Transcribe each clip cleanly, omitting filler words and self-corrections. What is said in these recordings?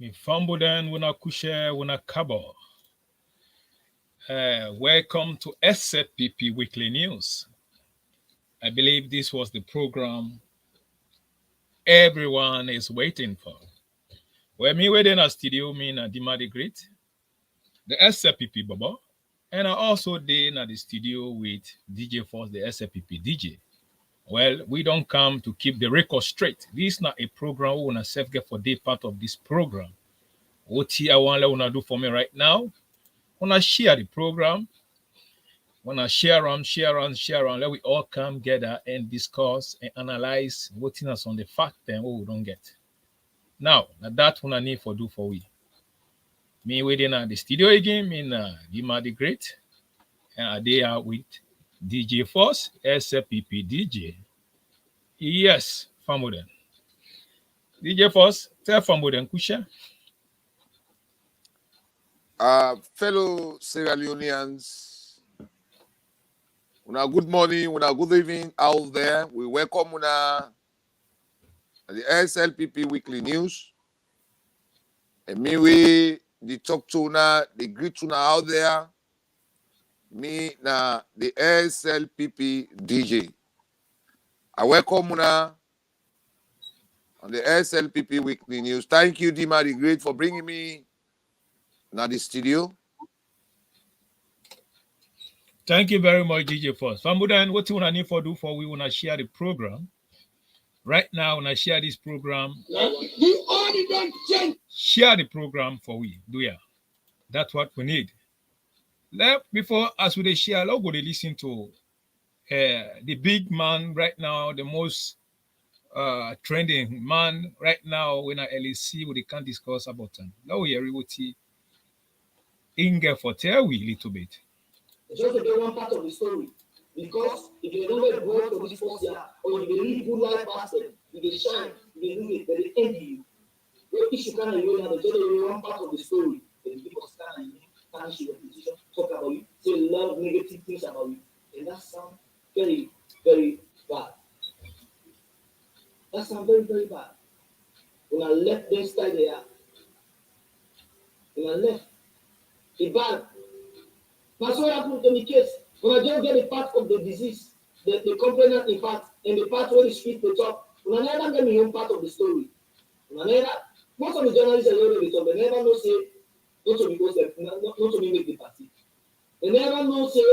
Mi fambudan wuna kushe wuna kabo. Welcome to SLPP Weekly News. I believe this was the program everyone is waiting for. Well, me waiting at studio, me na Dima the Great, the SLPP Baba, and I also did at the studio with DJ Force, the SLPP DJ. Well, we don't come to keep the record straight. This is not a program we want to self get for day part of this program. What I want to do for me right now, when I share the program, when I share on, let we all come together and discuss and analyze what is on the fact and what we don't get. Now, that's what I need for do for we. Me waiting at the studio again, me na Dima the Great, and I dey out with DJ Force, SLPP DJ. Yes, Famuden. DJ Force, tell Famuden Kusha. Fellow Sierra Leoneans, una good morning, una good evening out there. We welcome una the SLPP Weekly News. And me we the talk to una, the greet una out there. Me na the SLPP DJ. I welcome una on the SLPP Weekly News. Thank you, Dima the Great, for bringing me now the studio. Thank you very much, DJ Force. Fambudan, what you want to need for do for we want to share the program. Right now, when I share this program, share the program for we. Do ya? That's what we need. Before, as we share, let's go to listen to the big man right now, the most trending man right now when I LEC, we can't discuss about him. Now we hear what he Inge for tell we little bit. Just to get one part of the story. Because if you don't get work for this first year, or if you live good life past them, if they shine, if they do it, but they end you. What issue can you know just one part of the story? Then people stand and tarnish your reputation, talk about you, say love negative things about you. And that sounds very, very bad. That sounds very, very bad. When I left them style there, when I left, it's bad. That's what happened to me case. When I just get a part of the disease, the complainant in part, and the part where the street they talk, when I never get my own part of the story. When I never, most of the journalists are already talk, they never know say, not to because not to make the party. They never know say,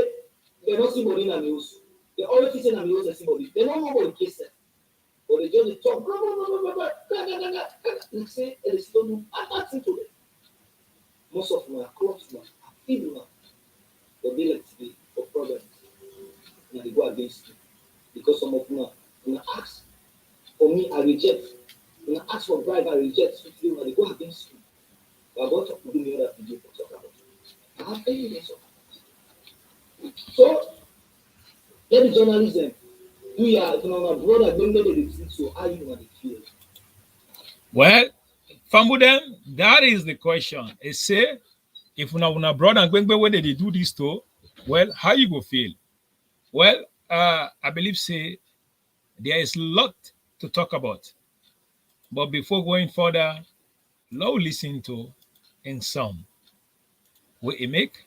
they don't see body in the news. They always see in the news and see body. They don't know what the case is. But they just talk, they say, and they still do nothing to them. Most of them are close now, are feeble now. But they like to be for problems. And they go against you. Because some of them are when I ask for me, I reject. When I ask for bribe, I reject. So when they go against you. But I want to do me other video for talk about it. I have evidence of it. So let the journalism do ya if my brother don't get the truth, so how you want to feel? Well, Famuden, that is the question. It say if una brother and when they do this too, well, how you go feel? Well, I believe say there is a lot to talk about. But before going further, now listen to in some. What it make?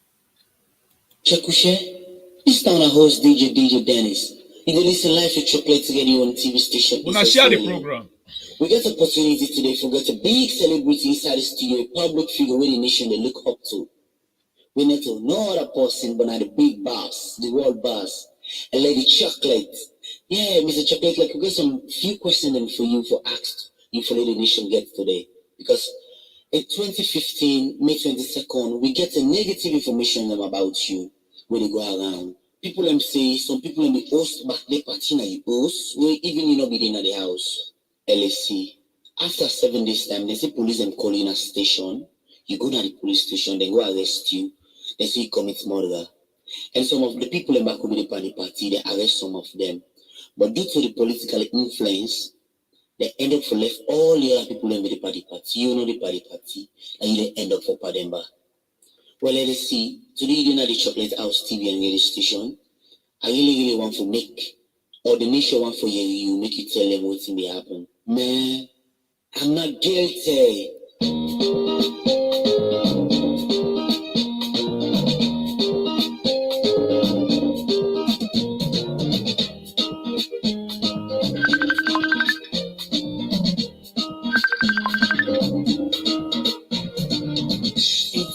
Chekushe, this town host DJ Dennis. You can listen live to Chocolate to get you on TV station. We're gonna share the program. We get the opportunity today to get a big celebrity inside the studio, a public figure where the nation they look up to. We need to know other person, but not the big boss, the world boss, a lady Chocolate. Yeah, Mr. Chocolate, like we got some few questions for you for asked you for the nation get today. Because in 2015, May 22nd, we get a negative information about you when they go around. People say some people in the host back they party na the host, where even you not be in the house. LSC. After 7 days time, they say police them call in a station. You go to the police station, they go arrest you. They say you commit murder. And some of the people in back will be the party, they arrest some of them. But due to the political influence, they end up for left all the other people in the party, you know the party, and you they end up for Pademba. Well, let us see. Today you know the Chocolate House TV and radio station. I really want to make, or the nation want for you make you tell them what's in the happen. Man, I'm not guilty. In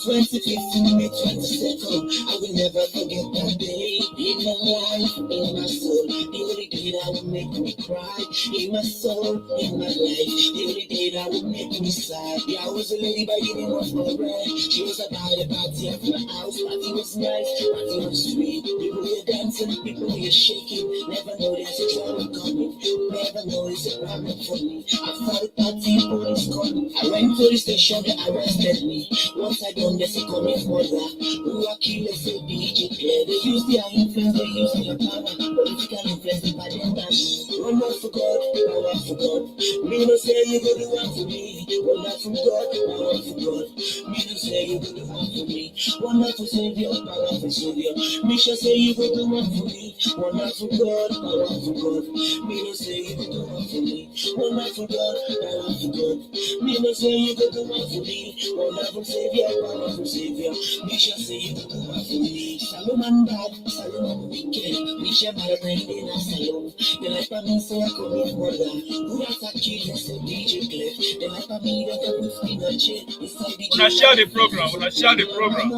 2015, May 22nd, I will never forget that day. In my life, in my soul, the only day that will make me cry. In my soul, in my life, the only day that will make me sad. Yeah, I was a lady by the name of Red. She was about the party at my house. Party was nice, party was sweet. People were dancing, people were shaking. Never know there's a trouble coming. Never know it's a problem for me. After the party, police called me. I went to the station, they arrested me. Once I done this, I come in mother. Who are killers, say DJ Clef. They use their influence, they use their power. Political influence, they buy them down. Run out for God, power for God. Me no say you go do one for me. Run out from God, power for God. Me no say you go do one for me. One out for Savior, power for Savior. Me shall say you go do one for me. One out for God, power for God. Me no say you go do one for me. One out for God, power for God. Me no say you go do one for me. One out for Savior, power for Savior. Me shall say you go do one for me. Solomon bad, Solomon wicked. We shall marry in a salon. The life of me say I come in mother. Who has a kid, say DJ Clef. The life of me that I put in a chain. Inside the Wanna share the program. Wanna share the program.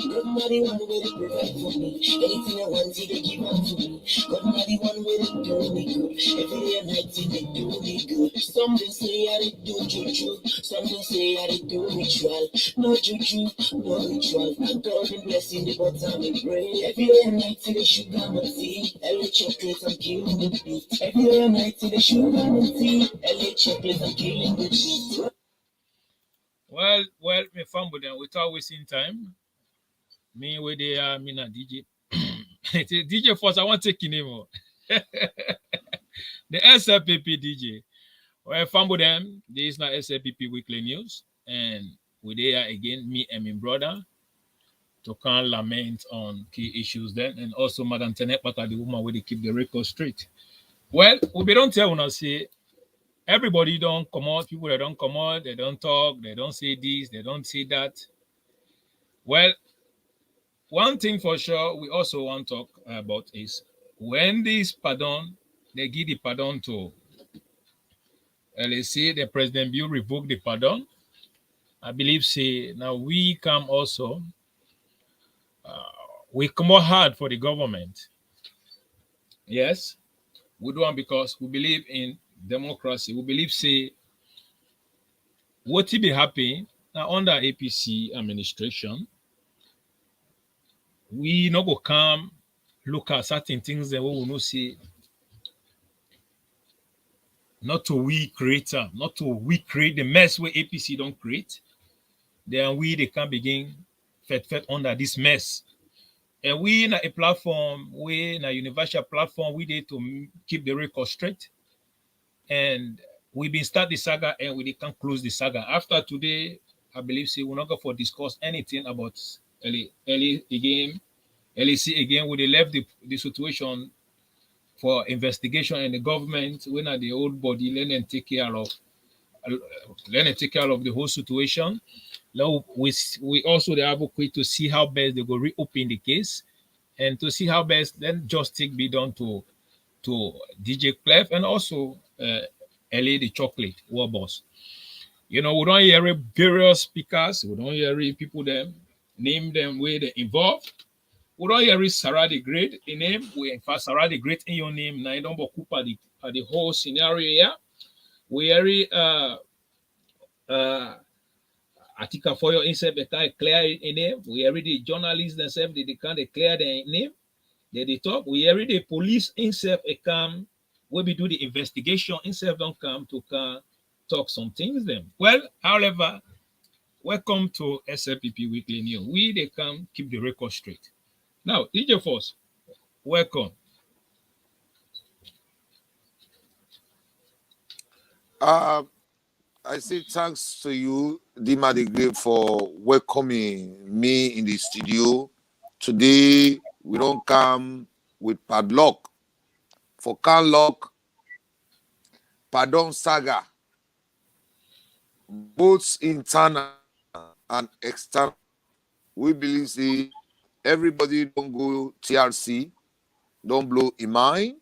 Nobody one way to provide for me. Anything I want, they give up to me. Nobody one way to do me good. Every day and night, they do me good. Some they say I did do juju. Some they say I did do ritual. No juju, no ritual. I'm God and blessing the bottom and pray. Every day and night, they sugar my tea. LA chocolate, I'm killing the beat. Every day and night, they sugar my tea. LA chocolate, I'm killing the beat. Well, me fumble them without wasting time. Me where they are, me na DJ. DJ first, I want to take your name. The SLPP DJ. Well, fumble them. This is not SLPP Weekly News. And we there again, me and my brother, to kind of lament on key issues then. And also Madam Tenet, but the woman where they keep the record straight. Well, we don't tell when I say everybody don't come out, people that don't come out, they don't talk, they don't say this, they don't say that. Well, one thing for sure we also want to talk about is when this pardon, they give the pardon to, let's say the President Bill revoke the pardon. I believe say now we come also, we come more hard for the government. Yes, we do it because we believe in democracy. We believe say what will be happening now under APC administration, we not go come look at certain things that we will not see, not to we create them, not to we create the mess where APC don't create. Then they can begin fed under this mess. And we in a platform, we in a universal platform, we need to keep the record straight. And we've been start the saga and we can close the saga. After today, I believe we're not going to discuss anything about early again. LEC again, when they left the situation for investigation and the government, when at the old body, let them take care of the whole situation. Now we also the advocate to see how best they go reopen the case and to see how best then justice be done to DJ Clef and also LA the chocolate war boss. You know, we don't hear various speakers, we don't hear people them name them where they involved. We don't hear Sarah the Great in name. We in fact Sarah the Great in your name. Now you don't occupy the whole scenario here. We hear article for your instead they can't clear in name. We hear the journalists themselves they can't declare their name. They talk. We hear the police instead they come. We be do the investigation instead don't come to talk some things them. Well, however, welcome to SLPP Weekly News. We they come keep the record straight. Now, DJ Force, welcome. I say thanks to you, Dima the Great, for welcoming me in the studio. Today, we don't come with padlock. For can lock, pardon Saga, both internal and external. We believe say everybody don't go TRC, don't blow in mind.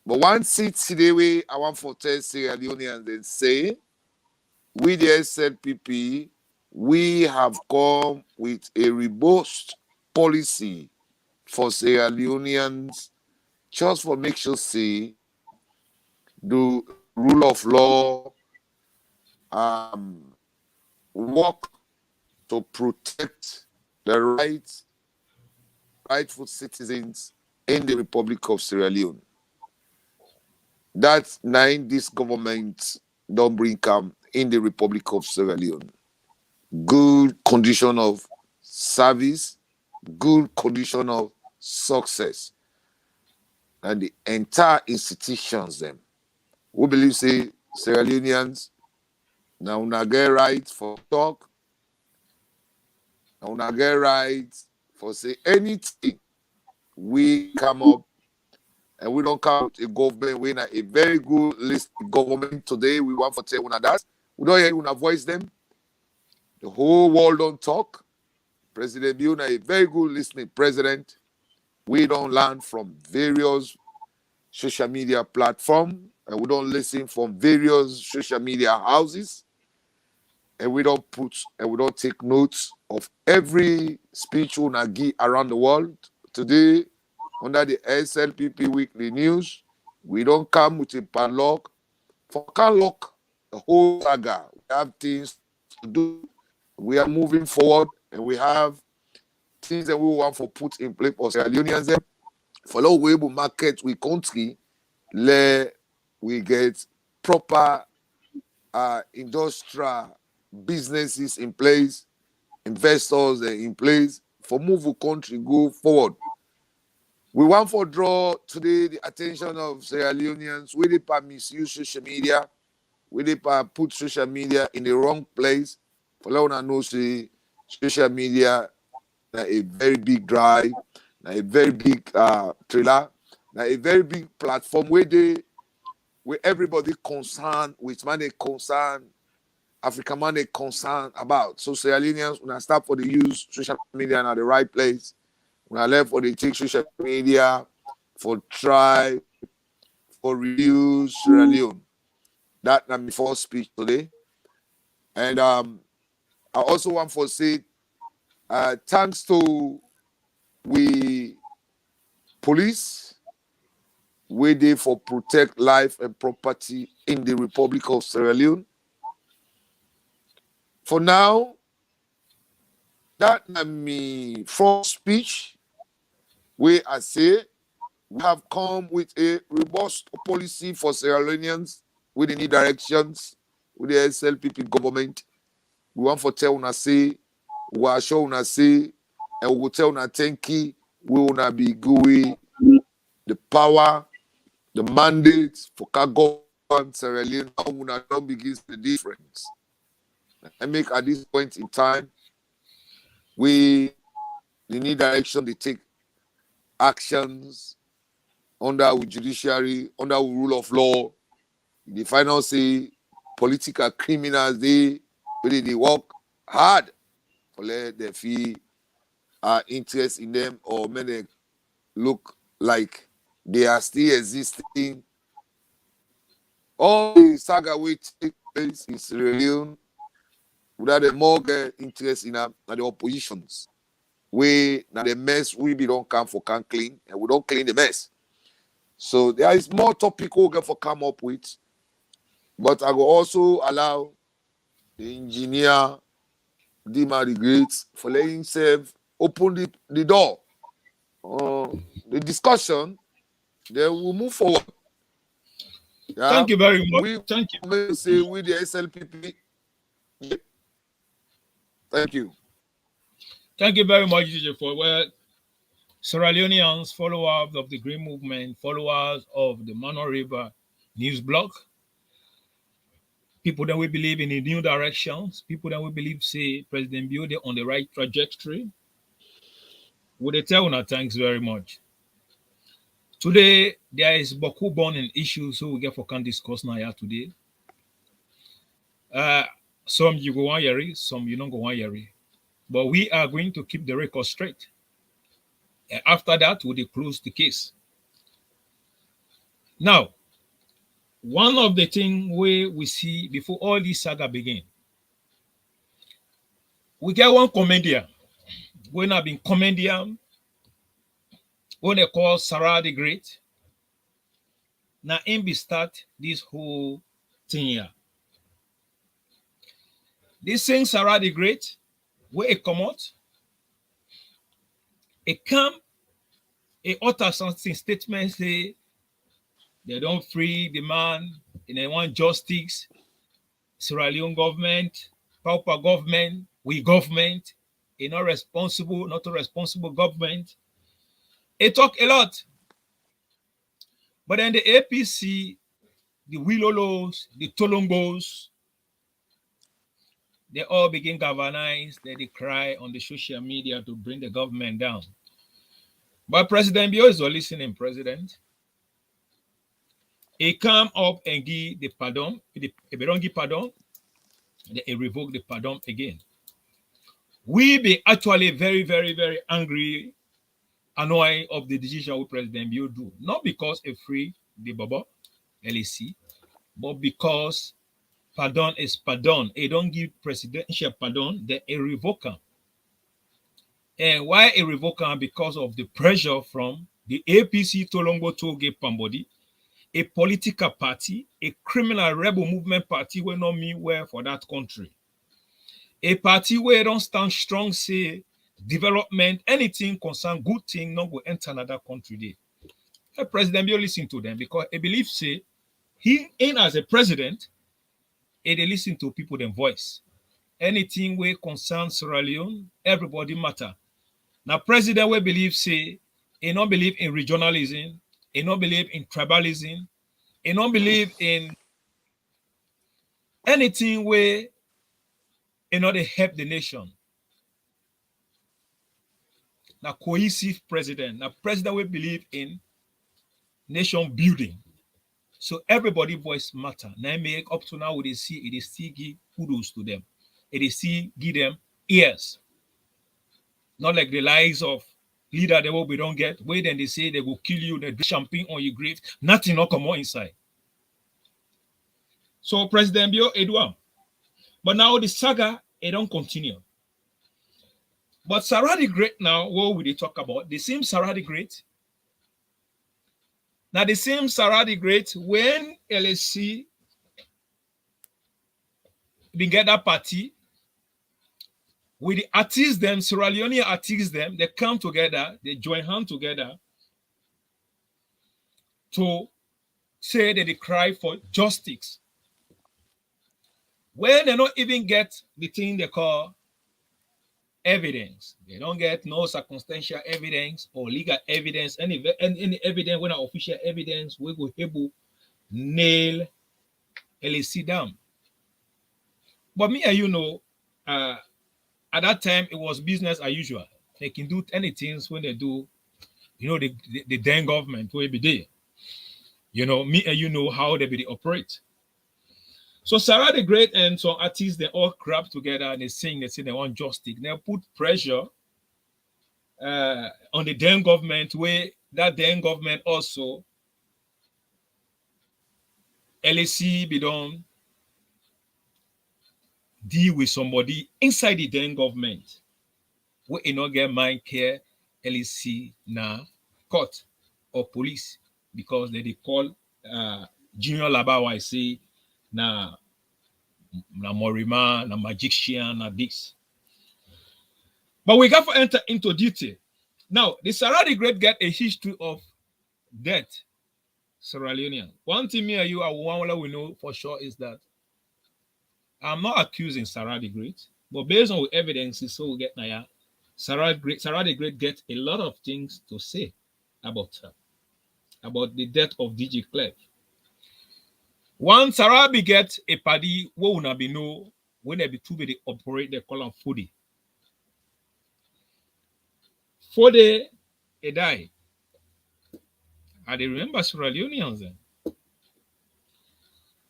But one seat today we I want for tell Sierra Leoneans then say we the SLPP, we have come with a robust policy for Sierra Leoneans just for make sure say the rule of law work to protect the rightful citizens in the Republic of Sierra Leone. That's nine this government don't bring come in the Republic of Sierra Leone. Good condition of service, good condition of success, and the entire institutions them. We believe say Sierra Leoneans now una get right for talk, now una get right for say anything. We come up and we don't come with a government. We're a very good list government today. We want for tell una that. We don't hear una voice them. The whole world don't talk. President Biona a very good listening president. We don't learn from various social media platforms, and we don't listen from various social media houses, and we don't take notes of every speech we give around the world. Today, under the SLPP Weekly News, we don't come with a padlock. For can't lock the whole saga. We have things to do. We are moving forward, and we have things that we want to put in place for Sierra Leoneans. For the way we market we country, we get proper industrial businesses in place, investors in place for move the country go forward. We want to draw today the attention of Sierra Leoneans. We did misuse social media. We did put social media in the wrong place. For let us know say social media a very big drive, a very big trailer, a very big platform where everybody concerned with money concerned, African money concerned about. So Sierra Leoneans when I start for the use social media at the right place. When I left for the take social media for try for reduce Sierra Leone. That's my first speech today. And I also want to say thanks to we police, we there for protect life and property in the Republic of Sierra Leone. For now, that is my first speech. Where I say we have come with a robust policy for Sierra Leoneans with the new directions with the SLPP government. We want to tell una say, we will show una say, and we will tell una thank you. We will not be going the power, the mandate for government Sierra Leone. Now we will not begin the difference. I make at this point in time, we need direction. They take actions under our judiciary, under our rule of law. The final say political criminals they work hard for let them feel interest in them or many look like they are still existing. All the saga will take place in Sierra Leone without the more interest in the oppositions. We now the mess we don't come for can clean and we don't clean the mess. So there is more topic we get for come up with, but I will also allow the engineer Dima the Great for letting himself open the door. The discussion, then we'll move forward. Yeah? Thank you very much. Thank you. We say with the SLPP. Thank you. Thank you very much, DJ, for Sierra Leoneans, followers of the Green Movement, followers of the Mano River News Blog, people that we believe in the new directions, people that we believe say President Biode on the right trajectory. Would they tell us thanks very much. Today, there is Boku born in issues so we get for can discuss now here today. Some you go one year, some you don't go one year. But we are going to keep the record straight. And after that, we'll close the case. Now, one of the things we see before all this saga begin, we get one comedian. We have been comedian when they call Sarah the Great. Now, him be start this whole thing here. This thing Sarah the Great, where it come out, it come, it utter something statement say they don't free the man, and they want justice. Sierra Leone government, pauper government, we government, a not responsible, not a responsible government. It talk a lot. But then the APC, the Wilolos, the Tolongos, they all begin galvanize, they cry on the social media to bring the government down. But President Bio is a listening president. He come up and give the pardon. If they don't give pardon, they revoke the pardon again. We be actually very, very, very angry, annoyed of the decision what President Bio do. Not because it free the Baba, LAC, but because pardon is pardon. They don't give presidential pardon, they revoke him. And why a revoke him? Because of the pressure from the APC Tolongo Toge Pambodi, a political party, a criminal rebel movement party will not mean well for that country. A party where don't stand strong, say development, anything concern good thing, not go enter another country there. The president will listen to them because I believe say he in as a president, they listen to people their voice. Anything where concern Sierra Leone, everybody matter. Now president will believe say he don't believe in regionalism, he don't believe in tribalism, he don't believe in anything where in order to help the nation. Now cohesive president. Now president will believe in nation building. So everybody voice matter. Now make up to now they see it is still give kudos to them. It is still give them ears. Not like the lies of leader they will we don't get. Where then they say they will kill you, they do champagne on your grave, nothing not come on inside. So President Bio Edouard. But now the saga it don't continue. But Sarah the Great now, what will they talk about? The same Sarah the Great. Now the same Sarah the Great, when LSC they get that party, with the artists them, Sierra Leone artists them, they come together, they join hands together to say that they cry for justice. When they don't even get the thing they call evidence, they don't get no circumstantial evidence or legal evidence, any evidence, when official evidence, we will able nail LAC down. But me and you know, at that time it was business as usual. They can do anything when they do, you know, the then government will be there. You know, me and you know how they operate. So Sarah the Great and some artists, they all crap together and they say they want justice. They put pressure on the then government, where that then government also LAC be done deal with somebody inside the then government where you not get mind care LAC na court or police because they call junior labawa say na morima, na magician, na this. But we got to enter into detail. Now, the Sarah the Great get a history of death, Sierra Leonean. One thing me and you are one we know for sure is that I'm not accusing Sarah the Great, but based on evidence, so we get now, Sarah the Great get a lot of things to say about her, about the death of DJ Clef. One Sarah be get a party who will not be know when they be two they operate, they call them Fode. Fode, he die. I dey remember Sierra Leoneans then.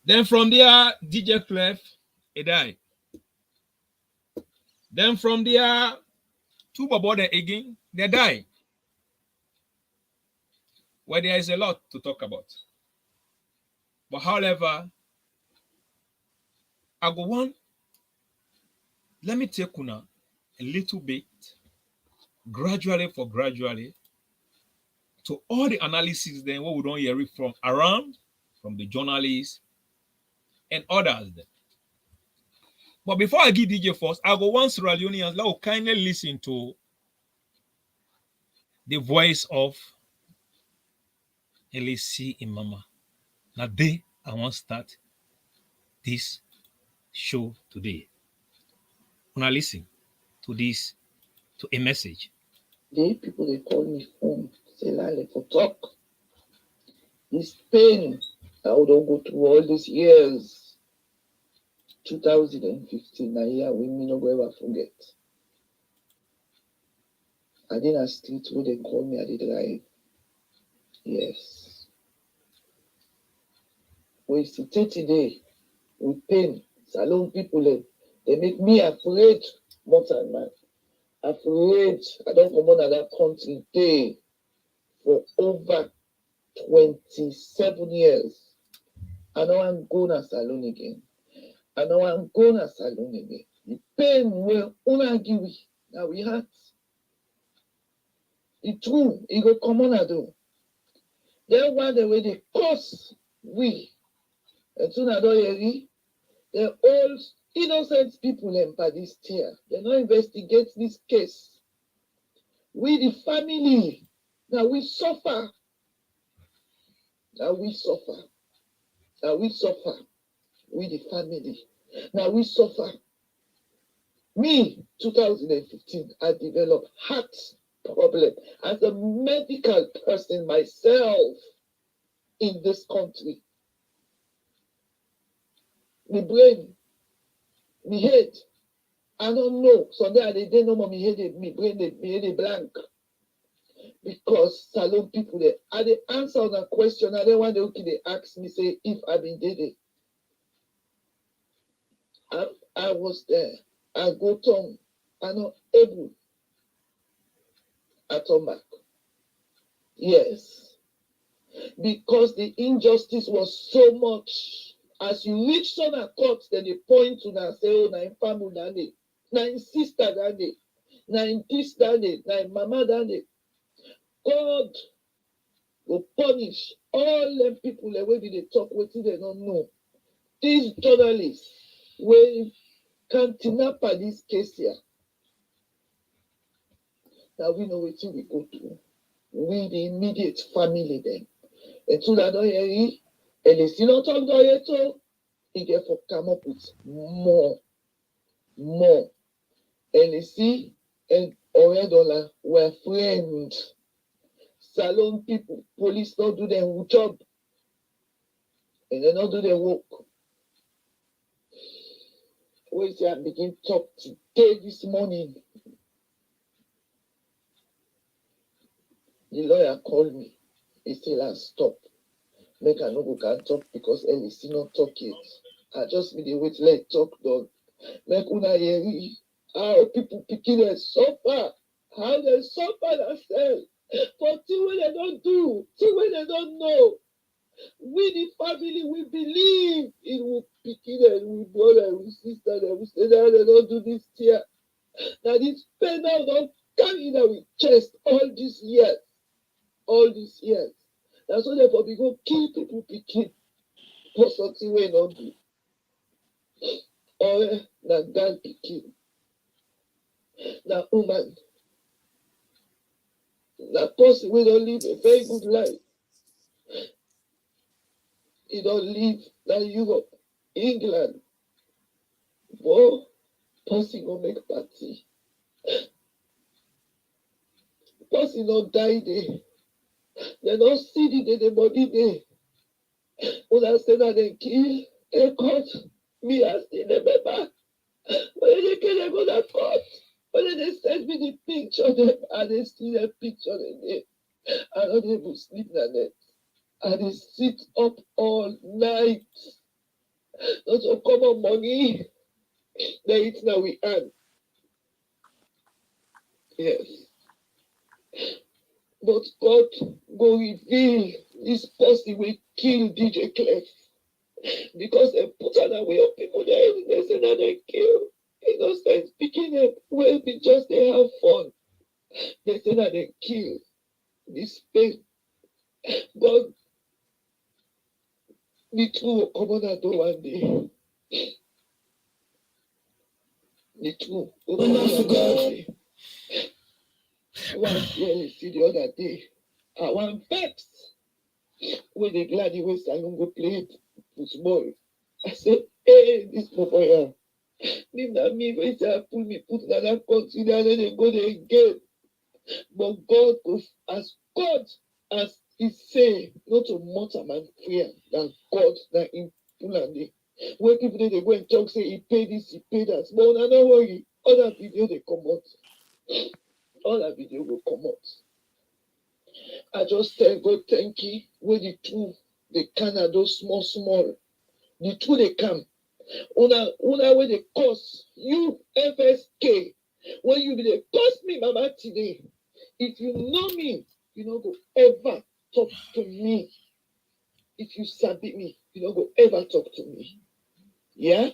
Then from there, DJ Clef, he died. Then from there, two Bobo there again, they die. Well, there is a lot to talk about. But however, I go on. Let me take una a little bit, gradually to all the analysis then what we don't hear it from around, from the journalists and others. Then. But before I give DJ first, I go want Sierra Leoneans let us kindly listen to the voice of LAC Imama. Now they I want to start this show today. Una listen to this, to a message. The people they call me phone, say Lale for talk. This pain I would don't go through all these years. 2015, a year we may not go ever forget. I did a street where they call me, I did drive. Yes. We see 30 days with pain. Salon people, they make me afraid more than man. Afraid. I don't come on that country day for over 27 years. I know I'm going to salon again. I know I'm going to salon again. The pain will una give we. Now we had. The truth, it go come on I do. Then one the way they curse we. And soon I don't hear they're all innocent people in this tier. They don't investigate this case. We the family. Now we suffer. Now we suffer. Now we suffer. We the family. Now we suffer. Me, 2015, I developed heart problem as a medical person myself in this country. My brain, my head, I don't know. Sunday I didn't know my head, my brain, my head blank. Because salon people there, I did answer on a question. I didn't want they ask me, say, if I been did it. I was there. I go to, I not able. I turn back. Yes. Because the injustice was so much. As you reach on a court, then they point to and say, oh, na family that day, na sister that day, na this that day, na mama that day. God will punish all them people the way they talk with they don't know. These journalists will can't at this case here. Now we know what we go through. We the immediate family then. And so that don't hear it, and they still not talk about it all. He get for come up with more. And you see, and $100 were friends. Salon people, police don't do their job. And they don't do their work. Wait till I begin to talk today this morning. The lawyer called me. He said, "Let's stop. Make I no go can talk because Ellie still not talk yet. I just be the wait let talk done. Make una hear how people picking they suffer, how they suffer themselves for things wey they don't do, things wey they don't know. We the family, we believe in we picking and we brother, we sister, and we say that they don't do this here. Now this pain now don't carry that with chest all these years. All these years. That's why therefore we go kill people picking for something we don't do. Or na girl picking. Na woman. Na person we don't live a very good life. He don't live like Europe, England. But person go make party. Person don't die there. They don't see the body there. When I say that they kill, they cut me as the remember. When they kill, they go to court. When they send me the picture, and they see the picture in there. I don't even sleep that night. And they sit up all night. Not to come on money. They eat now we earn. Yes. But God go reveal this person will kill DJ Clef. Because they put another way of people there, they say that they kill. Innocent speaking up, well, be just they have fun. They say that they kill. This pain. God, the two will come on and do one day. The two will come on and do one day. One day, see the other day. I want vex. When they glad the way Salon go play football. I said, hey, this boy, leave that me, when I pull me, put another country, then they go there again. But God goes as God as he say, not to mortal man prayer than God that in Fulani. When people they go and talk, say he paid this, he paid that. But no, don't worry, all that video they come out. All that video will come out. I just tell God thank you. Where the two they can are those small. The two they come. Una where they cost you FSK. When you be they cost me, Mama, today. If you know me, you don't go ever talk to me. If you sabi me, you don't go ever talk to me. Yeah?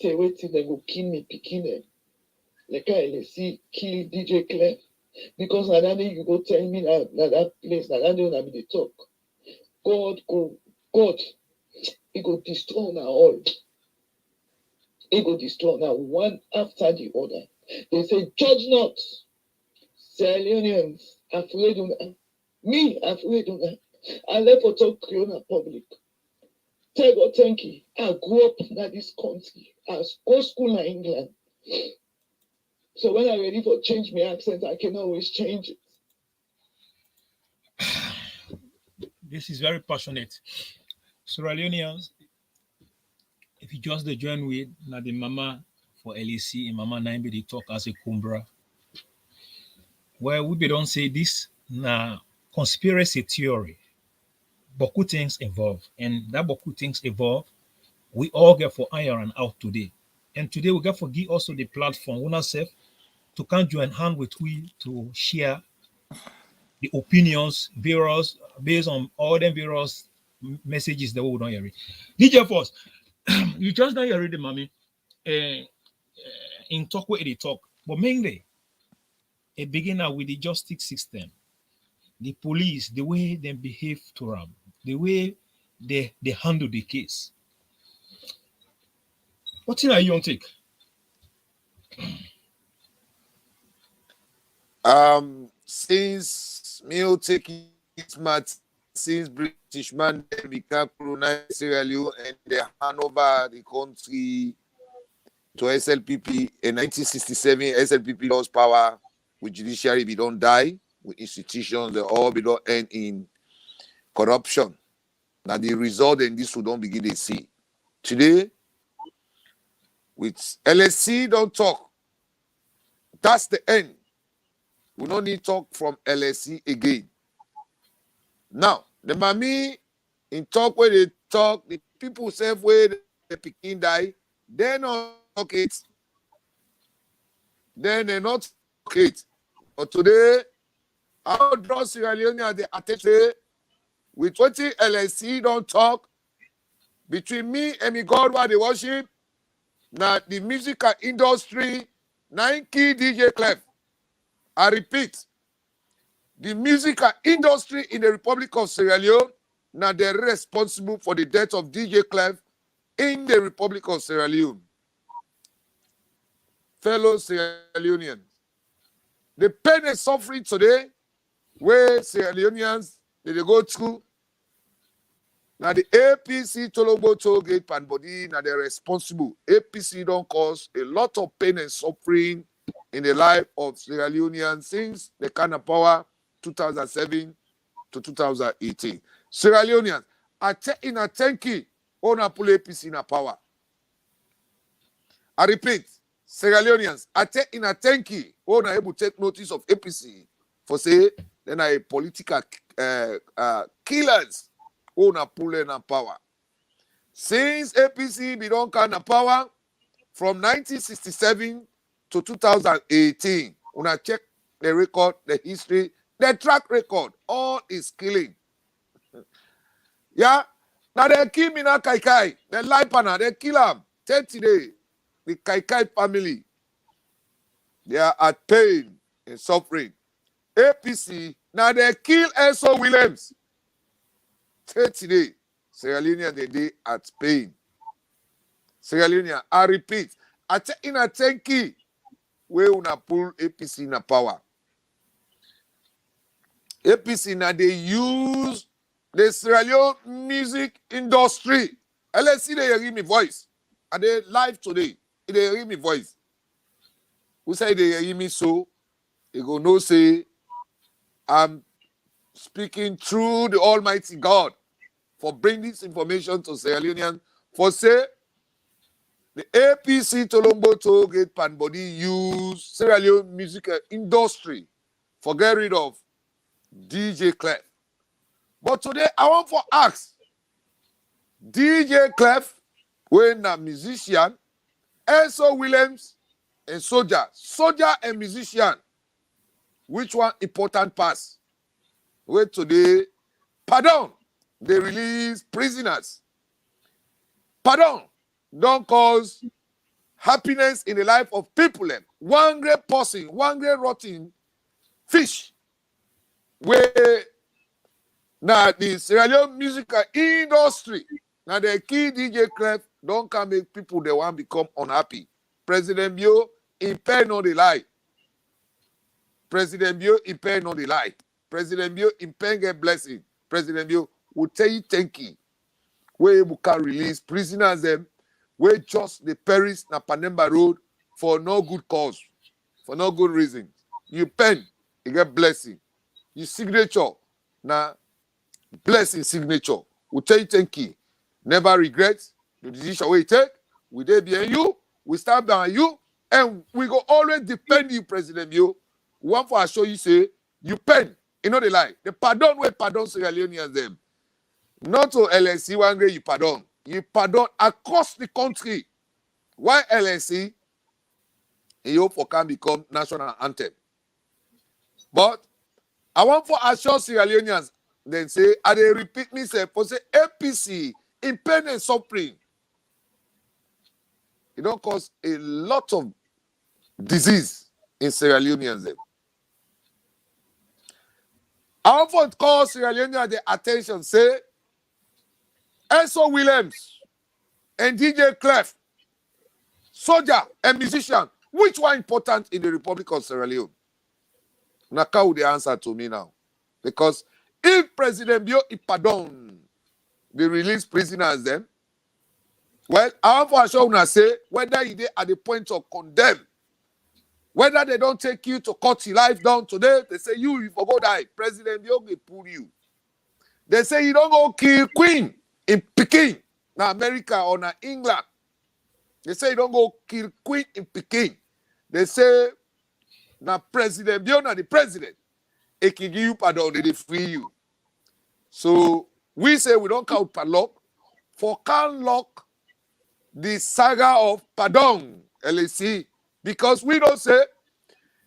Say wait till they go kill me, picking them. Like I see kill DJ Clef. Because na that day you go tell me that place, na that day when I be the talk. God, he go destroy now all. He go destroy now one after the other. They say, judge not. Sierra Leoneans, afraid of that. Me, afraid of that. I left for talk Creole public. Tell God thank you. I grew up in this country. I go school in England. So when I'm ready for change my accent, I can always change it. This is very passionate. Sierra Leoneans, if you just the join with na the mama for LAC and mama Naimbe they talk as a kumbra. Well, we don't say this na conspiracy theory. Boku things involved, and that boku things evolve. We all get for iron out today, and today we get for give also the platform we ourselves to come join hand with we to share the opinions, various based on all them various messages that we don't hear. DJ Force, you just don't hear the mommy in talk where they talk, but mainly it begin out with the justice system, the police, the way they behave to them, the way they handle the case. What thing are you on take? Since me taking smart, since British man became colonized Sierra Leone and they hand over the country to SLPP in 1967, SLPP lost power with judiciary, we don't die, with institutions, they all be don't end in corruption. Now the result in this we don't begin to see. Today, with LSC don't talk. That's the end. We don't need talk from LSC again. Now, the mommy in talk where they talk, the people say where the Peking die, they not talk it. Then they not talk it. But today, I will draw Sierra Leone at the attention with 20 LSC don't talk between me and me God while they worship. Now the musical industry, 9 key DJ Clef. I repeat, the musical industry in the Republic of Sierra Leone, now they're responsible for the death of DJ Clef in the Republic of Sierra Leone. Fellow Sierra Leoneans, the pain and suffering today, where Sierra Leoneans they go through, now the APC Tolombo toll gate and body, now they're responsible. APC don't cause a lot of pain and suffering in the life of Sierra Leoneans since the kind of power 2007 to 2018. Sierra Leoneans, I take in a tanky on a pull APC in a power. I repeat, Sierra Leoneans, I take in a tanky on able to take notice of APC for say then a political killers who na pulling na power. Since APC be don't kind of power from 1967 to 2018, una check the record, the history, the track record, all is killing. Yeah, now they kill me na Kaikai, the Laipana, they kill him 30 days. The Kaikai family, they are at pain and suffering. APC, now they kill Enso Williams 30 days. Sierra Leone, they at pain. Sierra Leone, I repeat, in a tenki, we una pull APC na power. APC na they use the Sierra Leone music industry. Let's see they hear me voice. And they live today. They hear me voice. Who say they hear me so? They go no say I'm speaking through the Almighty God for bringing this information to Sierra Leoneans. For say the APC Tolombo Tollgate Panbody use Sierra Leone music industry for get rid of DJ Clef. But today I want to ask DJ Clef, when a musician, Enso Williams and soldier and musician, which one important pass? Wait today, pardon, they release prisoners. Pardon, don't cause happiness in the life of people. One great person, one great rotten fish. Where now the Sierra Leone musical industry, now the key DJ Clef don't come make people they want become unhappy. President Bio, in pain on the lie. President Bio, in pain on the lie. President Bio, in pain get blessing. President Bio will tell you thank you. Where you can release prisoners them, where just the perish na Panemba Road for no good cause, for no good reason. You pen, you get blessing. Your signature, na blessing signature. We tell you thank you. Never regret the decision we take. We dey behind you. We stand behind you, and we go always defend you, President Bio. One for I show you say you pen. You know the lie. The pardon we pardon Sierra Leoneans them. Not to LSC one day you pardon. You pardon across the country. Why LSC? You hope for can become national anthem. But I want for assure Sierra Leoneans, then say, I they repeat myself, for say APC in pain and suffering. It don't cause a lot of disease in Sierra Leoneans. Them. I want for call Sierra Leoneans the attention, say, Enso Williams and DJ Clef, soldier and musician, which one important in the Republic of Sierra Leone? Naka would the answer to me now. Because if President Bio pardon, they release prisoners then, well, I want for sure to say whether they at the point of condemn, whether they don't take you to cut your life down today, they say you for go die. President Bio will pull you. They say you don't go kill Queen in Peking, na America or na England. They say you don't go kill Queen in Peking. They say na President Bio na the president. It can give you pardon, they free you. So we say we don't count padlock for can lock the saga of pardon, LAC, because we don't say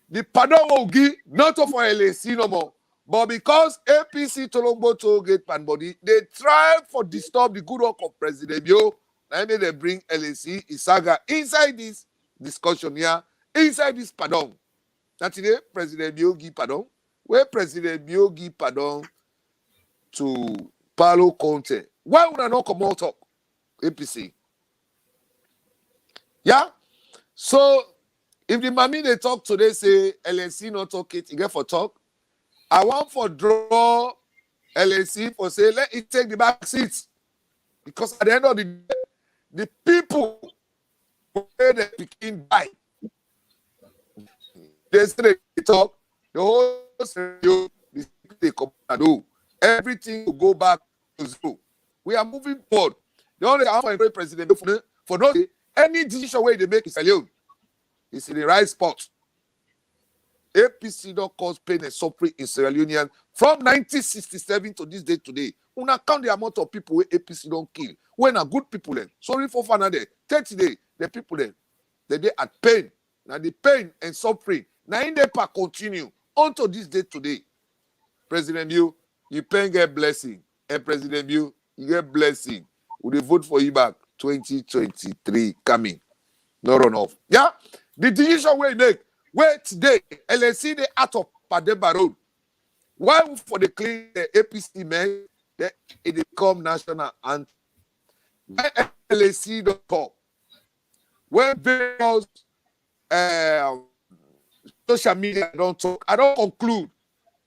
the pardon will give not for LAC no more. But because APC Tolombo Tollgate Panbody, they try for disturb the good work of President Bio. I mean they bring LAC, Saga inside this discussion here, inside this pardon. That today, President Bio give pardon. Where President Bio give pardon to Paulo Conte. Why would I not come out talk? APC. Yeah? So, if the mommy they talk today, say LAC not talk it, you get for talk. I want for draw LAC for say, let it take the back seats. Because at the end of the day, the people where they begin die. They say they talk, the whole scenario, they come and do. Everything will go back to zero. We are moving forward. The only thing I want to President for no any decision way they make is alone. It's in the right spot. APC don't cause pain and suffering in Sierra Leoneans from 1967 to this day today. Una count the amount of people where APC don't kill. When are good people then? Sorry for another 30 days, the people then they at pain. Now the pain and suffering. Now in the part continue until this day today. President you pain get blessing. And President you get blessing. Would they vote for you back 2023 coming? No run off. Yeah? The decision we make. Where today, LSC the out of Pademba Road. Why for the clean the APC man, it become national anthem. Why LSC don't talk? When various social media don't talk, I don't conclude.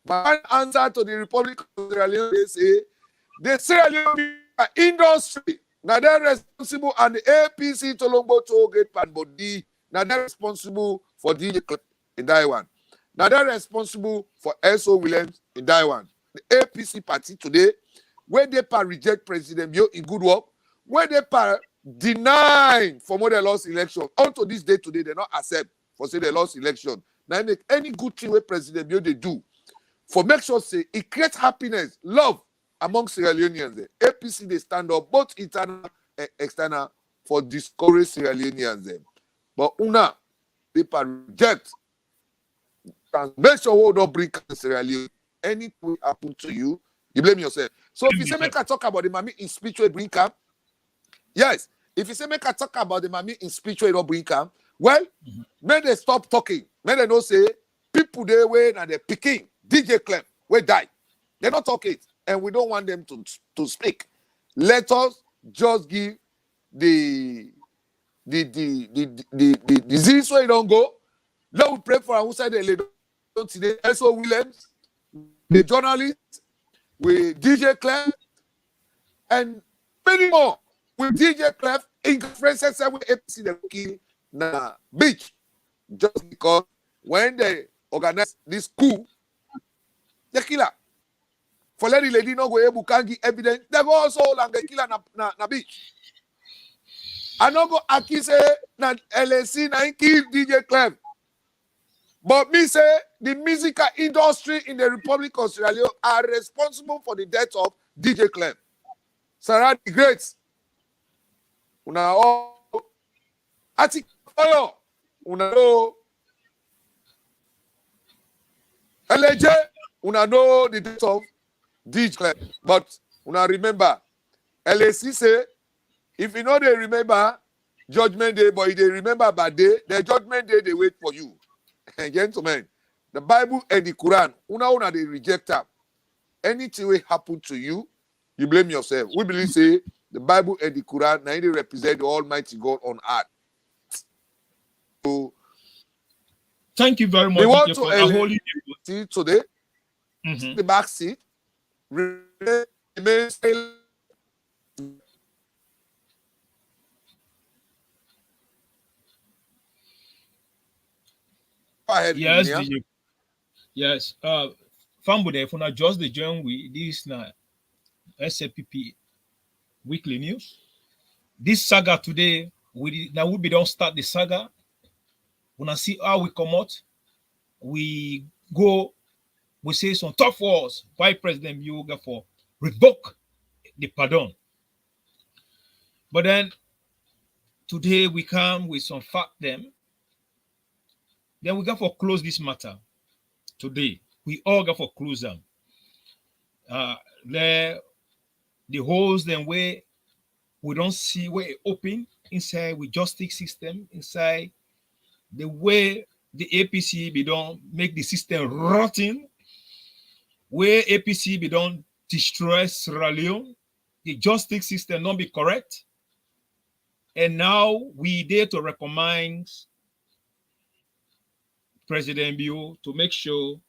My answer to the Republic of Sierra Leone, they say, the Sierra Leone industry, now they're responsible, and the APC Tolombo Tollgate Panbodi, now they're responsible for DJ Clef in that one. Now they're responsible for S.O. Williams in that one. The APC party today, where they reject President Bio in good work, where they deny for more they lost election. Until this day today, they not accept for say they lost election. Now make any good thing where President Bio they do, for make sure say it creates happiness, love among Sierra Leoneans. APC they stand up both internal and external for discourage Sierra Leoneans. But una they reject. Make sure we don't bring Sierra Leone. Anything happen to you, you blame yourself. So if you say make I talk about the mommy in speech way bring camp, yes. If you say make I talk about the mommy in speech way don't bring camp, well, may they stop talking. May they not say people they way and they're picking DJ Clef we die. They don't talk it, and we don't want them to speak. Let us just give the disease where you don't go. Let us pray for who said they today. S.O. Williams, the journalist, with DJ Clef, and many more. With DJ Clef, in conferences with APC, they kill na beach. Just because when they organize this coup, they kill her. For let the lady not go able to give evidence, they go also and they kill her na beach. I not go accuse na LSC na kill DJ Clef. But me say the musical industry in the Republic of Sierra Leone are responsible for the death of DJ Clef. Sarah the Great. Una all Ati Oyo. Una know LJ. Una know the death of DJ Clef. But una remember, LSC say if you know they remember Judgment Day, but if they remember bad day, the Judgment Day they wait for you. And gentlemen, the Bible and the Quran, una they reject them. Anything will happen to you, you blame yourself. We believe say the Bible and the Quran now they represent the Almighty God on earth. So thank you very much. We want to see today. The back seat remain still. Ahead, yes, DJ. Yes. Fambo, if not just the join with this now SLPP weekly news. This saga today, we don't start the saga. Wanna see how we come out. We go, we say some tough words by President Yoga for revoke the pardon. But then today we come with some fact them. Then we got for close this matter today. We all got for close them. The holes then where we don't see where it open inside with justice system, inside the way the APC be don't make the system rotten, where APC be don't destroy Sierra Leone, the justice system not be correct. And now we there to recommend President Bio to make sure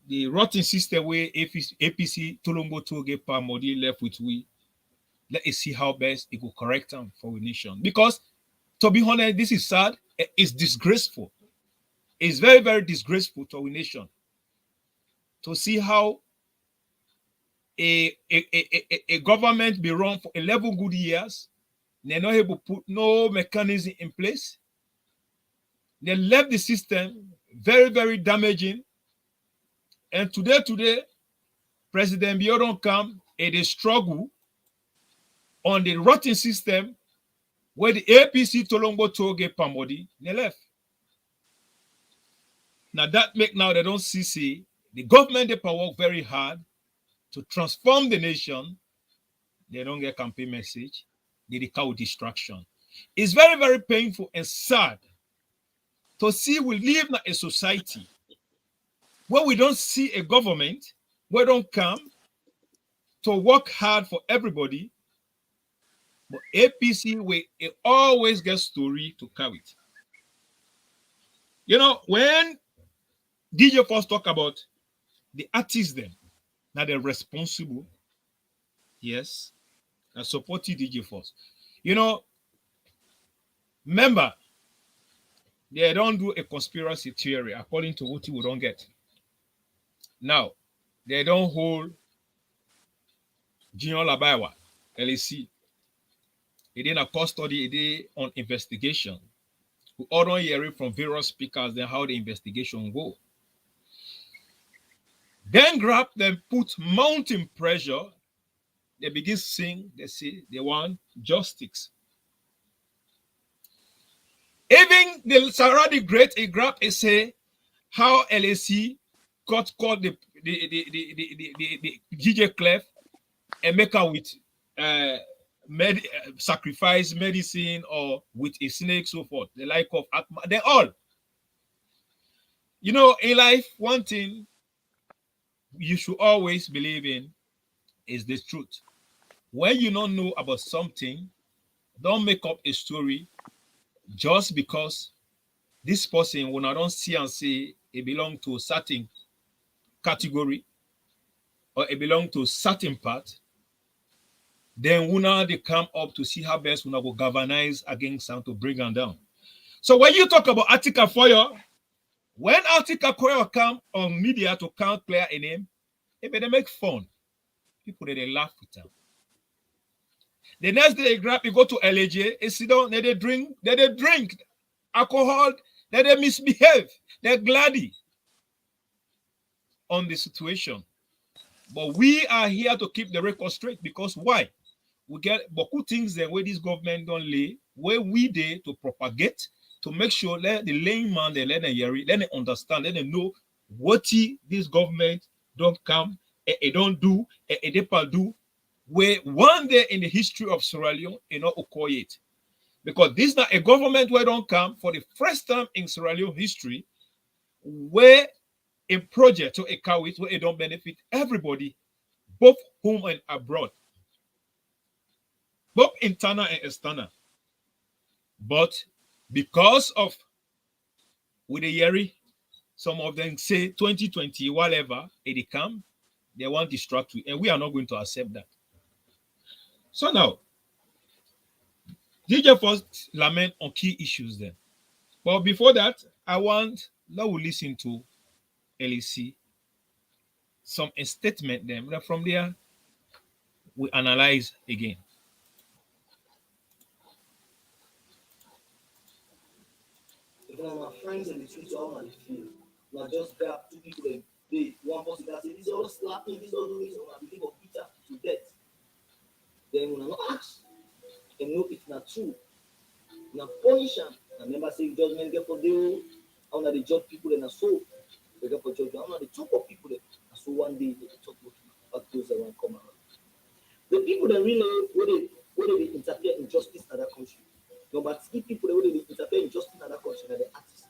the rotten system where APC Tolombo Toge Pamodi left with we. Let us see how best it will correct them for our nation. Because to be honest, this is sad. It's disgraceful. It's very, very disgraceful to our nation to see how a government be run for 11 good years. They're not able to put no mechanism in place. They left the system very, very damaging. And today, President Bio don't come and they struggle on the rotten system where the APC Tolombo Toge Pamodi, they left. Now that make now they don't see the government they work very hard to transform the nation. They don't get campaign message. They cow distraction. It's very, very painful and sad to see we live in a society where we don't see a government, we don't come to work hard for everybody. But APC, we always get story to carry it. You know, when DJ first talk about the artists them, now they're responsible. Yes, I supported DJ first. You know, remember, they don't do a conspiracy theory according to what you don't get. Now, they don't hold Junior Labaiwa, LAC. It in a custody, it on investigation. We all don't hear it from various speakers, then how the investigation go. Then grab them, put mounting pressure. They begin sing, they say they want justice. Even the Saradi Great, he grab and say how LAC got called the DJ Clef and make her with sacrifice medicine or with a snake, so forth. The like of Atma, they all. You know, in life, one thing you should always believe in is the truth. When you don't know about something, don't make up a story just because this person, when I don't see and say it belongs to a certain category or it belongs to a certain part, then when they come up to see how best when I will galvanize against them to bring them down. So when you talk about Article Foyer, when Article Foyer come on media to count clear a name, they make fun. People they laugh with them. The next day they grab, you go to LAJ, they sit down, they drink alcohol, they misbehave, they're gladdy on the situation. But we are here to keep the record straight because why? We get beaucoup things that where this government don't lay, where we there to propagate, to make sure let the layman, they let them hear it, let them understand, let them know what this government don't come, it don't do, it don't do, where one day in the history of Sierra Leone, not occur it. Because this is not a government where don't come for the first time in Sierra Leone history, where a project to a cowit where it don't benefit everybody, both home and abroad, both internal and external. But because of with the Yeri, some of them say 2020, whatever, it come, they want to distract you, and we are not going to accept that. So now, DJ first lament on key issues then. But before that, I want that we listen to LEC, some statement then. From there, we analyze again. If one of my friends in the street all on the field, now just grab two people and they one person that say this is all slapping, this is all doing this, or I believe of Peter to death. Then when I not ask and know it's not true, now punish them. I remember saying judgment get for them. I want to judge people and so they get for judgment. I want to talk of people that so one day they talk about those that want to come around. The people that really where they interfere in justice in that country. No, but see people that really interfere in justice in that country are the artists.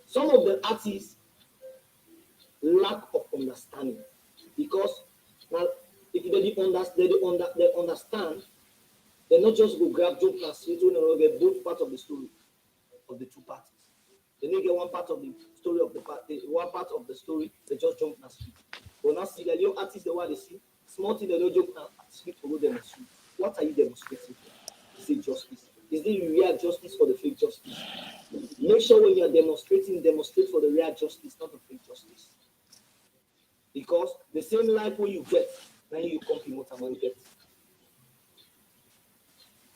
Some of the artists lack of understanding because now if they understand, they not just go grab joke and straight when they get both parts of the story of the two parties. They need get one part of the story of the party, one part of the story, they just jump and speak. But now see the young artists the one they see, small thing they don't jump and speak to go demonstrate. What are you demonstrating? Say justice. Is it real justice or the fake justice? Make sure when you are demonstrating, demonstrate for the real justice, not the fake justice. Because the same life when you get, now you come promote and you get.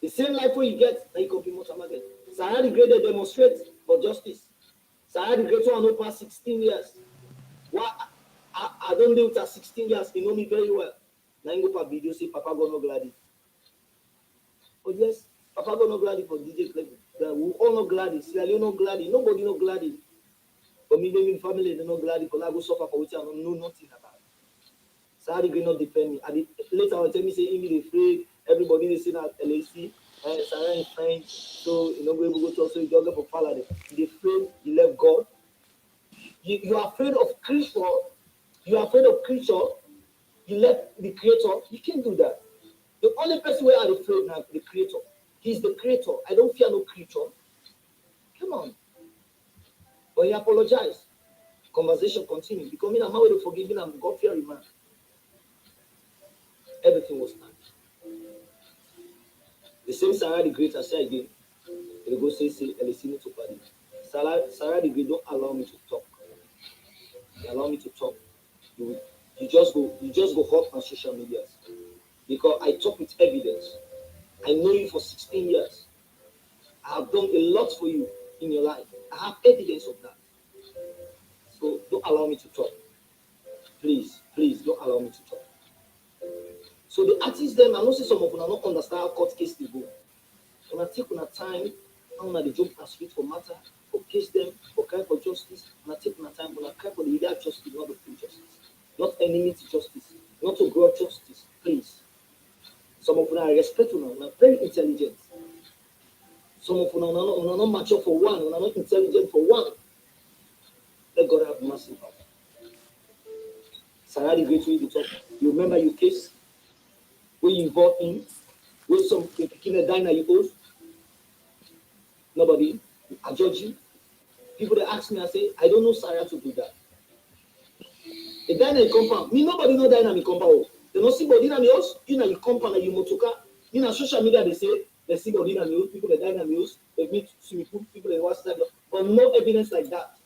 The same life when you get, now you come promote and get. Saga the Great, they demonstrate for justice. Saga the Great one over 16 years. Why? I don't live with 16 years. You know me very well. Now you go for video, say Papa go no glad. Oh yes, Papa go no glad for DJ Clef. We all no glad. Sierra Leone no glad. Nobody no glad. For me, living family, they no glad. Because I go suffer for which I don't know nothing about. Saga the Great not defend me. Later, I will tell me say, "Amy, they afraid. Everybody they say that LAC, Sarah is French, so you know we able to go to also you just go for follow them. They afraid you left God. You are afraid of creature. You are afraid of creature. You left the Creator. You can't do that. The only person where I'm afraid now is the Creator. He's the Creator. I don't fear no creature. Come on. But he apologized. Conversation continued. Because me, I'm not really forgiving. I'm God fearing man. Everything was done. The same Sarah the Great I say again. They go say, listen to party. Sarah the Great don't allow me to talk. They allow me to talk. You just go hot on social media. Because I talk with evidence. I know you for 16 years. I have done a lot for you in your life. I have evidence of that. So don't allow me to talk. Please don't allow me to talk. So the artists them, I know see some of them not understand how court case they go. When I take on a time, I'm gonna jump and street for matter, for case them, for cry for justice, and I take on a time when I cry for the ideal justice, not the full justice, not enemy to justice, not to grow justice, please. Some of them I respect you now, very intelligent. Some of them are not mature for one, are not intelligent for one. Let God have mercy. Sarah the Great way to talk. You remember your case? Where you involved in? Where some killer diner you owe? Nobody. I judge you. People that ask me, I say, I don't know Sarah to do that. The diner in compound. Me, nobody know diner in compound. They don't see body in the house. In the compound, you motoka. In the social media, they say, they see body in the house. People that dine in the house. They meet swimming pool. People that watch that. But no evidence like that.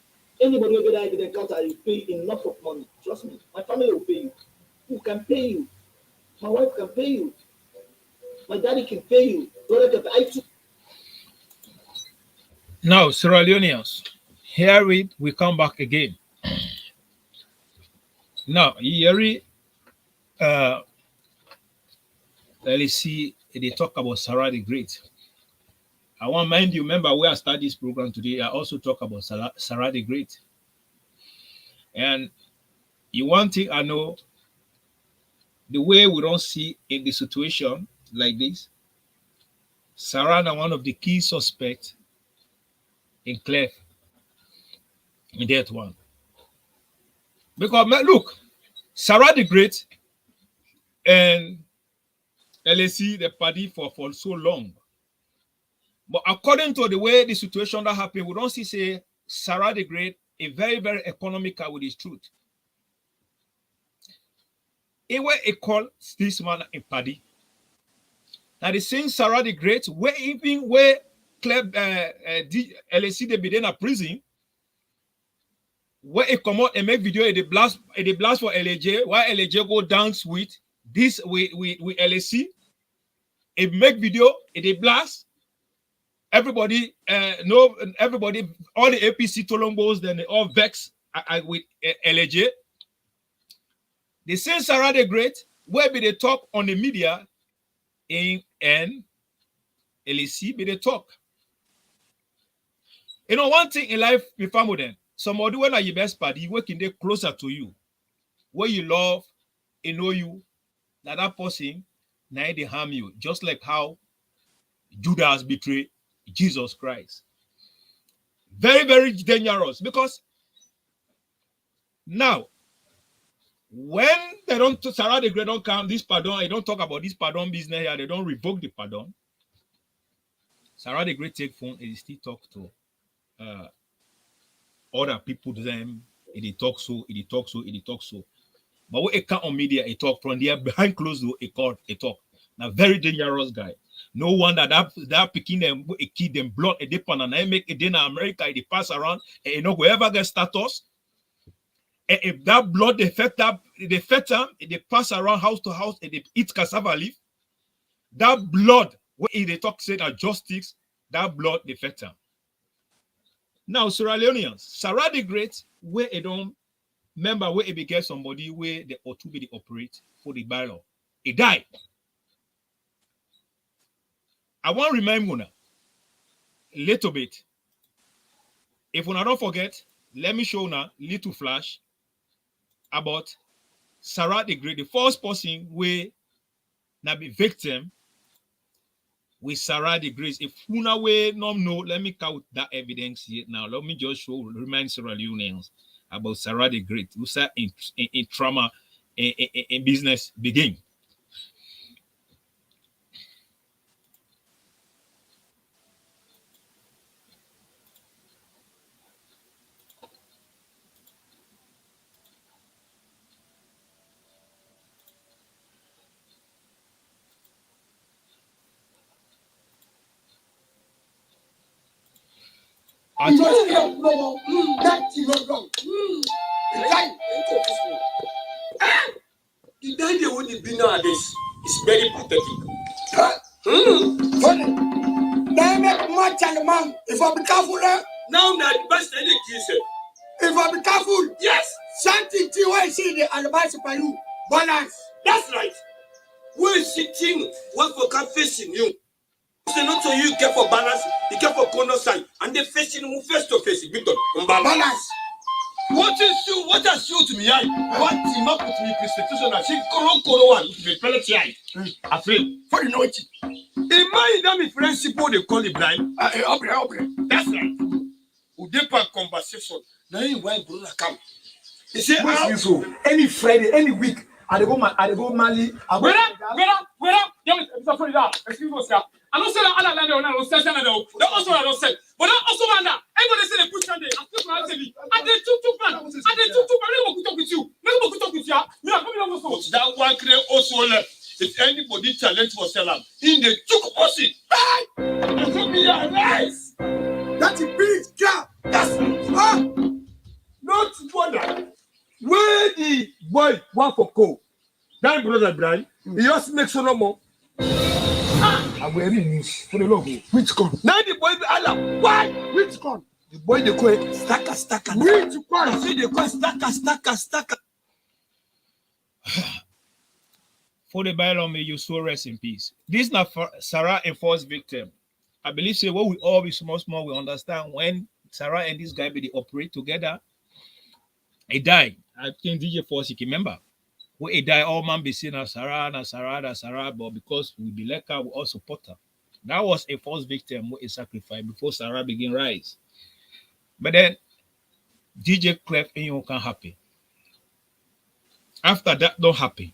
Anybody who get that evidence counter, I will pay enough of money. Trust me. My family will pay you. Who can pay you? My wife can pay you. My daddy can pay you. Brother can pay you. Now, Sierra Leoneans, here we come back again. Now, here let's see, they talk about Sarah the Great. I want to mind you, remember where I started this program today, I also talk about Sarah the Great. And one thing I know, the way we don't see in the situation like this, Sarah is one of the key suspects in CLEFF in that one. Because look, Sarah the Great and LAC, the party for so long. But according to the way the situation that happened, we don't see say Sarah the Great a very, very economical with his truth. It where he called this man in party. Now the same Sarah the Great, where even where LAC they be in a prison, where he come out and make video and they blast for LAJ, while LAJ go dance with this with LAC, it make video and they blast. Everybody everybody, all the APC Tolombos, then they all vex with LAJ. The same Sarah the Great, where be they talk on the media in LAC, be they talk. You know, one thing in life, we found with them, somebody when are your best party, working there closer to you, where you love, you know you, that person, now they harm you, just like how Judas betrayed Jesus Christ. Very, very dangerous, because now, when they don't, Sarah the Great don't come, this pardon, they don't talk about this pardon business here, they don't revoke the pardon. Sarah the Great take phone and still talk to other people to them, it talk so. But when it come on media, it talk from there behind closed door, it talk. Now very dangerous guy. No wonder that picking them, a kid them blood, a dip on and I make it in America, it pass around, and you know whoever gets status. And if that blood they fed them, they pass around house to house and they eat cassava leaf. That blood, when they talk say that justice, that blood defect. Now, Sierra Leoneans, Sarah the Great, where it don't remember where it became somebody where they ought to be the operate for the bylaw. He died. I want to remind you now, a little bit. If we don't forget, let me show now little flash about Sarah the Great, the first person where now be victim with Sarah the Great. If you know way no know, let me count that evidence here now. Let me just remind Sierra Leoneans about Sarah the Great, who said in trauma in business begin. The day they wouldn't be nowadays is very pathetic. They make much and man. If I be careful, Now that the best education. if I be careful, Yes, something to I see the advice by you. Balance. that's right. We're sitting, what for can facing you. So not so you care for balance, you care for corner side, and they facing who face to face. Balance. What has you to me? What is not put me constitution? I think Koro one to be penalty. I feel For the note. in my dummy principle they call it blind. That's right. Who deeper conversation. Now you why brother come. You say So any Friday, any week, I go Mali. Wait up. Excuse me, sir. I don't say that other land on station. That also I don't say. But that also man, everybody say they push on there. I still want to tell you. And they two man. And they two man. Let me talk with you. Let me talk with you. Me are coming over so. that one create also left. If anybody challenge for Salam in the took pussy. It will be a nice. That's a big job. That's not wonder. Where the boy want for co. That brother Brian, he just makes no more. I'm wearing this for the logo. Which con? Now the boy be Allah. Why? Which con? The boy they call it stacker. Which con? See they call it stacker. For the bylaw, may you so rest in peace. This is not for Sarah and first victim. I believe say what we all be small, we understand when Sarah and this guy be they operate together. He died. I think DJ Force, you can remember. When he died, all man be saying Sarah, but because we be like her, we all support her. That was a first victim who is sacrificed before Sarah begin rise. But then DJ Clef and you can happen. After that don't happen.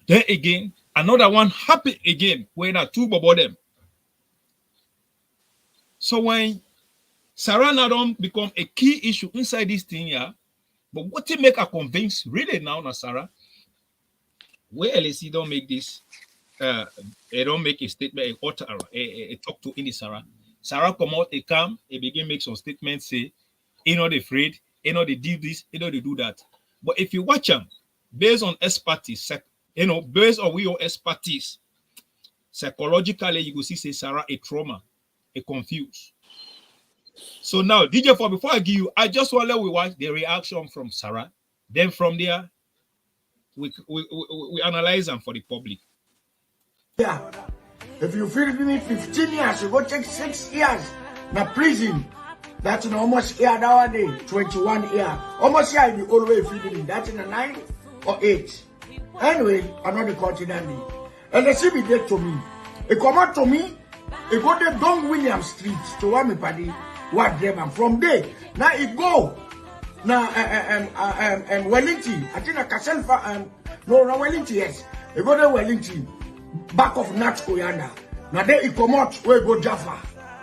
Then again, another one happen again when are two about them. So when Sarah now don't become a key issue inside this thing, yeah. But what to make her convince really now, Sarah? Where LSC don't make this, they don't make a statement, a talk to any Sarah. Sarah come out, they come, they begin make some statements, say, you know, they afraid, you know, they do this, you know, they do that. But if you watch them, based on expertise, you know, based on your expertise, psychologically, you will see, say, Sarah, a trauma, a confused. So now, DJ, before I give you, I just want to let we watch the reaction from Sarah. Then from there, we analyze them for the public. Yeah. If you feel me 15 years, you go take 6 years. Now prison. That's in almost year nowadays. 21 years. Almost year you always feeling. That's in a 9 or 8. Anyway, another continent. And they see me there to me. They come out to me. They go to Don William Street to Wami Paddy. What them from there. Now it go. Now Wellington. I think I can sell for no Wellington, yes. They go to Wellington. Back of Natsko Yanda. Now there it come out where it go Jaffa.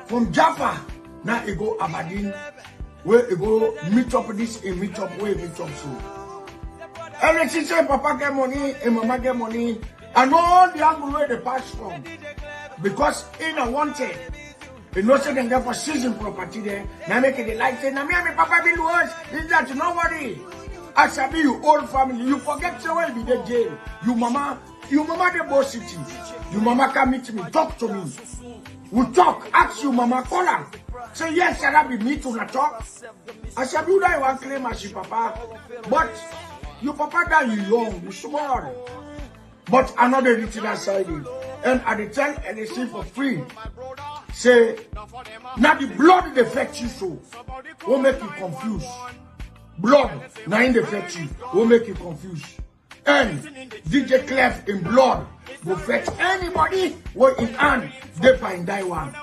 From Jaffa, now it go Aberdeen. Where it go meet up this and meet up where meet up so. And she say Papa get money and Mama get money. And all the angle where they pass from. Because in a wanted. You know, say them for season property there. Now make it like say, now me and my papa be worse. Is that nobody? As I be your old family, you forget so well be the jail. You mama the boss city. You mama come meet me, talk to me. We talk, ask you, Mama, call her. Say, yes, shall I be me to not talk? I said, you don't want to claim as your papa. But your papa died young, you small. But another written side. And I tell LSC for free. Say, now the blood they fetch you so. Won't make you confused. Blood, now in the fetch you. Won't make you confused. And DJ Clef in blood will fetch anybody who in hand, they find die one.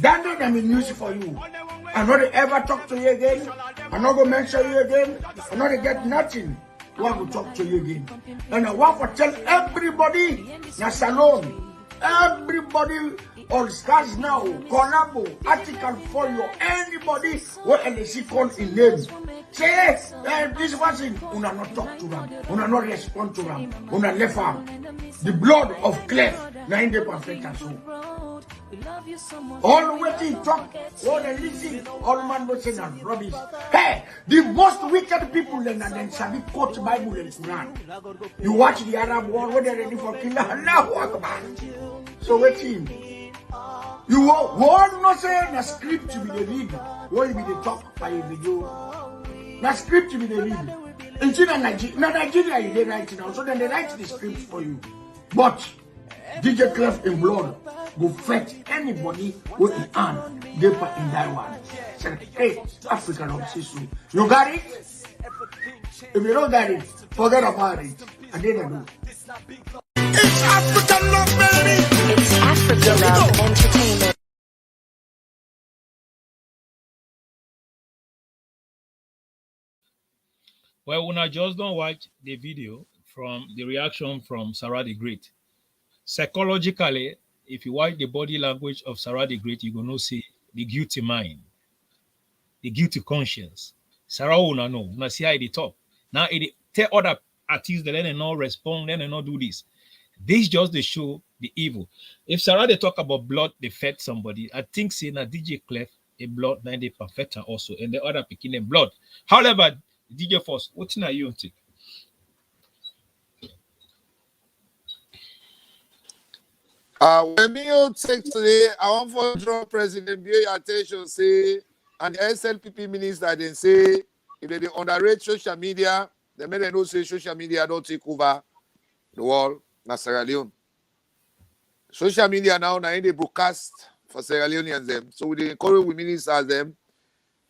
That not them in news for you. I'm not ever talk to you again. I'm not gonna mention you again. I'm not gonna get nothing. I want to talk to you again. And I want to tell everybody, na salon, everybody on stars now, collabo, article for you, anybody who LSC call in name. Say, this person, una not talk to them, una not respond to them, una left them. The blood of Clef, 90 perfect so. All the way to talk, all the listen, all man was saying and rubbish. Hey, the most wicked people then and then shall be quote Bible and Quran. You watch the Arab war when they're ready for killing Allah Akbar. So wait him. You won't not say a script to be the read. What will be the talk by a video? The script to be the read. In Nigeria, you did write it now, so then they write the script for you. But DJ Clef in blood go fetch anybody with the hand, they put in that one. Say, hey, African obsession. You got it? If you don't got it, forget about it. I didn't know. It's African love, baby. It's African Love Entertainment. Well, when I just don't watch the video from the reaction from Sarah the Great. Psychologically, if you watch the body language of Sarah the Great, you're going to see the guilty mind, the guilty conscience. Sarah will not know. Now see how they talk. Now it tell other artists that they not respond, they not do this. This just they show the evil. If Sarah they talk about blood, they fed somebody. I think say na DJ Clef a blood 90 perfecta also, and the other picking in blood. However, DJ Force, what are you think? When me take today, I want to draw President Bio's attention, say, and the SLPP minister then say, if they underrate social media, they may know say social media don't take over the world, na Sierra Leone. Social media now they broadcast for Sierra Leoneans them. So we encourage we ministers them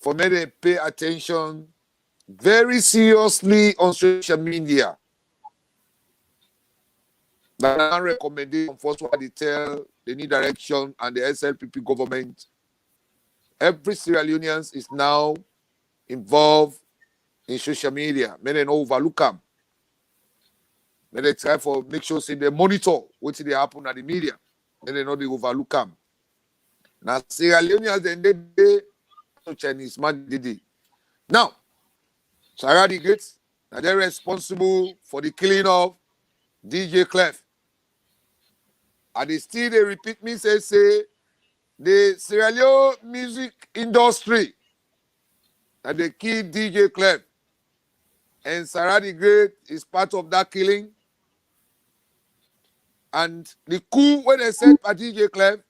for me to pay attention very seriously on social media. That recommendation first what they tell the new direction and the SLPP government. Every Sierra Leoneans is now involved in social media. Many don't overlook them. They try for make sure say they monitor what they happen at the media. Then they know they overlook them. Now Sierra Leoneans then they Chinese man did it. Now, Saga the Great, are they responsible for the killing of DJ Clef? And they repeat me say the Sierra Leone music industry and they killed DJ Clef. And Sarah the Great is part of that killing. And the coup when they said by DJ Clef,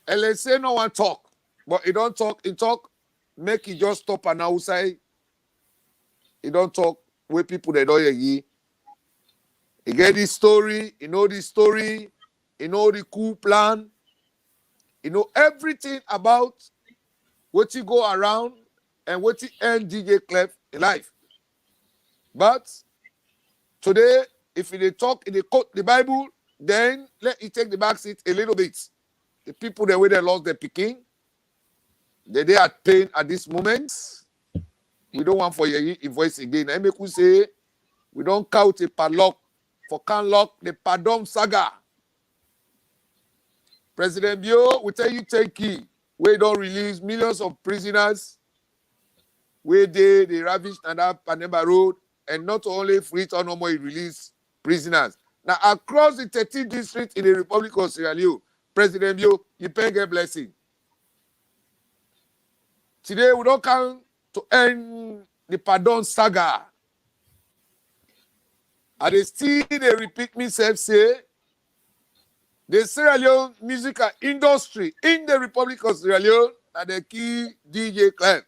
LSA no one talk, but he don't talk, he talk, make it just stop and outside. He don't talk with people they don't hear ye. He get this story, he know the story, he know the coup plan, he know everything about what he go around and what he end DJ Clef in life. But today, if they talk, if they quote the Bible, then let it take the back seat a little bit. The people the way they lost their picking, they are pain at this moment. We don't want for your voice again. I make you say we don't count a padlock for can't lock the pardon saga. President Bio will tell you take key. We don't release millions of prisoners. Where they ravished and up Panema Road, and not only free to no more release prisoners. Now across the 13th district in the Republic of Sierra Leone, President Bio, you pay a blessing. Today we don't come to end the pardon saga. And they still they repeat myself say the Sierra Leone musical industry in the Republic of Sierra Leone and the key DJ Clef.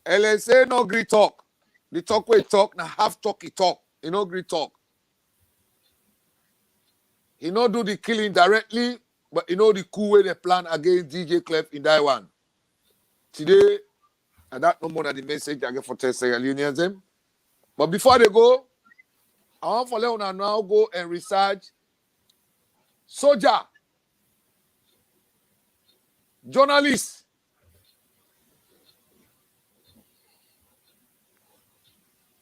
LSA no gree talk. The talk we talk, now half talk he talk. He no gree talk. He no do the killing directly, but he know the coup way they plan against DJ Clef in that one. Today, and that no more than the message I get for Sierra Leoneans. But before they go, I want for Leona now go and research soldier, journalist,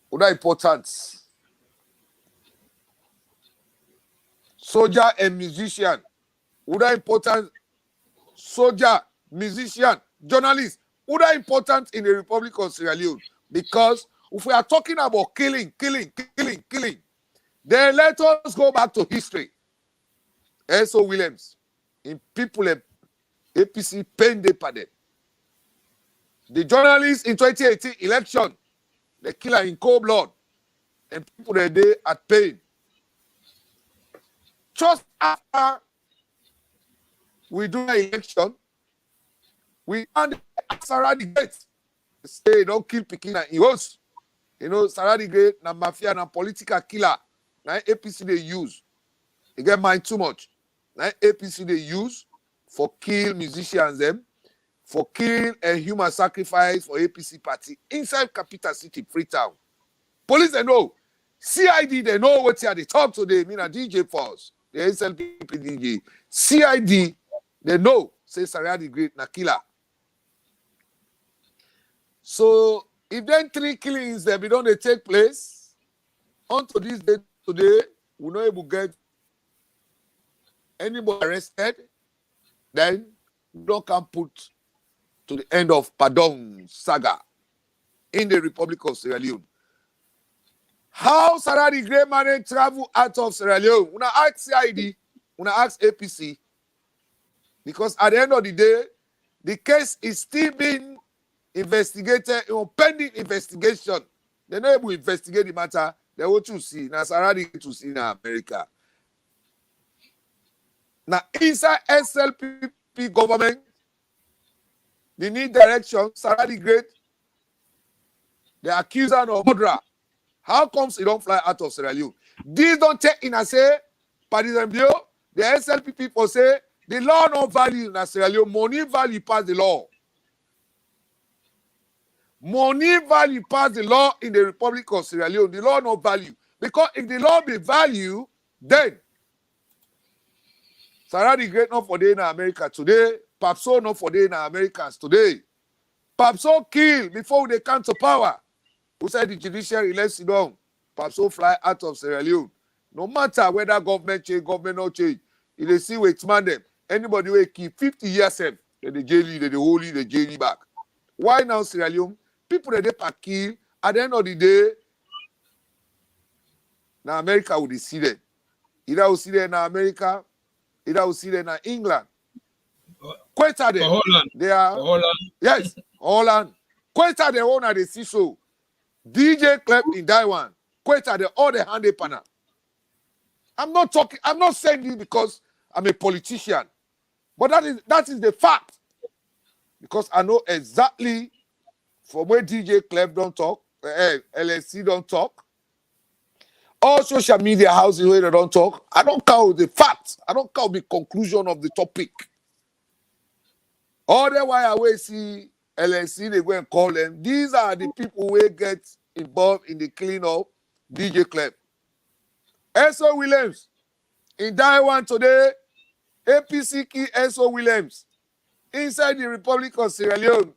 what are important? Soldier and musician, what are important? Soldier, musician, journalist, what are important in the Republic of Sierra Leone? Because if we are talking about killing, then let us go back to history. S.O. Williams, in people APC pain they pardon. The journalists in 2018 election, the killer in cold blood, and people that day at pain. Just after we do the election, we found Sarah the Great. Say don't kill Pikina. He was, Sarah the Great, na mafia, na political killer. Na APC they use. They get mind too much. Na APC they use for kill musicians them, for kill and human sacrifice for APC party inside capital city, Freetown. Police they know. CID they know what they talk today. Me na DJ Force, the SLP DJ. CID they know. Say Sarah the Great na killer. So if then 3 killings them don't they take place, until this day today, we not able to get anybody arrested, then we don't can put to the end of pardon saga in the Republic of Sierra Leone. How Sarah the Great man travel out of Sierra Leone? When I ask CID, when I ask APC, because at the end of the day, the case is still being investigated, pending investigation. They're not able to investigate the matter. They want to see. Now, Sarah the Great to see in America. Now, inside SLPP government, they need direction. Sarah the Great, the accuser of murder. How comes he don't fly out of Sierra Leone? This don't take in and say, par exemple, the SLP people say, the law no value in Sierra Leone. Money value pass the law. Money value pass the law in the Republic of Sierra Leone. The law no value. Because if the law be value, then Sarah the Great not for day in America today. Papso not for day in Americans today. Papso kill before they come to power. Who said the judiciary let's sit down? Papso fly out of Sierra Leone. No matter whether government change, government not change. If they see wait man them, anybody will keep 50 years then they jail you, they hold you, they jail you back. Why now Sierra Leone? People that they pack kill at the end of the day. Now America will see them. Either will see them in America, either will see them in England. Queta them. Holland. They are Holland. yes, Holland. Queta the owner they see so. DJ Clef in that one. Queta the all the hand panel. I'm not saying this because I'm a politician. But that is the fact. Because I know exactly from where DJ Clef don't talk, LSC don't talk, all social media houses where they don't talk. I don't count the facts. I don't count the conclusion of the topic. All the while I will see LSC, they go and call them. These are the people who get involved in the killing of DJ Clef. S.O. Williams, in Taiwan today, APC key S.O. Williams, inside the Republic of Sierra Leone,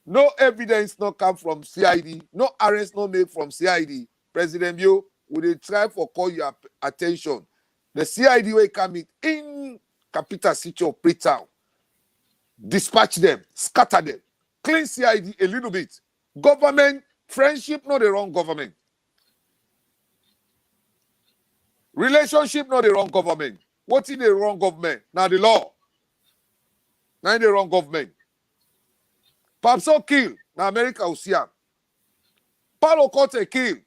no evidence not come from CID, no arrest not made from CID. President Bio, would they try for call your attention? The CID will come in capital city of Freetown, dispatch them, scatter them, clean CID a little bit. Government, friendship, not the wrong government. Relationship, not the wrong government. What is the wrong government? Now the law. Now the wrong government. Papso kill. Now America will see him. Paulo Cote kill.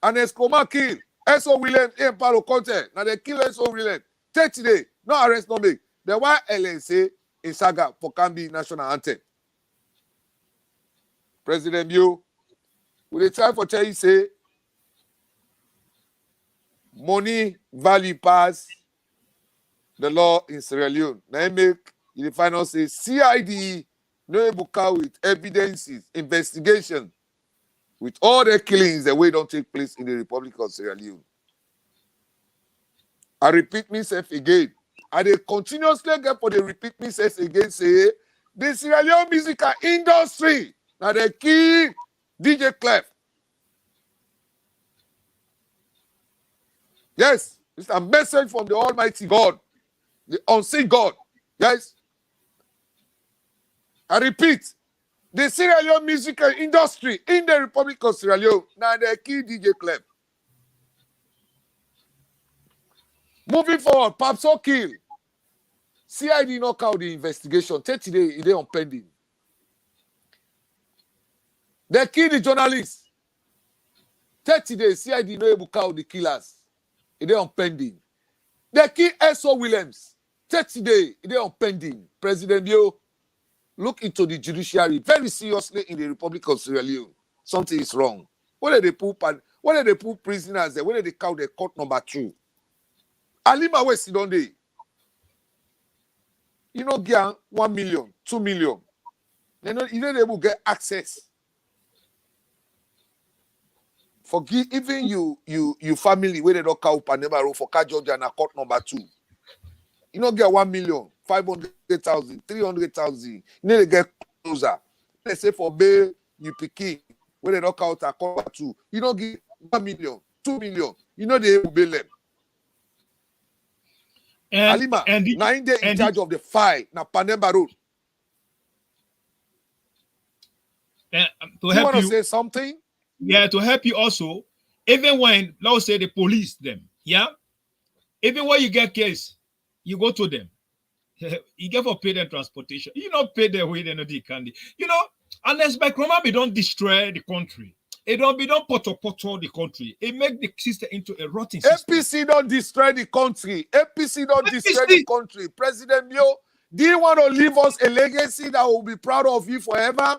And Escoma kill S.O. William in Palo Conte. Now they kill S.O. William. 30 days. No arrest, no make. The why LNC in Saga for Kambi national anthem. President Bio, we try for tell you say money value pass the law in Sierra Leone. Now make in the final say CID no able with evidences, investigation with all the killings the way don't take place in the Republic of Sierra Leone. I repeat myself again. I they continuously get for the repeat myself again say the Sierra Leone musical industry now they kill DJ Clef. Yes, it's a message from the Almighty God, the unseen God. Yes. I repeat, the Sierra Leone musical industry in the Republic of Sierra Leone now they kill DJ Clef. Moving forward, Papso kill. CID knock out the investigation. 30 days, it is on pending. They kill the journalists. 30 days, CID no able to count the killers. It is on pending. They kill S.O. Williams. 30 days, it is on pending. President Bio, look into the judiciary very seriously in the Republic of Sierra Leone. Something is wrong. Where they put prisoners there? Where they count the court number 2? Alima West don't they? You know, get 1 million, 2 million. You know able to get access. Forgive even you family where they don't count Panema for Ka Georgia and court number 2. You know, get 1 million, 500,000, 300,000. You need to get closer. Let's say for bail, you pick where they don't count a court number 2. You don't get 1 million, 2 million. You know they will bail them. Alima, 9 days in charge of the file. Now Panemba Road. To you help want to you say something? Yeah, to help you also, even when, let's say, the police them, yeah? Even when you get case, you go to them. You get for pay them transportation. You don't pay their way, they know they can. You know, unless by Chroma, we don't destroy the country. It don't be don't poto the country. It make the system into a rotten system. APC don't destroy the country. APC don't destroy the country. President Mio, do you want to leave us a legacy that will be proud of you forever?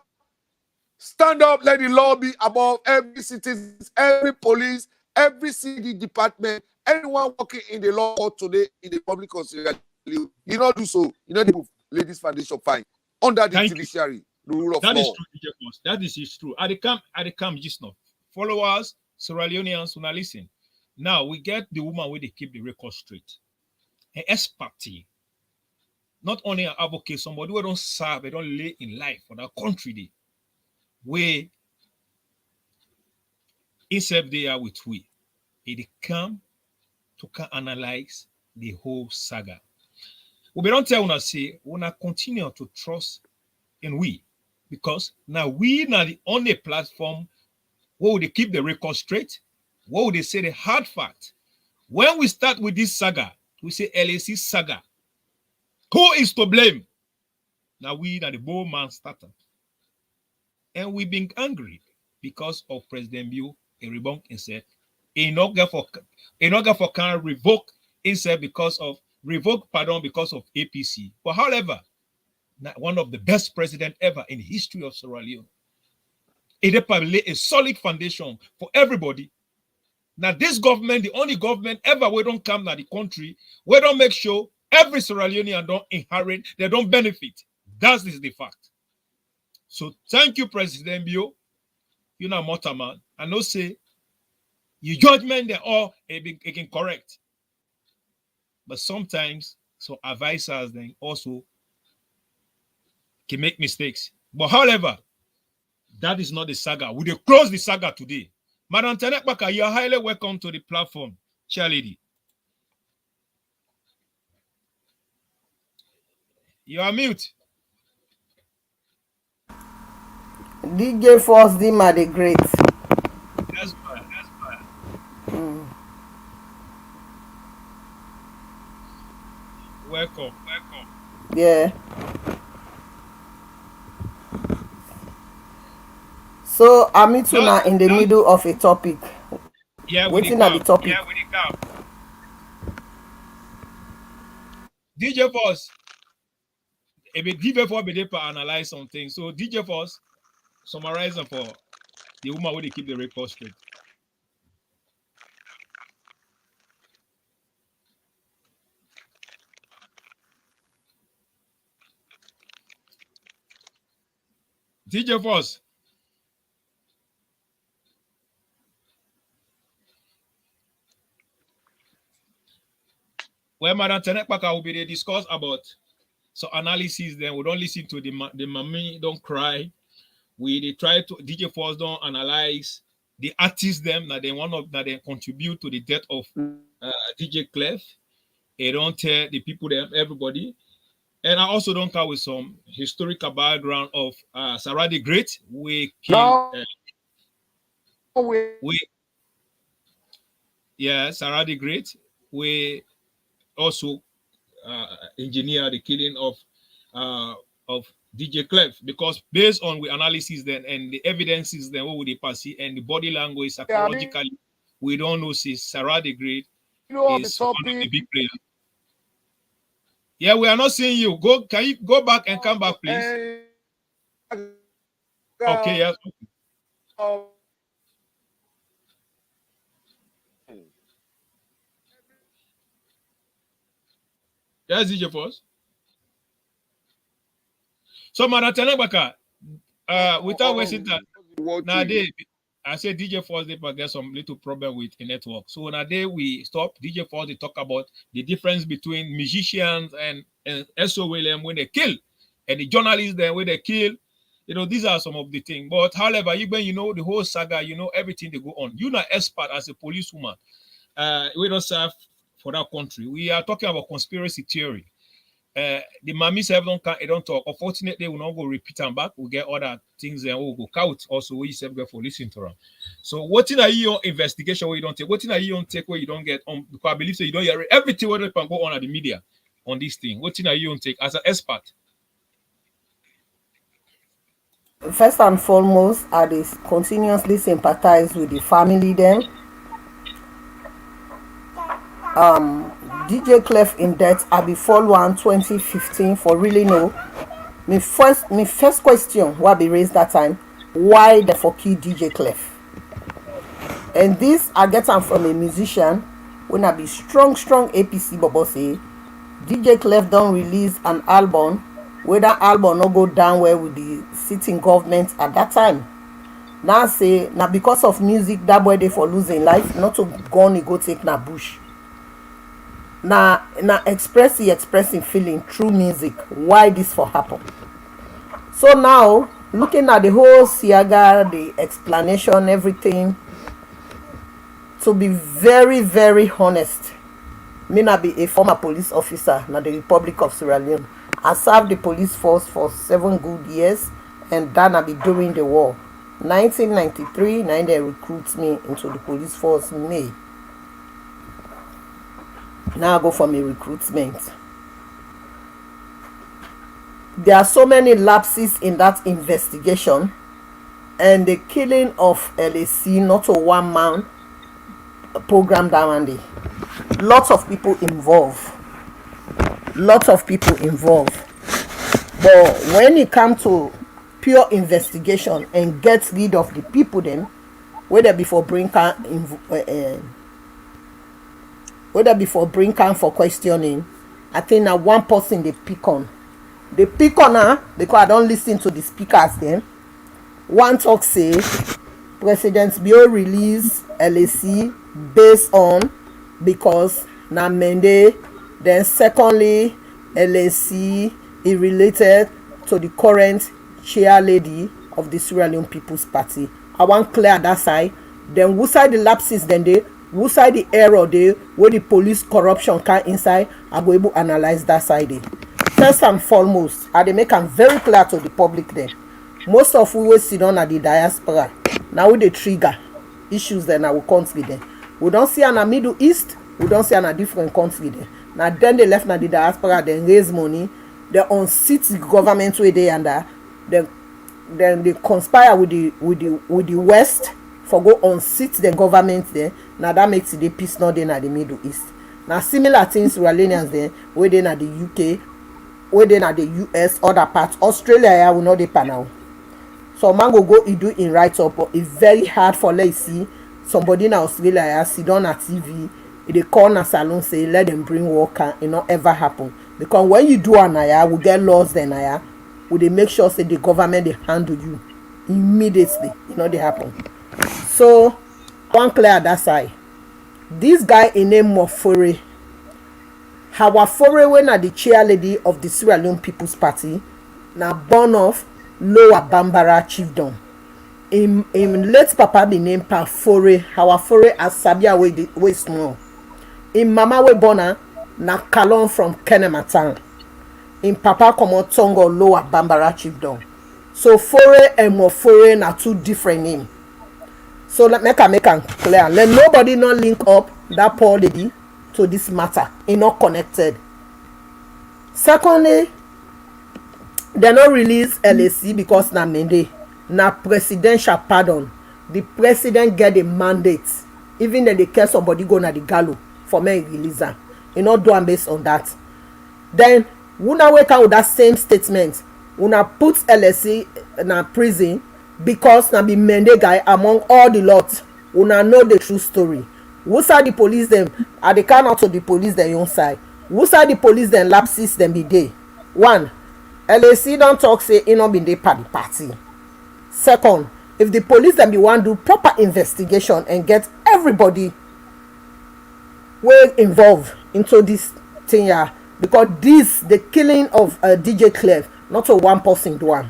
Stand up, let the law be above every citizen, every police, every city department, anyone working in the law court today in the public of Sierra Leone. You not do so. You know the Ladies Foundation fine under the judiciary, the rule of law. That is true, DJ Clef. That is true. At the camp just now. Followers, Sierra Leoneans, listen. Now we get the woman where they keep the record straight. An expertise. Not only an advocate, somebody who don't serve, they don't lay in life for that country. They where instead they are with we. They come to analyze the whole saga. We don't tell una say we not continue to trust in we because now we are the only platform where would they keep the record straight, where would they say the hard fact. When we start with this saga, we say LAC saga. Who is to blame? Now we are the bold man starter. And we've been angry because of President Bill, a rebuke himself. In order for can revoke himself because of because of APC. But however, one of the best presidents ever in the history of Sierra Leone. It lay a solid foundation for everybody. Now this government, the only government ever we don't come to the country, we don't make sure every Sierra Leonean don't inherit, they don't benefit. That is the fact. So thank you, President Bio. You know, Motaman. I know say your judgment they all can correct. But sometimes so advisors then also can make mistakes. But however, that is not the saga. We will close the saga today. Madam Tenek Baka, you are highly welcome to the platform, Chair Lady. You are mute. DJ Force Dima the Great. That's fine. Welcome. Yeah. So I'm now in the middle of a topic. Yeah, with the Waiting at the camp. topic. Yeah, with the camp. DJ Force. If DJ Force be there to analyze something. So DJ Force summarize them for the woman where they keep the record straight. DJ Force. Well, Madam Tenekpaka will be there discuss about so analysis. Then we don't listen to the mommy, don't cry. They try to DJ Force don't analyze the artists them that they that they contribute to the death of DJ Clef. They don't tell the people them everybody. And I also don't come with some historical background of Sarah the Great. We killed Sarah the Great. We also engineer the killing of DJ Clef, because based on the analysis then and the evidences then what would they pass and the body language psychologically, we don't know si Sarah the Great is one of the big players. Yeah, we are not seeing you. Can you go back and come back, please? Okay, yes. Yes, DJ Force. So, Madam Tenebaka, without wasting time, nowadays, I said DJ Force, they get some little problem with the network. So nowadays, we stop DJ Force, they talk about the difference between musicians and SOLM when they kill, and the journalists then when they kill. You know, these are some of the things. But however, even you know the whole saga, you know everything they go on. You're not expert as a policewoman. We don't serve for that country. We are talking about conspiracy theory. The mammies have don't talk. Unfortunately, we'll not go repeat them back. We'll get other things and we'll go count. Also, we self go for listening to them. So, what in a year investigation where you don't take? What in a year take where you don't get on? Because I believe so you don't hear everything what can go on at the media on this thing. What in a year take as an expert? First and foremost, I continuously sympathize with the family then. DJ Clef in death, I be follow on 2015 for really know. My first question what be raised that time, why the for key DJ Clef? And this I get them from a musician when I be strong APC Bobo say DJ Clef don't release an album, where that album not go down well with the sitting government at that time. Now say now because of music that boy they for losing life, not to go and go take na bush. Now expressing feeling through music. Why this for happen? So now looking at the whole Saga, the explanation, everything. To be very, very honest, me not be a former police officer in the Republic of Sierra Leone. I served the police force for 7 good years, and then I be during the war. 1993, now they recruit me into the police force in May. Now I go for my recruitment. There are so many lapses in that investigation, and the killing of LAC, not a one-man program down there. Lots of people involved. But when it comes to pure investigation and get rid of the people then, whether before bring can for questioning, I think now one person they pick on her because I don't listen to the speakers then. One talk say President Bio release LAC based on because na Mende. Then secondly, LAC is related to the current chair lady of the Sierra Leone People's Party. I want clear that side. Then who side the lapses then they, who side the error they, where the police corruption can inside, I go able to analyze that side there. First and foremost, I they make them very clear to the public then. Most of we will sit down at the diaspora. Now we they trigger issues then our country then. We don't see in the Middle East, we don't see in a different country then. Now then they left na the diaspora, then raise money, they unseat the government where they under, then they conspire with the West for go unseat the government there. Now that makes the peace not in the Middle East. Now similar things Sierra Leoneans there, where they in the UK, where they in the US, other parts. Australia yeah, will not depend now. So man go he do in write up, but it's very hard for let's see somebody in Australia yeah, sit down at TV, they call na salon say let them bring worker, it not ever happen. Because when you do an aya, we get laws then aya, will they make sure say the government they handle you immediately, they happen. So one clear that side. This guy in name Mofore, Hawafore when are the chair lady of the Sierra Leone People's Party, now born of Lower Bambara chiefdom. In late papa be named Pafore, Hawafore as Sabia way small. In mama we bona na Kalon from Kenematan. In papa come Tongo Lower Bambara chiefdom. So Fore and Mofore na two different names. So let make am clear. Let nobody not link up that poor lady to this matter. It's not connected. Secondly, they not release LAC because na Mende. Na presidential pardon. The president get a mandate. Even if they care somebody go na the gallows for me release am. You not do am based on that. Then una wake up with that same statement. Una put LAC na prison because na be Mende guy among all the lot. Una know the true story. Who side the police them? Are they count out to the police their own side? Who side the police them lapses them be day? One, LAC don't talk say it not been dey party. Second, if the police them be want do proper investigation and get everybody well involved into this thing here, because this the killing of DJ Clef not a one person do one.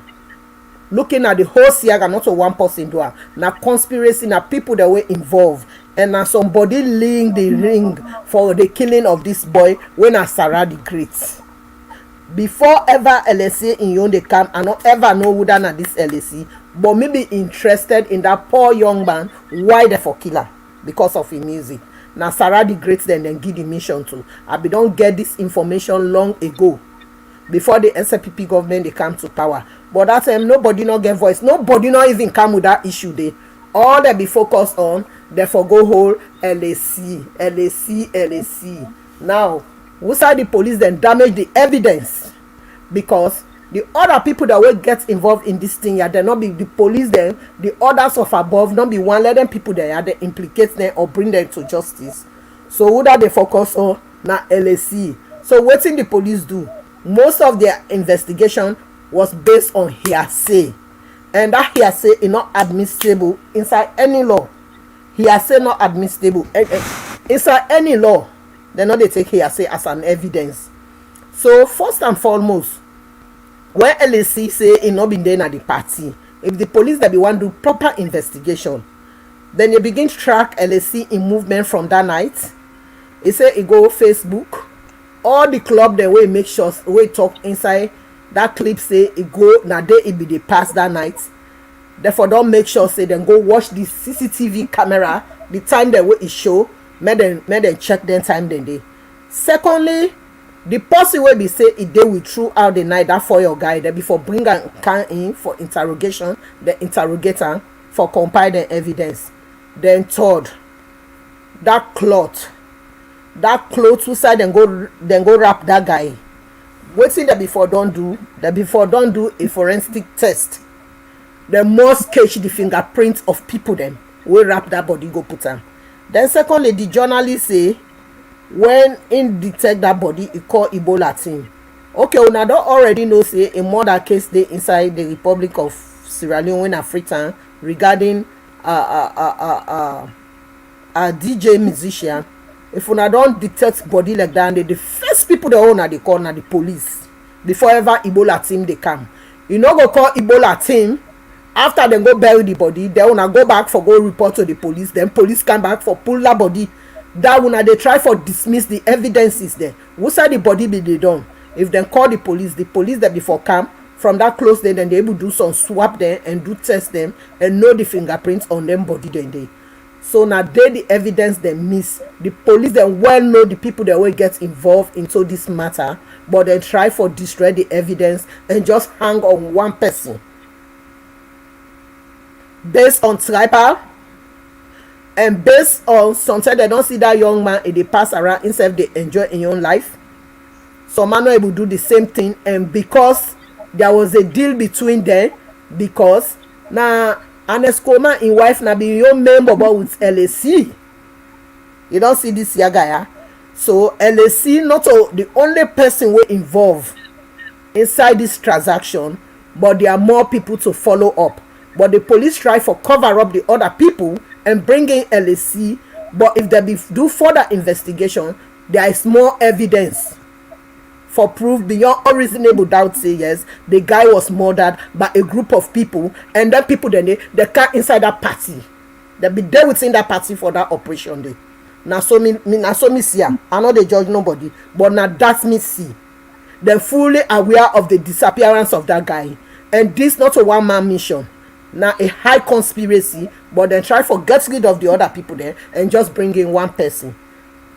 Looking at the whole Saga, not a one person do one. Now conspiracy, now people that were involved, and now somebody laying the ring for the killing of this boy when I Sarah the Great. Before ever LSC in Yonde camp, I not ever know who done at this LSC, but maybe interested in that poor young man. Why they for killer? Because of his music. Now Sarah the Great then give the mission to. I be don't get this information long ago. Before the SLPP government they come to power. But that time nobody not get voice. Nobody not even come with that issue there. All they be focused on, they for go hold LAC. Now, who side the police then damage the evidence? Because the other people that will get involved in this thing, yeah, they not be the police then, the others of above, not be one let them people there, yeah, they implicate them or bring them to justice. So who that they focus on na LAC. So what thing the police do? Most of their investigation was based on hearsay, and that hearsay is not admissible inside any law. Hearsay not admissible inside any law. They not they take hearsay as an evidence. So first and foremost, when LAC say it not been there at the party, if the police that be want to do proper investigation, then they begin to track LAC in movement from that night. It say it go Facebook. All the club they will make sure we talk inside that clip say it go na day it be the pass that night. Therefore don't make sure say then go watch the CCTV camera the time they will it show. Make them check them time then day. Secondly, the person will be say it they will throughout the night that for your guy then before bring a can in for interrogation, the interrogator for compile the evidence. Then third, that cloth who side then go wrap that guy. Waiting that before don't do a forensic test. They must catch the fingerprints of people them we wrap that body go put them. Then secondly, the journalist say when in detect that body it call Ebola team. Okay, una don't already know say a murder case dey inside the Republic of Sierra Leone in Africa regarding a DJ musician. If una don't detect body like that, and the first people they own they call na the police before ever Ebola team they come. You know go call Ebola team after them go bury the body. They wanna go back for go report to the police. Then police come back for pull that body. That one they try for dismiss the evidences there. Who said the body be they done? If they call the police that before come from that close then they able do some swap them and do test them and know the fingerprints on them body then they. So now they the evidence they miss. The police then well know the people that will get involved into this matter, but they try for destroy the evidence and just hang on one person. Based on tribal, And based on sometimes they don't see that young man and they pass around instead of they enjoy in your own life. Some man not able to do the same thing, and because there was a deal between them, because now Anescoma in wife now be your member with LAC. You don't see this here guy, huh? So LAC not the only person who involved inside this transaction, but there are more people to follow up. But the police try for cover up the other people and bring in LAC. But if they do further investigation, there is more evidence for proof beyond unreasonable doubt. Say yes, the guy was murdered by a group of people, and then people then they can't inside that party. They be there within that party for that operation day. Now so me see. I know they judge nobody, but now that's me see. They're fully aware of the disappearance of that guy, and this not a one-man mission. Now a high conspiracy, but then try for get rid of the other people there and just bring in one person.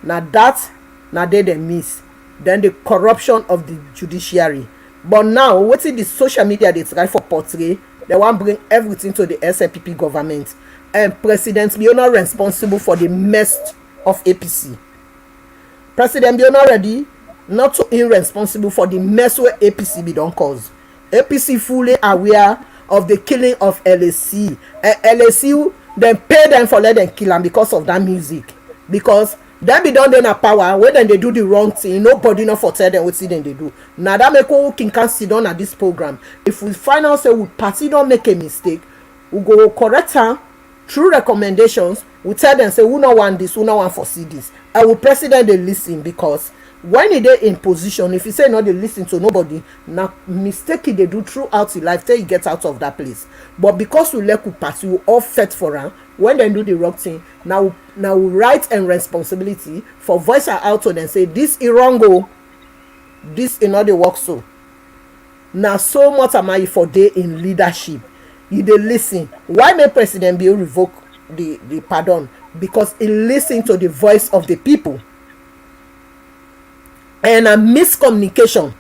Now they miss. Then the corruption of the judiciary. But now what's the social media they try for portray? They want to bring everything to the SLPP government, and President Biona responsible for the mess of APC. President Biona already not so irresponsible for the mess where APC be don't cause. APC fully aware of the killing of LAC, and LAC then pay them for let them kill them because of that music, because them be done in power when they do the wrong thing. Nobody not for tell them what them they do. Now that make who can sit down at this program. If we find out say we party don't make a mistake, we go correct her through recommendations. We tell them say who no want this, who no want foresee this. I will president they listen, because when they in position, if you say no they listen to nobody, now mistake they do throughout your life till you get out of that place. But because we let you pass, you all fet for them. When they do the wrong thing, now right and responsibility for voice out to them say this is wrong, go this is not the work. So now so much am I for day in leadership. You they listen. Why may President Bill revoke the pardon? Because he listen to the voice of the people. And a miscommunication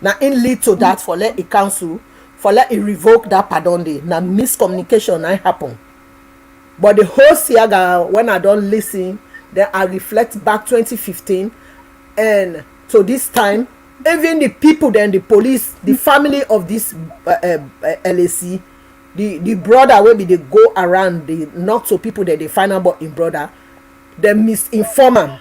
now in lead to that for let it council for let it revoke that pardon day. Now miscommunication I happen. But the whole Saga, when I don't listen, then I reflect back 2015, and to this time, even the people, then the police, the family of this LAC, the brother will be they go around, the not so people that they find out about in brother, they misinform him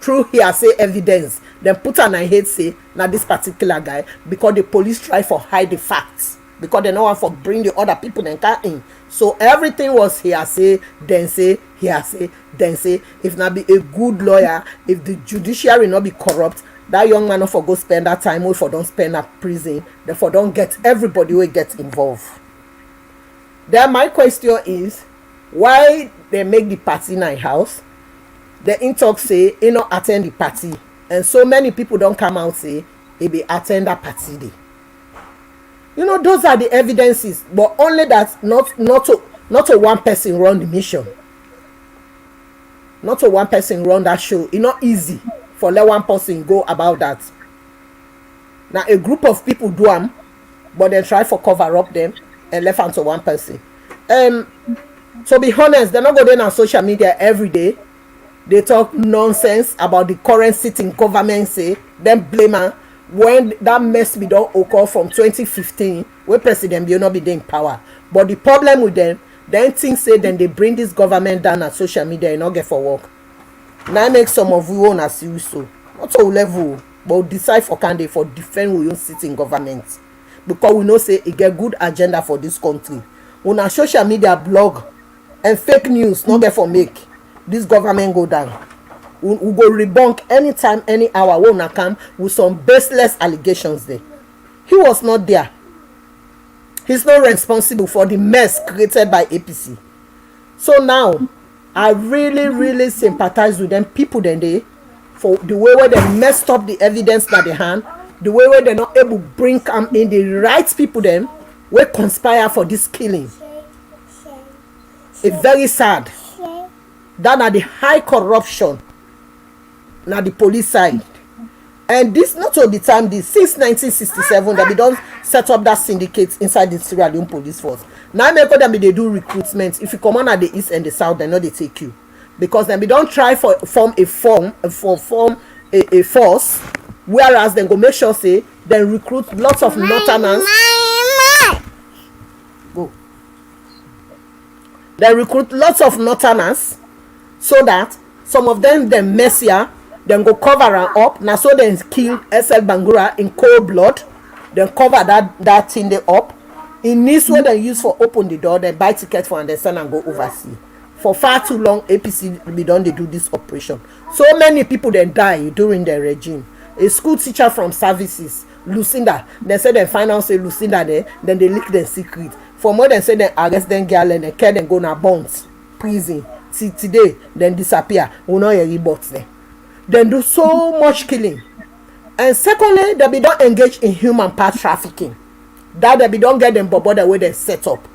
through hearsay evidence. Then put on a head say now this particular guy, because the police try for hide the facts, because they know how for bring the other people and car in. So everything was hearsay, then say hearsay, then say. If not be a good lawyer, if the judiciary not be corrupt, that young man not for go spend that time or for don't spend at prison, therefore don't get everybody will get involved. Then my question is, why they make the party in a house? The in-talk say you not attend the party, and so many people don't come out say they be attend that party day. You know, those are the evidences, but only that not to one person run the mission. Not to one person run that show. It's not easy for let one person go about that. Now a group of people do them, but they try for cover up them and left onto one person. To be honest, they're not going on social media every day. They talk nonsense about the current sitting government, say them blame her. When that mess be done occur from 2015, where President Bill not be in power. But the problem with them, then things say then they bring this government down at social media and not get for work. Now make some of you own as you so. Not to level, but decide for candidate for defend we own sitting government. Because we know say it get good agenda for this country. When a social media blog and fake news not get for make this government go down. We go rebunk anytime, any hour when we come with some baseless allegations there. He was not there. He's not responsible for the mess created by APC. So now, I really sympathize with them people then they for the way where they messed up the evidence that they had, the way where they're not able to bring in the right people then will conspire for this killing. It's very sad. That are the high corruption. Now the police side, And this not all the time, this since 1967 that we don't set up that syndicate inside the Sierra Leone police force. Now make them they do recruitment. If you come on at the east and the south, they know they take you. Because then we don't try for form a force, whereas then go make sure say they recruit lots of northerners. Go. They recruit lots of northerners so that some of them messier, then go cover am up. Now so then kill SL Bangura in cold blood, then cover that thing they up. In this way they use for open the door, then buy ticket for understand and go overseas. For far too long, APC we don't they do this operation. So many people then die during the regime. A school teacher from services, Lucinda, they say they find out say Lucinda there, then they leak the secret. For more than say they arrest them girl and they care them go na bonds, prison. See today, then disappear. We know your reports there. Then do so much killing. And secondly, they be don't engage in human part trafficking. That they be don't get them bobo the way they set up.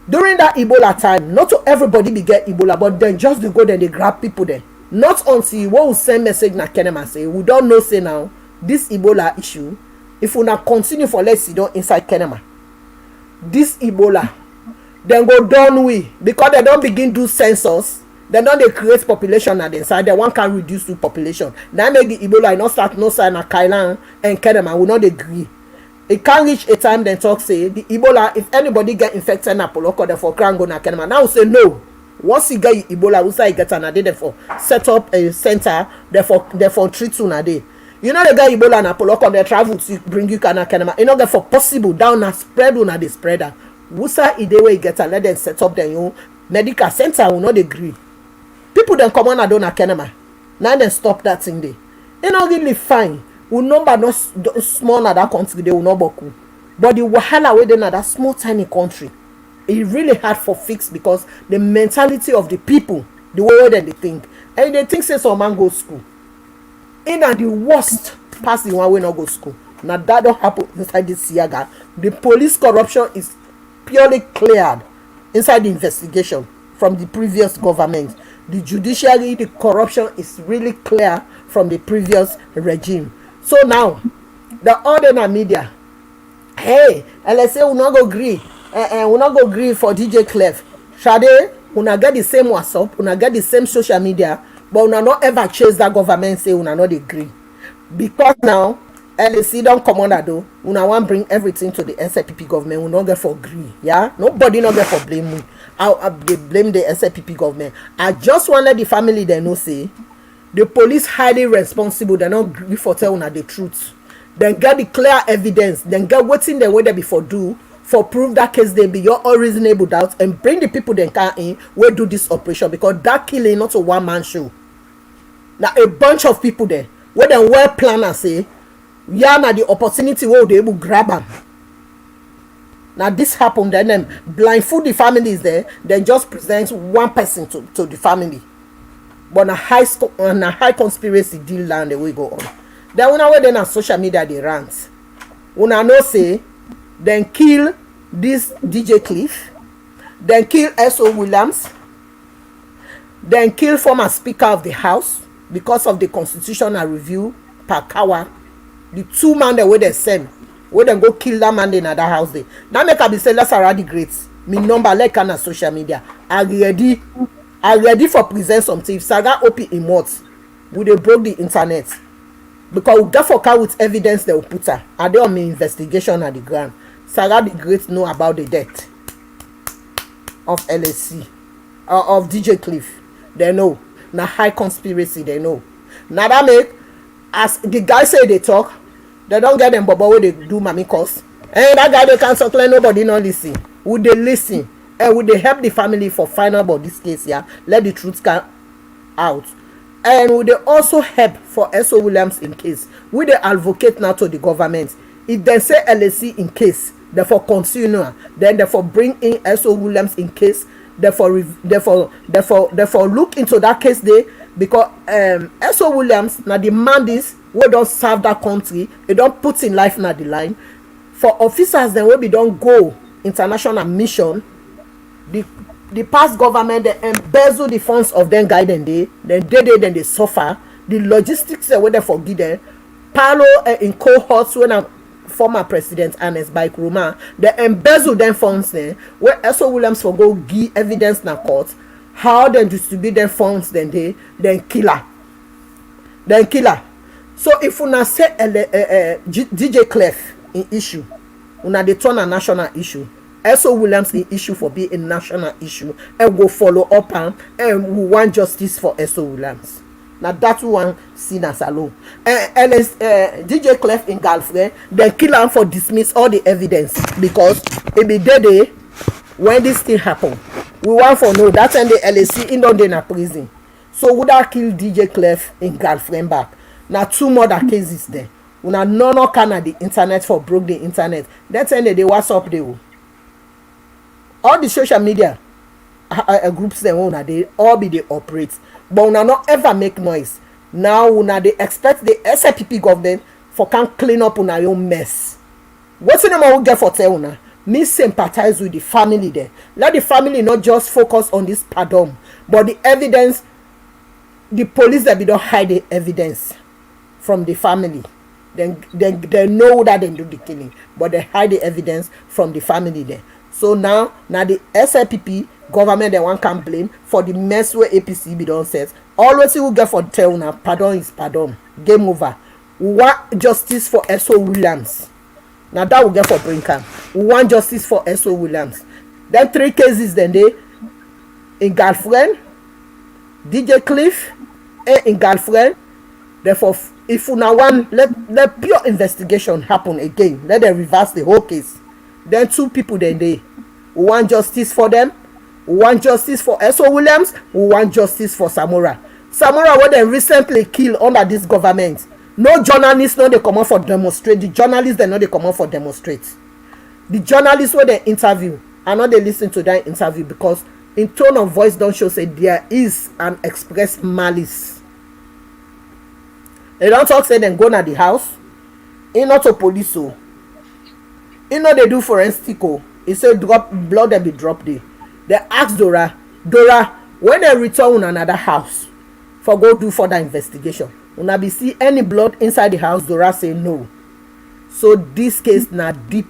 During that Ebola time, not to everybody be get Ebola, but then just they go there, they grab people there. Not until what will send message na Kenema say, we don't know say now, this Ebola issue, if we not continue for let's see don't inside Kenema. This Ebola, then go down we, because they don't begin do census. Then don't they create population at the inside. They one can reduce the population. Now make the Ebola not start no sign of Kailan and Kenema will not agree. It can't reach a time then talk say the Ebola, if anybody get infected na Poloko therefore can go na Kenema. Now say no. Once you get Ebola, we say get an day therefore set up a center therefore treat you na day. You know the guy Ebola na Poloko they travel to bring you kana Kenema. You know get for possible down na spread una the spreader. We say ide way get and let them set up then you medical center will not agree. People then come on and don't Kenema. Now then stop that thing there. You know really fine. We number not small na that country they will not boku. But the wahala way then that small tiny country, it really hard for fix because the mentality of the people, the way that they think, and they think say some man go school. And the worst past the one way not go school. Now that don't happen inside this Saga. The police corruption is purely cleared inside the investigation from the previous government. The judiciary, the corruption is really clear from the previous regime. So now, the other media, hey, and let's say we not go agree, we not go agree for DJ Clef. Shade, we not get the same WhatsApp, we not get the same social media, but we not ever chase that government say we not agree. Because now, LSC don't come on that though, we not want bring everything to the SLPP government, we not get for agree, yeah? Nobody not get for blame me. They blame the SLPP government. I just want to let the family they know say the police highly responsible. They not agree for telling the truth. Then get the clear evidence. Then get what's in the way they before do for prove that case they be your unreasonable doubt and bring the people then can in where do this operation because that killing not a one man show. Now a bunch of people there where they well plan and say yeah now the opportunity where they able grab them. Now this happened, then blindfold the families there, then just present one person to the family. But a high conspiracy deal land the way go on. Then when I went on social media they rant. When I know say, then kill this DJ Clef, then kill S.O. Williams, then kill former Speaker of the House because of the constitutional review per Kawa. The two man the way they send. We then go kill that man in that house there. Now make I be say let's already great. Me number like on social media. I ready for present something. If Saga OP emotes, we they broke the internet. Because we get for car with evidence they will put her. Are they on me investigation at the ground? Saga the great know about the death of LSC of DJ Clef. They know. Now high conspiracy they know. Now that make as the guy say they talk. They don't get them bobo where they do mommy cause. And that guy they can't talk like nobody not listen. Would they listen? And would they help the family for final about this case here? Let the truth come out. And would they also help for S.O. Williams in case? Would they advocate now to the government? If they say LSC in case, therefore continue. Then therefore bring in S.O. Williams in case. Therefore look into that case there. Because S.O. Williams now demand this. We don't serve that country, they don't put in life na the line. For officers then we don't go international mission, the past government they embezzle the funds of them guiding they, then they suffer. the logistics wey dem for give dem. Palo in cohorts when a former president Ernest Bai Krumah, they embezzle them funds there, where S.O. Williams for go give evidence na court, how they distribute them funds then kill her. So if una say DJ Clef in issue, una dey turn a national issue. S.O. Williams in issue for being a national issue, and go follow up and we want justice for S.O. Williams. Now that one seen as alone. DJ Clef in Galfrey, then kill him for dismiss all the evidence because it be day when this thing happen. We want for know that time the LAC in London prison. So would I kill DJ Clef in Galfrey back? Now 2 more cases there. Una no can at the internet for broke the internet. That time they WhatsApp they will. All the social media groups they all be they operate. But una not ever make noise. Now una they expect the SLPP government for can clean up una own mess. What's the number we get for tell una? Me sympathize with the family there. Let the family not just focus on this pardon, but the evidence. The police that be don't hide the evidence from the family. Then they know that they do the killing, but they hide the evidence from the family there. So now the SLPP government they want can blame for the mess where APC be done says. Always you get for tell now pardon is pardon. Game over. We want justice for S.O. Williams. Now that we get for Brinkham. We want justice for S.O. Williams. Then 3 cases then they in Girlfriend, DJ Clef, and in Girlfriend. Therefore, if you now want let pure investigation happen again, let them reverse the whole case. Then 2 people then they we want justice for them. We want justice for S.O. Williams. We want justice for Samora. Samora what they recently killed under this government. No journalists know they come out for demonstrate. The journalists they know they come out for demonstrate. The journalists where they interview, I know they listen to that interview because in tone of voice don't show say there is an express malice. They don't talk say them go na the house. In not to police so. In know they do forensic. He say drop blood they be drop there. They ask Dora, when they return another house for go do further investigation. Una be see any blood inside the house, Dora say no. So this case na deep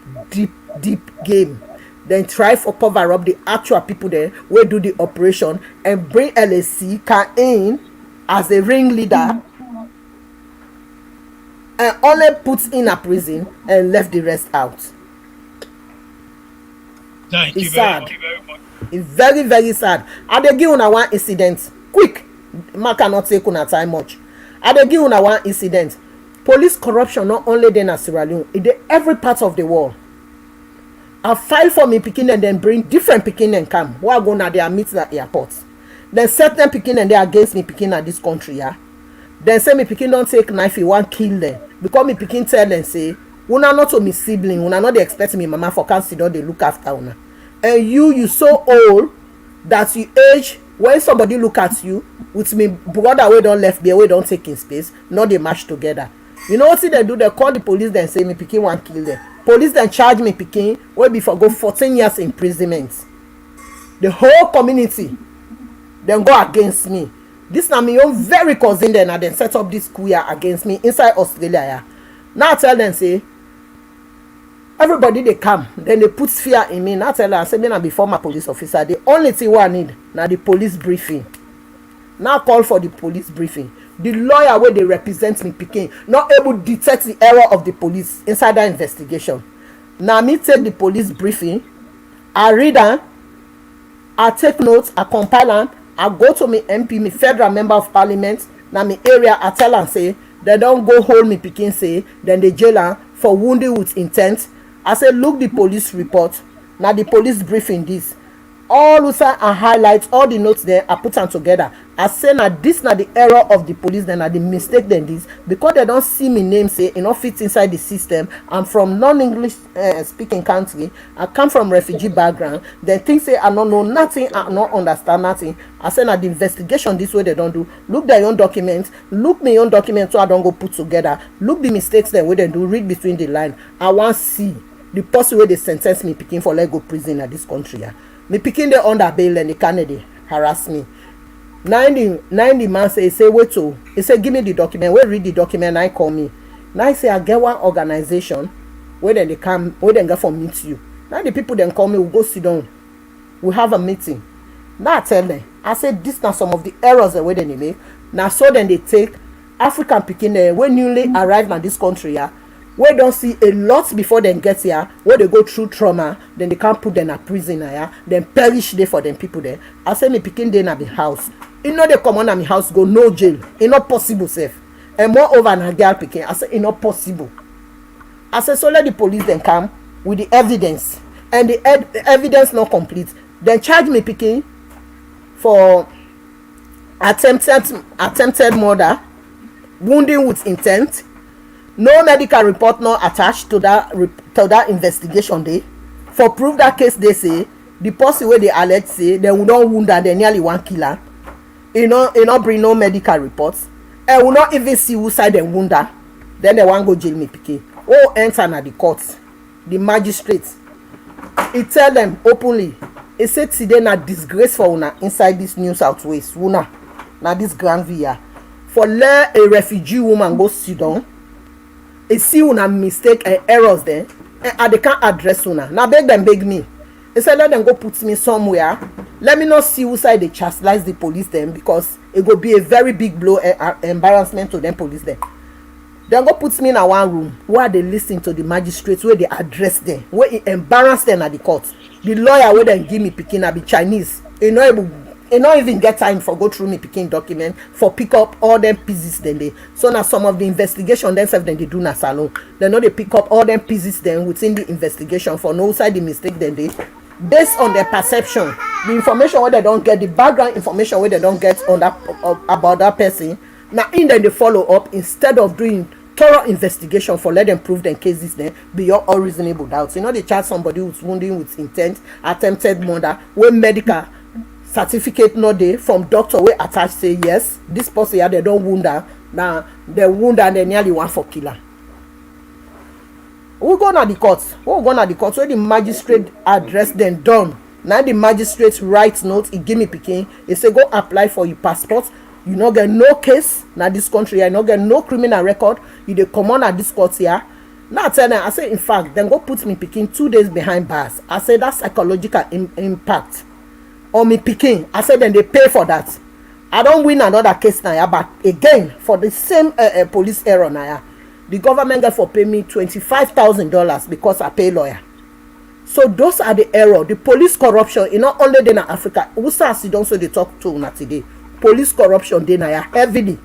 game. Then try for cover up the actual people there will do the operation and bring LAC can in as a ringleader and only puts in a prison and left the rest out. Thank you sad. very much. It's very, very sad. I dey give una one incident. Quick. Man cannot take una time much. I dey give una one incident. Police corruption not only there in Sierra Leone, it dey every part of the world. I file for me pikin and then bring different pikin and come. Who are gonna there meet at airport. Then certain pikin and they against me pikin at this country, yeah. Then say me pikin don't take knife, you want kill them. Because me pikin tell them say, una not to me sibling, una not they expect me mama for can't sit down they look after una. And you so old that you age when somebody look at you with me brother we don't left there we don't take in space, not they match together. You know what they do? They call the police then say me pikin want kill them. Police then charge me pikin wey before go 14 years imprisonment. The whole community then go against me. This na me own very cousin then and then set up this queer against me inside Australia. Yeah. Now I tell them say everybody they come, then they put fear in me. Now tell them say me na be former police officer. The only thing I need now the police briefing. Now call for the police briefing. The lawyer where they represent me pikin not able to detect the error of the police inside that investigation. Now me take the police briefing, I read am, I take notes, I compile am, I go to me MP, me federal member of parliament, now me area, I tell am say they don't go hold me pikin say, then they jail am for wounding with intent. I say look the police report, now the police briefing this. All usa and highlight all the notes there I put them together. I say now this na the error of the police then na the mistake then this because they don't see me name say it not fit inside the system. I'm from non-English speaking country. I come from refugee background. They think say I don't know nothing, I don't understand nothing. I say now the investigation this way they don't do. Look their own documents, look my own documents so I don't go put together. Look the mistakes then where they do, read between the line. I want see the person where they sentence me picking for let go prison at this country. Yeah. Me picking the under bail and the Canada harass me. 90 man say wait oh, he say give me the document. We read the document. I call me. Now I say I get one organization where then they come, where then get for meet you. Now the people then call me, we go sit down, we have a meeting. Now I tell them, I said this now some of the errors the way they make. Now so then they take African picking when newly arrived in this country, yeah, we don't see a lot before them get here, where they go through trauma, then they can't put them in a prison, yeah, then perish there for them people there. I say me picking them at the house. You know they come on at my house, go no jail. It's not possible, safe. And moreover, na girl picking. I say it's not possible. I say so let the police then come with the evidence, and the evidence not complete. Then charge me picking for attempted murder, wounding with intent. No medical report not attached to that investigation day. For proof that case they say the person where they allege say they will not wound and they nearly one killer. You know bring no medical reports. And will not even see who side and wound her. Then they want go jail me pikin. Oh, enter na the court. The magistrate. He tell them openly. He said today na disgrace for una inside this New South Wales. Una na this Grand Via. For let a refugee woman go sit down. He see una mistake and errors there. And they can't address una. Now beg me. He said let them go put me somewhere. Let me not see who side they chastise the police them, because it will be a very big blow and embarrassment to them police them. Then go put me in a one room where they listen to the magistrates, where they address them, where it embarrass them at the court. The lawyer where then give me picking be Chinese. You not even get time for go through me picking document for pick up all them pieces then they. So now some of the investigation themselves then they do na salon. They know they pick up all them pieces then within the investigation for no side the mistake then they. Based on their perception, the information where they don't get, the background information where they don't get on that about that person. Now in then they follow up instead of doing thorough investigation for let them prove them cases then beyond all reasonable doubts. You know they charge somebody who's wounding with intent, attempted murder, where medical certificate no dey from doctor wey attach say yes, this person here they don't wound her. Now they wound her and they nearly want for killer. We go na the court. Where the magistrate address them done. Now the magistrate write note. He give me picking. He say go apply for your passport. You not get no case. Now this country, I not get no criminal record. You dey come on at this court here. Now I tell them, I say in fact, then go put me picking 2 days behind bars. I say that's psychological impact on me picking. I say then they pay for that. I don't win another case now, but again for the same police error now. The government get for pay me $25,000 because I pay lawyer. So those are the error. The police corruption, not only in Africa. We start see don't so they talk to una today. Police corruption they na heavily.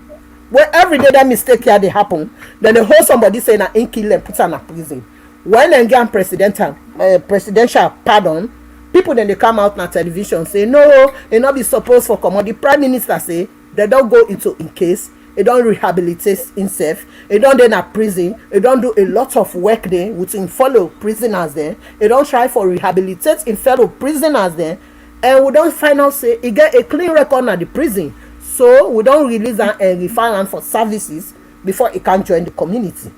Where every day that mistake here they happen, then they hold somebody saying na in kill them put in a prison. When they get presidential pardon, people then they come out na television say no, it not be supposed for come on. The prime minister say they don't go into in case. It don't rehabilitate himself. It don't then a prison. It don't do a lot of work there within fellow prisoners there. It don't try for rehabilitate in fellow prisoners there. And we don't find out say he get a clean record at the prison. So we don't release and refer him for services before he can join the community.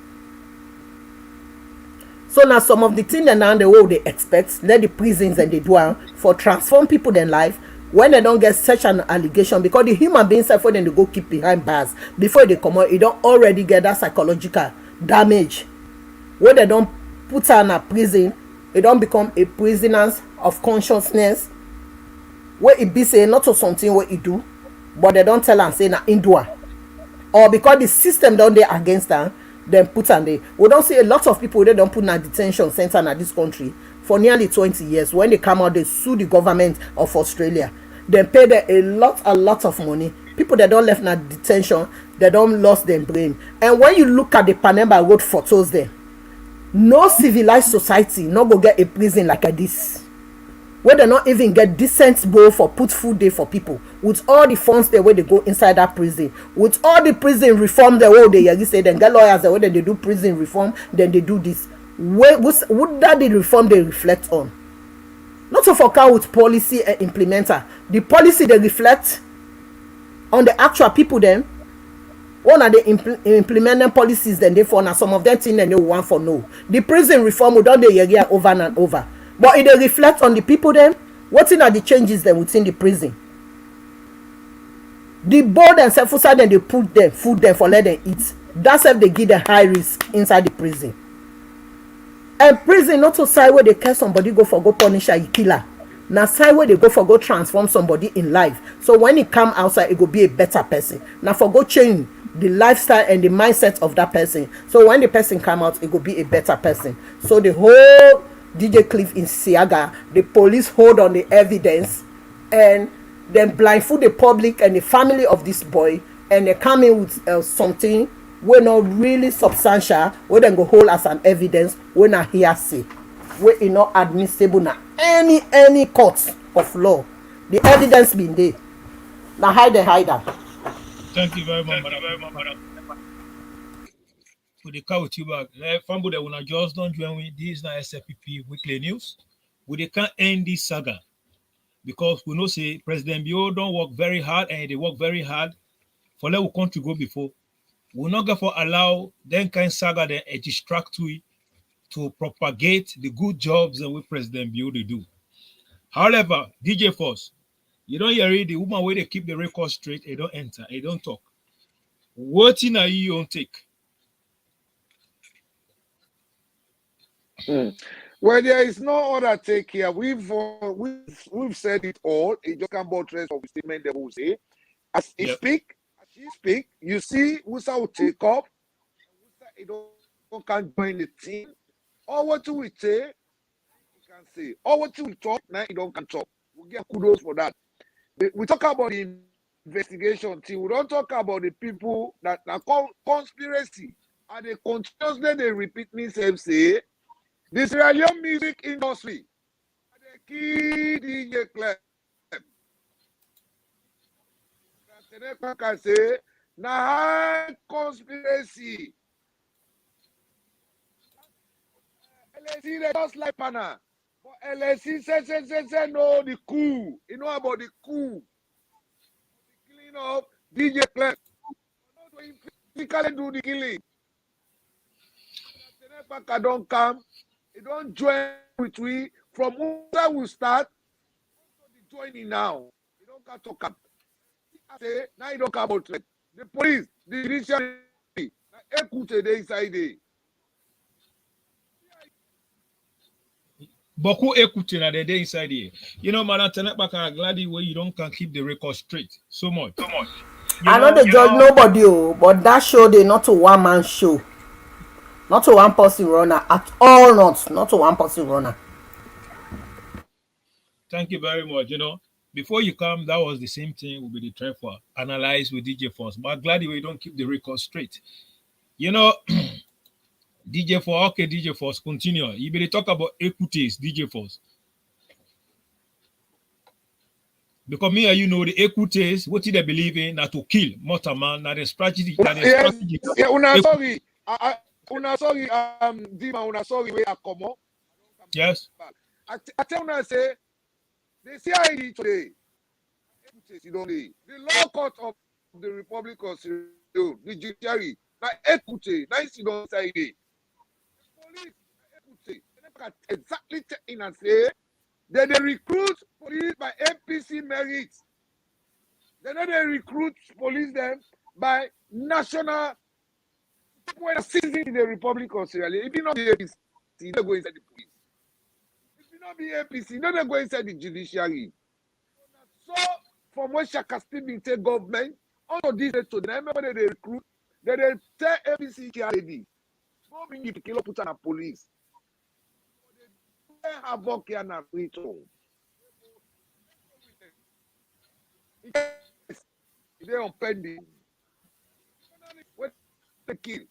So now some of the things that now the way they expect, let the prisons and they do for transform people in life. When they don't get such an allegation, because the human beings for them to go keep behind bars before they come out, you don't already get that psychological damage. When they don't put her in a prison, they don't become a prisoners of consciousness. Where it be say not to something what you do, but they don't tell and say na indua. Or because the system don't they against her, then put her there. We don't see a lot of people they don't put in a detention center in this country for nearly 20 years. When they come out, they sue the government of Australia. They pay them a lot of money. People that don't left in a detention, they don't lost their brain. And when you look at the Panama Road photos there, no civilized society not go get a prison like this. Where they not even get decent bowl for put food there for people. With all the funds there where they go inside that prison. With all the prison reform the way they say then get lawyers the way they do prison reform, then they do this. Would that the reform they reflect on? Not to focus with policy and implementer. The policy they reflect on the actual people then. One of the implementing policies then they for now some of them things then they want for no. The prison reform will don't they hear over and over. But if they reflect on the people then, what are the changes then within the prison? The board themselves inside them, they put them food them for let them eat. That's if they give them high risk inside the prison. And prison not to side where they catch somebody go for go punish a killer. Now side where they go for go transform somebody in life. So when he come outside, it will be a better person. Now for go change the lifestyle and the mindset of that person. So when the person come out, it will be a better person. So the whole DJ Clef in Saga, the police hold on the evidence and then blindfold the public and the family of this boy, and they come in with something wey not really substantial, wey dem go hold as an evidence, wey na hearsay, wey e not admissible na any court of law. The evidence been there. Na hide am. Thank you very much, madam. For the car with you back. Family that wanna just don't join with this na SLPP weekly news. We can't end this saga because we know say President Bio don't work very hard and they work very hard for let we country go before. We're not going to allow them kind of saga then a distract to propagate the good jobs that we President Bio they do. However, DJ Force, you don't hear the woman where they keep the record straight, they don't enter, they don't talk. What in a you don't take? Well, there is no other take here. We've said it all. It just can't buttress of the statement they will say. As he speak, as she speak, you see Musa will take up. Musa can't join the team. All what we say, he can say. All what we talk, now he don't can talk. We get kudos for that. We talk about the investigation team. We don't talk about the people that call conspiracy. And they continuously they repeat themselves say the Sierra Leone music industry. The key DJ Clef. Can say na conspiracy. LSC they just like pana. But LSC say no the coup. You know about the coup. The killing of DJ Clef. Not to physically do the killing. Tenepaka don't come. They don't join with we. From where we start, the joining now. They don't come to come. Say, now you don't come about it. The police, the judiciary, écoutez the inside there. Boku écoutez na the day inside here. You know, man, I'm glad where you don't can keep the record straight so much. I know they judge nobody, but that show they not to one man show. Not to one person runner at all, not to one person runner. Thank you very much. You know, before you come, that was the same thing will be the try for analyze with DJ Force. But I'm glad you don't keep the record straight. You know, DJ Force, okay, DJ Force, continue. You better talk about equities, DJ Force. Because me and you know the equities, what did they believe in? Not to kill, mortal man, not a strategy. Yeah, una sorry. Una sorry, Dima, una sorry, where I come up. Yes. I tell una say, the CID today, the law court of the Republic of Sierra Leone, the judiciary, na equity, na you don't say it. The police, equity, they exactly take in and say, they recruit police by APC merits. They recruit police them by national. When season in the Republic of Sierra Leone, if you not be APC, you don't go inside the police. If you not be APC, you don't go inside the judiciary. So, from when Shaka still been take government, also this to them, remember they recruit, they tell APC KRD, go bring you to kill up put on a police. They have work here and free to. They're on pending. What they kill?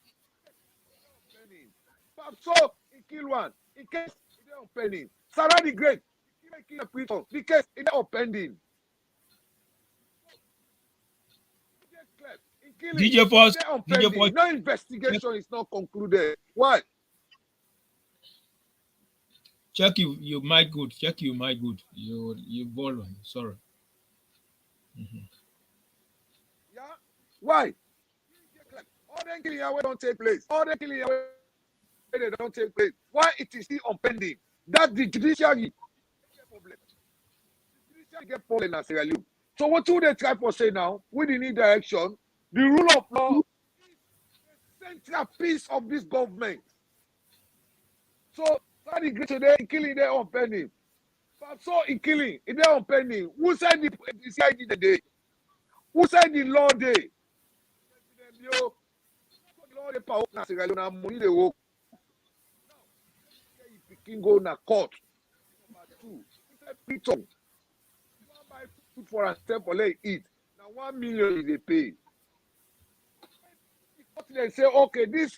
So he kill one. In case he on pending. Sarah the Great. He kill a prisoner. Because he on pending. DJ Force. No investigation is not concluded. Why? Check you might good. Check you might good. You ball on. Sorry. Mm-hmm. Yeah. Why? All the killing away don't take place. All the killing away they don't take place. Why it is still on pending? That the judiciary get problem. The judiciary get problem in Sierra Leone. So what do they try for say now? We need direction. The rule of law is the central piece of this government. So that is great today, killing their own penny. But so in killing, in their own penny. Who said the CID the day? Who said the law day? The law day power na Sierra Leone money they work. Now, if you go na court. Number 2, Piton. You want buy food for and sell for let eat. Now 1 million they pay. They say, okay, this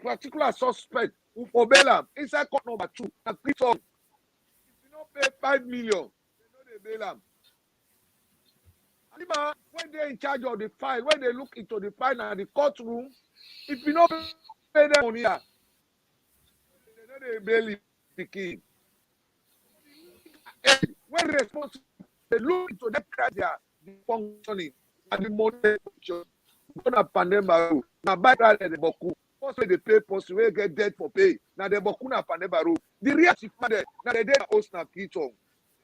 particular suspect for bail inside court number 2. Now, Piton. If you don't pay 5 million, they know they bail him. When they're in charge of the file, when they look into the file and the courtroom, if you don't pay them money, they know they bail the king. When responsible, they look into that criteria, the functioning and the money. Gonna pandemic now buy the boku. First they pay, post we get debt for pay. Now the boku na pandemic. The real chief man now they host na Piton.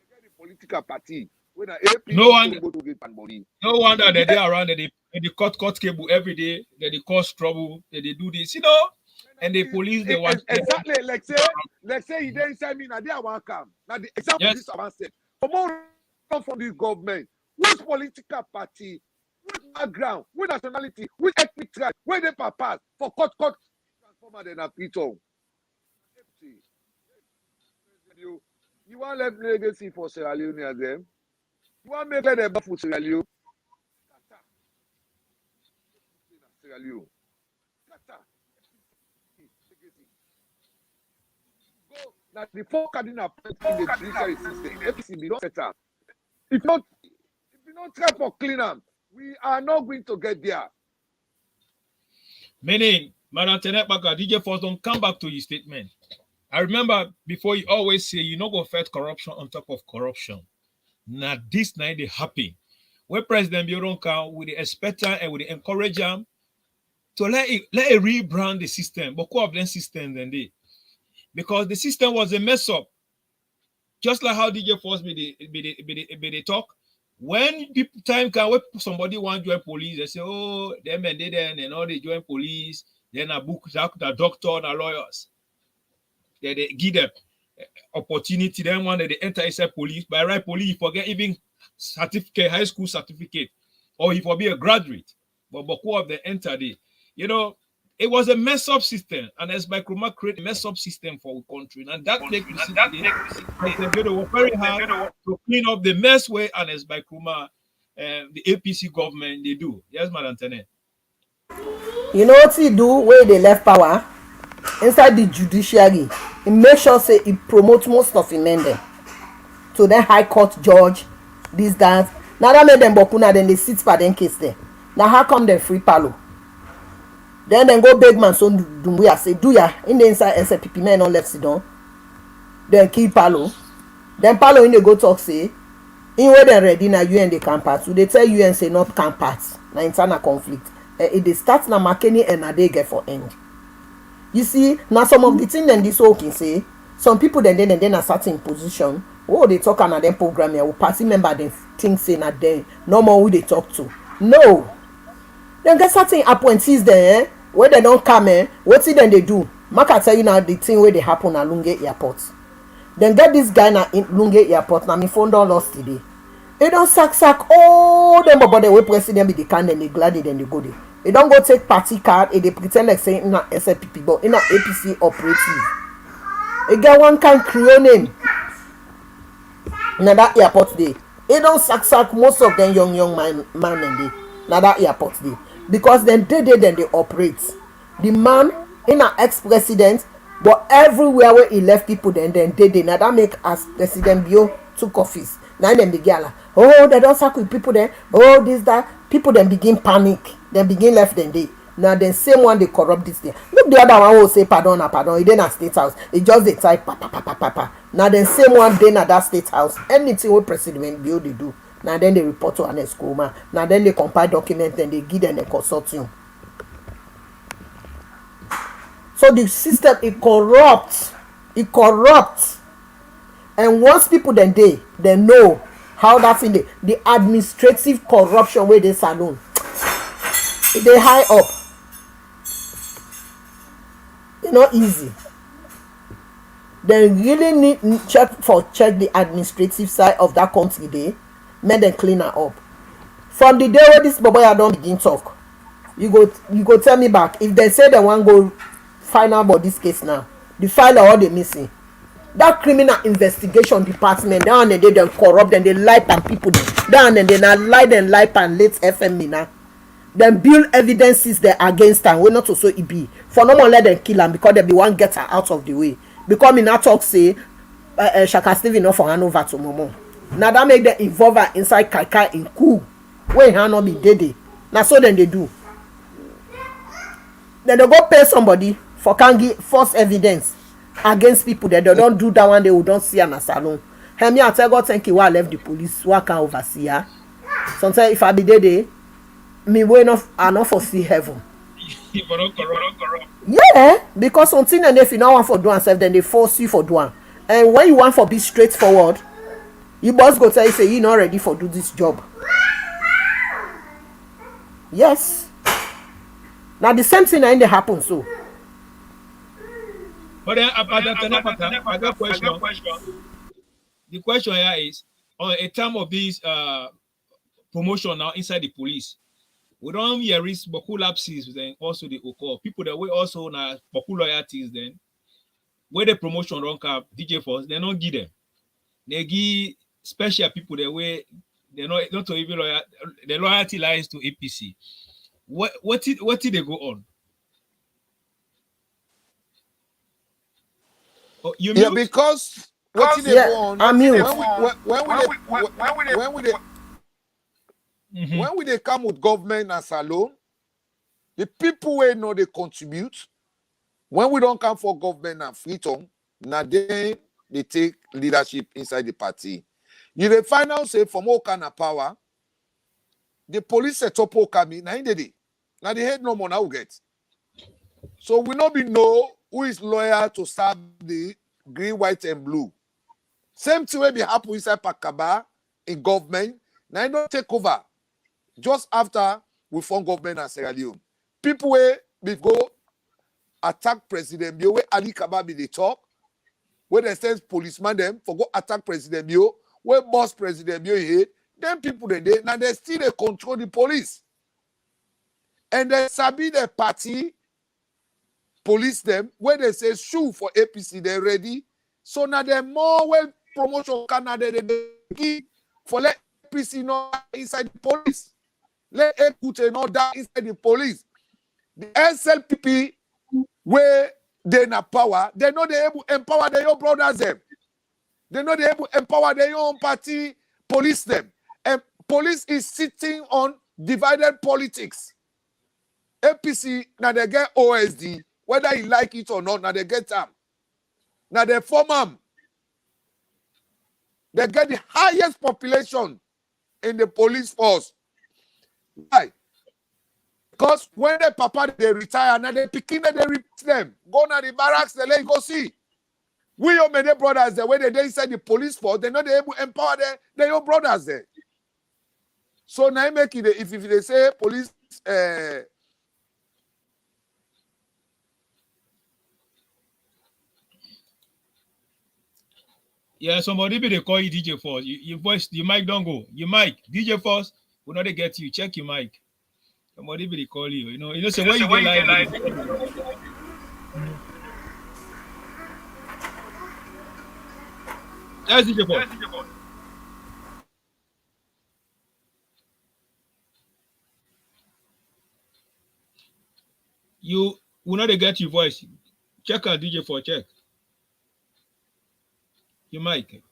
They get the political party. When No wonder that they around that they cut cable every day, that they cause trouble, that they do this, and the police they want exactly like say he didn't send me now they want come. Now the example this I said. For more from this government, which political party, which background, which nationality, which ethnic tribe, where they pass for cut transformer than a Piton. You want left legacy for Sierra Leone again? You want to make them for Sierra Leone? Sierra Leone. Go now the 4 cardinal points in the judiciary system. APC be not set up. If you don't try for clean up, we are not going to get there. Meaning, Madam Tenebaka, DJ Force don't come back to your statement. I remember before you always say you not go fight corruption on top of corruption. Now this night they happen. When President Bioronka with the expecter and with the encourager to let it rebrand the system, but co of them system then they because the system was a mess up. Just like how DJ Force be the talk. When people time can when somebody want to join police, they say, oh, them and they then and all they join police, then a book the doctor and a lawyers. They give them opportunity, then one that they enter inside police. By right police, you forget even certificate, high school certificate, or if you be a graduate. But who of them enter the, it was a mess up system, and as by Kruma create a mess up system for our country, and that make they were very hard to clean up the mess way, and as by Kruma, the APC government they do. Yes, Madam Tene. You know what he do where they left power inside the judiciary? He make sure say he promote most of him men them to the high court judge, this that. Now that made them bokuna, then they sit for them case there. Now how come they free palo? Then go beg man so Dumbuya say do ya in the inside SLPP men on left sit down. Then kill palo. Then palo in the go talk say in where they ready na UN they can pass. So they tell UN say not can pass. Na internal conflict. If they start na makeni and na they get for end. You see, now some of the things then this whole can say, some people then a certain position. Oh, they talk on them program here. Party member then think say na then no more who they talk to. No. Then get certain appointees there where they don't come what then they do? Maka tell you now the thing where they happen at Lunge Airport. Then get this guy na in Lunge Airport. Now me phone don't lost today. They don't sack all them but the way president be the can then they gladly then they go there. They don't go take party card and they pretend like saying in a SLPP but in a APC operative. They get one kind Creole name. Now that airport day. They don't sack most of them young man and they. Now that airport day. Because then they operate. The man in an ex-president, but everywhere where he left people then they. Now that make as President Bio took office. Now them the gala. Oh, they don't sack with people there. Oh, this, that. People then begin panic. Then begin left then they. Now then same one they corrupt this thing. Look the other one who say pardon. It then at State House. It just they type pa. Now then same one then at that State House. Anything what President Bio they do. Now then they report to an escoma. Now then they compile documents and they give them a consortium. So the system it corrupts. And once people then they know how that in the administrative corruption wey dey salon e dey high up, e no easy. Dem really need check the administrative side of that country dey make dem clean am up. From the day wey this boboya don begin talk, you go tell me back if dem say dem wan go final about this case now, the file all dey missing. That criminal investigation department, that one dey dem corrupt, dem dey lie pan people dem, that one dem dey na lie pan late FM na. Dem build evidences there against am wey not to so e be for no more let dem kill am because dem be wan get her out of the way, because me now talk say Shaka Stephen no for hand over to Momo. Na that make dem involve her inside kai in coup wey hand no be dey. Na so dem dey do. Dem dey go pay somebody for can give false evidence against people that they don't do that one, they will don't see an salon. Hey, me I tell God thank you why I left the police, why I can oversee her. Sometimes if I be there, me way enough I not foresee heaven. Yeah, because something and if you don't want for do and self, then they force you for do one. And when you want for be straightforward, you boss go tell you say you not ready for do this job. Yes. Now the same thing ain't they happen so. But then I got a question. The question here is on a time of this promotion now inside the police, we don't hear risk boku lapses then also the occur. People that we also na boku loyalties then where the promotion don't have DJ Force, they don't give them. They give special people the way they not to even loyal, the loyalty lies to APC. What did they go on? Oh, you Yeah, mute? because what did they Yeah, go on? I'm mute. When we they come with government as alone, the people we know they contribute. When we don't come for government and freedom, now they take leadership inside the party. You the find out say from all kind of power, the police set up all coming now in the day. Now they head no more now get. So we not be know who is loyal to serve the green, white, and blue. Same thing will be happen inside Pakaba in government. Now I don't take over. Just after we form government in Sierra Leone. People will go attack President Bio, where Ali Kababi they talk, where they send policeman them for go attack President Bio, where boss President Bio hate, then people they now they still they control the police. And they sabi the party police them where they say shoe for APC they ready. So now they more well promotion Canada they give for let APC not inside the police. Let Ekute not die inside the police. The SLPP where they not power, they know they able empower their own brothers them. They know they able empower their own party police them. And police is sitting on divided politics. APC now they get OSD, whether you like it or not, now they get them. Now they form them. They get the highest population in the police force. Why? Because when the papa they retire, now they picking they repeat them. Go to the barracks, they let you go see. We your many brothers the way they inside the police force, they know they able empower their own brothers there. So now make it if they say police Yeah, somebody be they call you DJ Force. Your voice, your mic don't go. Your mic, DJ Force, will not get you. Check your mic. Somebody be they call you. You know, say where you get live. That's DJ Force. You will not get your voice. Check out DJ Force. Check your mic.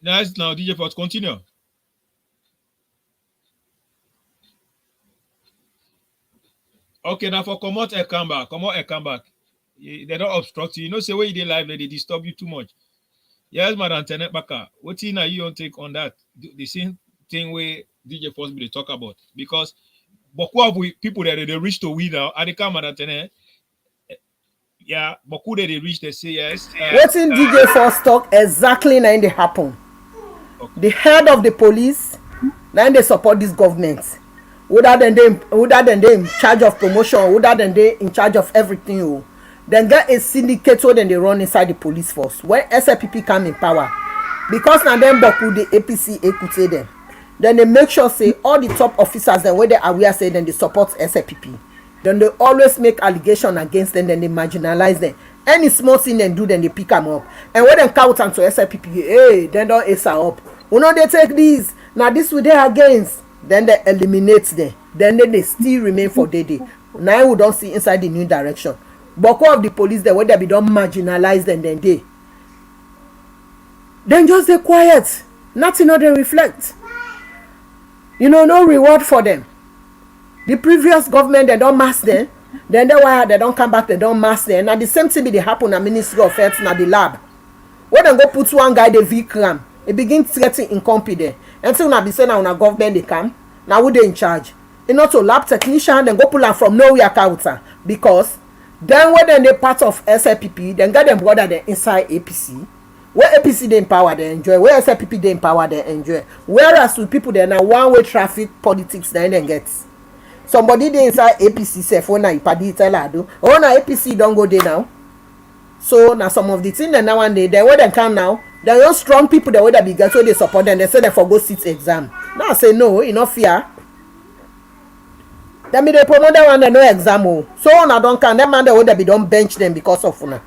Nice. Now DJ Force, continue. Okay, now for come out and come back. Come out and come back. They don't obstruct you. You know, say where you dey live, they disturb you too much. Yes, Madam Tenet Baka. What you don't take on that? The same thing where DJ Force be talk about. Because beaucoup of people that they reach to we now, and they come and attend. Yeah, beaucoup that they reach, they say yes. What's in DJ Force talk exactly now they happen? Okay. The head of the police, now they support this government. Without them they in charge of promotion, without them they in charge of everything. Oh. Then get a syndicate so then they run inside the police force. When SLPP come in power, because now them boku the APC ekute them. Then they make sure say all the top officers then where they are aware say then they support SLPP. Then they always make allegation against them, then they marginalize them. Any small thing they do, then they pick them up. And when they count on to SLPP, hey, then don't ace up. You know they take these, now this will they against. Then they eliminate them. Then they still remain for day. Now we don't see inside the new direction. But all of the police there, where they be don't marginalize them, then just they quiet. Nothing they reflect. You know, no reward for them. The previous government, they don't mask them. Then they don't come back, they don't mask them. Now the same thing they happen at Ministry of Health, now the lab. When they go put one guy, the Vikram, it begins threatening incompetence. Until now be saying now government they come, now who they in charge? You know, to lab technician, then go pull them from nowhere counter. Because then when they part of SLPP, then get them brother they inside APC. Where APC they empower they enjoy, where SLPP they empower they enjoy. Whereas with people they now one-way traffic politics then get. Somebody they inside APC say for now ipadi tell her do. Oh now APC don't go there now. So now some of the things that now one day they where they come now, there are strong people that would be get so they support them. They say they for go sit exam. Now I say no, you know fear. That mean they promote that one they no exam. Oh. So now don't can that man they would be don't bench them because of una.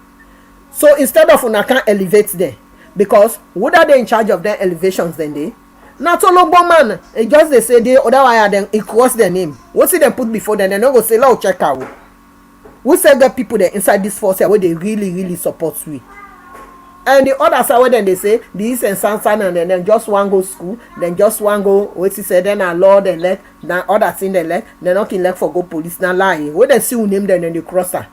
So instead of una can elevate them because would are they in charge of their elevations then they? Not all of man, it just they say they other wire then it cross their name. What's it them put before then? They don't go say, "Let check out." We say the people there inside this force here where they really support we. And the other side where then they say this and Sansan and then just one go school, then just one go what he said then a law then let then other thing then let then not can let for go police now lie. When they see who name then they cross her.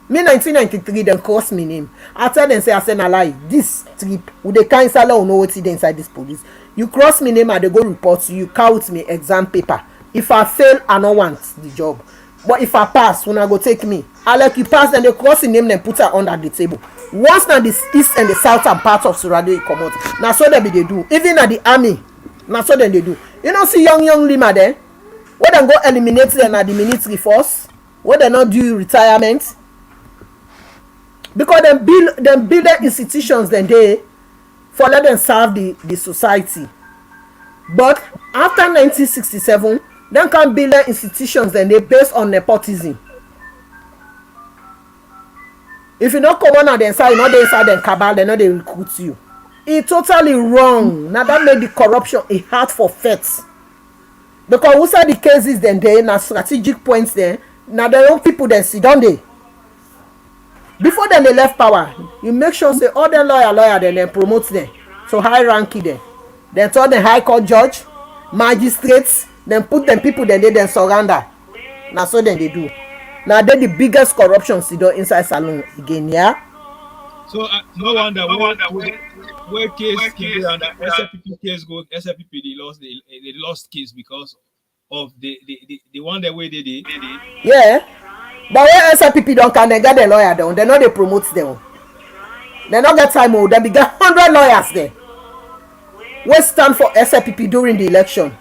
Me 1993 then cross me name. I tell them say I say na lie. This trip with the kind of know what's inside this police. You cross me name and they go report you count me exam paper. If I fail, I don't want the job. But if I pass, when I go take me, I let you pass, then they cross the name and put her under the table. Once now the east and the southern part of Surado come out. Now so they do. Even at the army, now so then they do. You know see young Lima there? Where they go eliminate them at the military force? Where they not do retirement? Because them build their institutions then they for let them serve the society. But after 1967, then can build their institutions then they based on nepotism. If you not come on the inside, you know they inside them cabal, they know they recruit you. It's totally wrong. Now that made the corruption a hard for facts. Because who said the cases then they na strategic points there. Now their own people then sit down there. Before then they left power, you make sure say all the lawyer then promote them. So high ranking them. Then turn the high court judge, magistrates, then put them people then they then surrender. Now so then they do. Now they the biggest corruption inside salon again, yeah. So no wonder where case and SLPP case go SLPP they lost case because of the one that way they did. Yeah. But when SLPP don't can they get the lawyer down, they know they promote them. They not get time, they be get 100 lawyers there. We stand for SLPP during the election.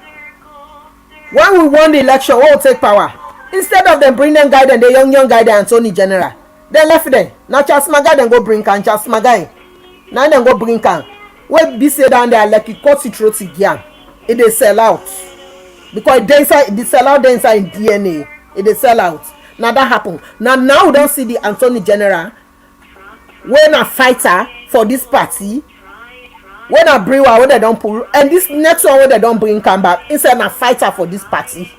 When we won the election, we will take power. Instead of them bring them guy and the young guy the Attorney General, they left them. Now Charles Maga then go bring can Charles Maga. Now then go bring can. We be say down there like it cut it throat again. It they sell out because they inside the sell out inside in DNA. It they sell out. Now that happen. Now we don't see the Attorney General. When a fighter for this party. When a brewer when they don't pull and this next one when they don't bring come back instead a fighter for this party.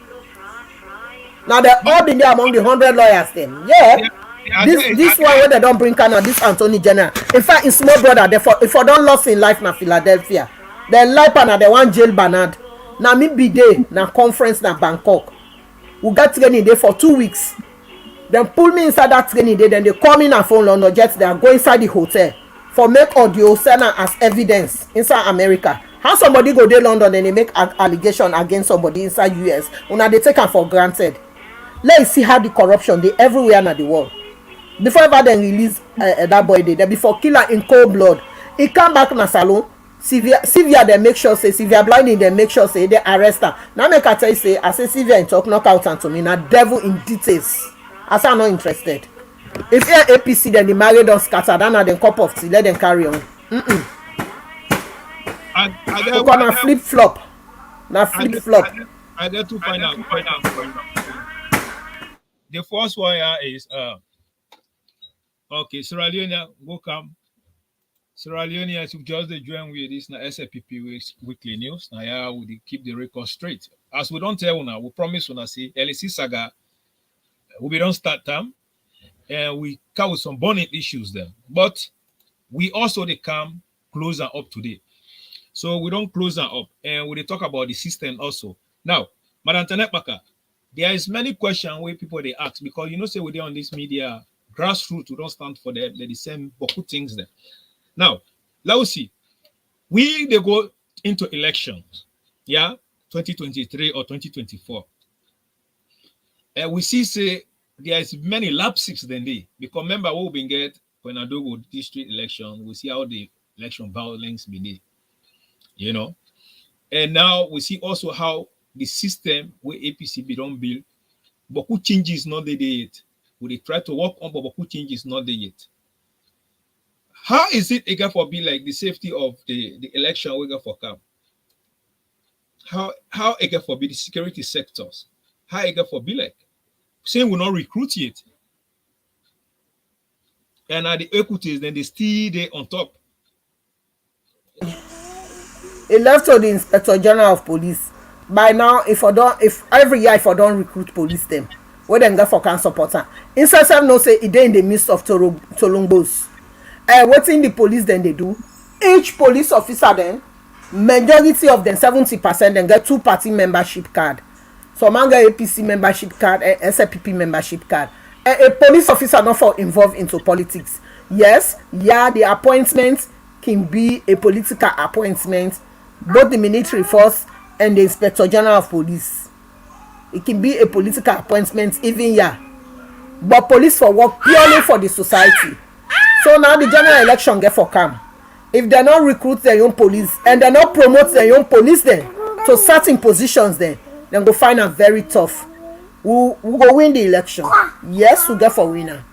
Now they're all been there among the 100 lawyers then. Yeah. This one when they don't bring Canada, this Attorney General. In fact, it's small brother. If I don't lost in life na Philadelphia, then life na the one jail Bernard. Now me be there na conference na Bangkok. We got training there for 2 weeks. Then pull me inside that training day. Then they call me na phone London Jets. They are go inside the hotel for make audio send as evidence inside America. How somebody go dey London and they make allegation against somebody inside US? Una they take am for granted. Let's see how the corruption dey everywhere in the world. Before ever then release that boy dey there, before killer in cold blood, he come back na salon. Sylvia they make sure say Sylvia blinding they make sure say they arrest her. Now make I tell you say I say Sylvia in talk knock out and to me na devil in details. I say I'm not interested. If you're APC then the married don scatter, then na dem cup of tea, let them carry on. I na flip flop. Na flip flop. I get to find out. The first one here is okay, Sierra Leone go come. Sierra Leone has just join with this na SLPP weekly news. Now yeah, we keep the record straight. As we don't tell una, we promise una say LC Saga we don't start time and we come with some burning issues there. But we also they come closer up today. So we don't close them up and we talk about the system also. Now, Madam Tenepaka, there is many questions where people they ask because you know say we on this media grassroots we don't stand for them, they the same beaucoup things there. Now, let's see. They go into elections, yeah, 2023 or 2024. And we see say there is many lapses than they because remember what we get when I do with district election, we see how the election violence be there. You know, and now we see also how the system where APCB don't build, but who changes not there yet. We try to work on, but who changes not there yet. How is it again for be like the safety of the election we got for come? How again for be the security sectors? How again for be like saying we not recruit yet, and at the equities then they still there on top. It left to the Inspector General of Police. By now, if every year if I don't recruit police them, where them get for can support her. Instead of no say it in the midst of Tolumbos. What in the police then they do? Each police officer then, majority of them 70% then get 2-party membership card. So man get APC membership card and SLPP membership card. A police officer not for involved into politics. Yes, yeah, the appointment can be a political appointment. Both the military force and the Inspector General of Police. It can be a political appointment even yeah. But police for work purely for the society. So now the general election get for come. If they not recruit their own police and they not promote their own police then to certain positions then go find them very tough. We go win the election. Yes, we get for winner.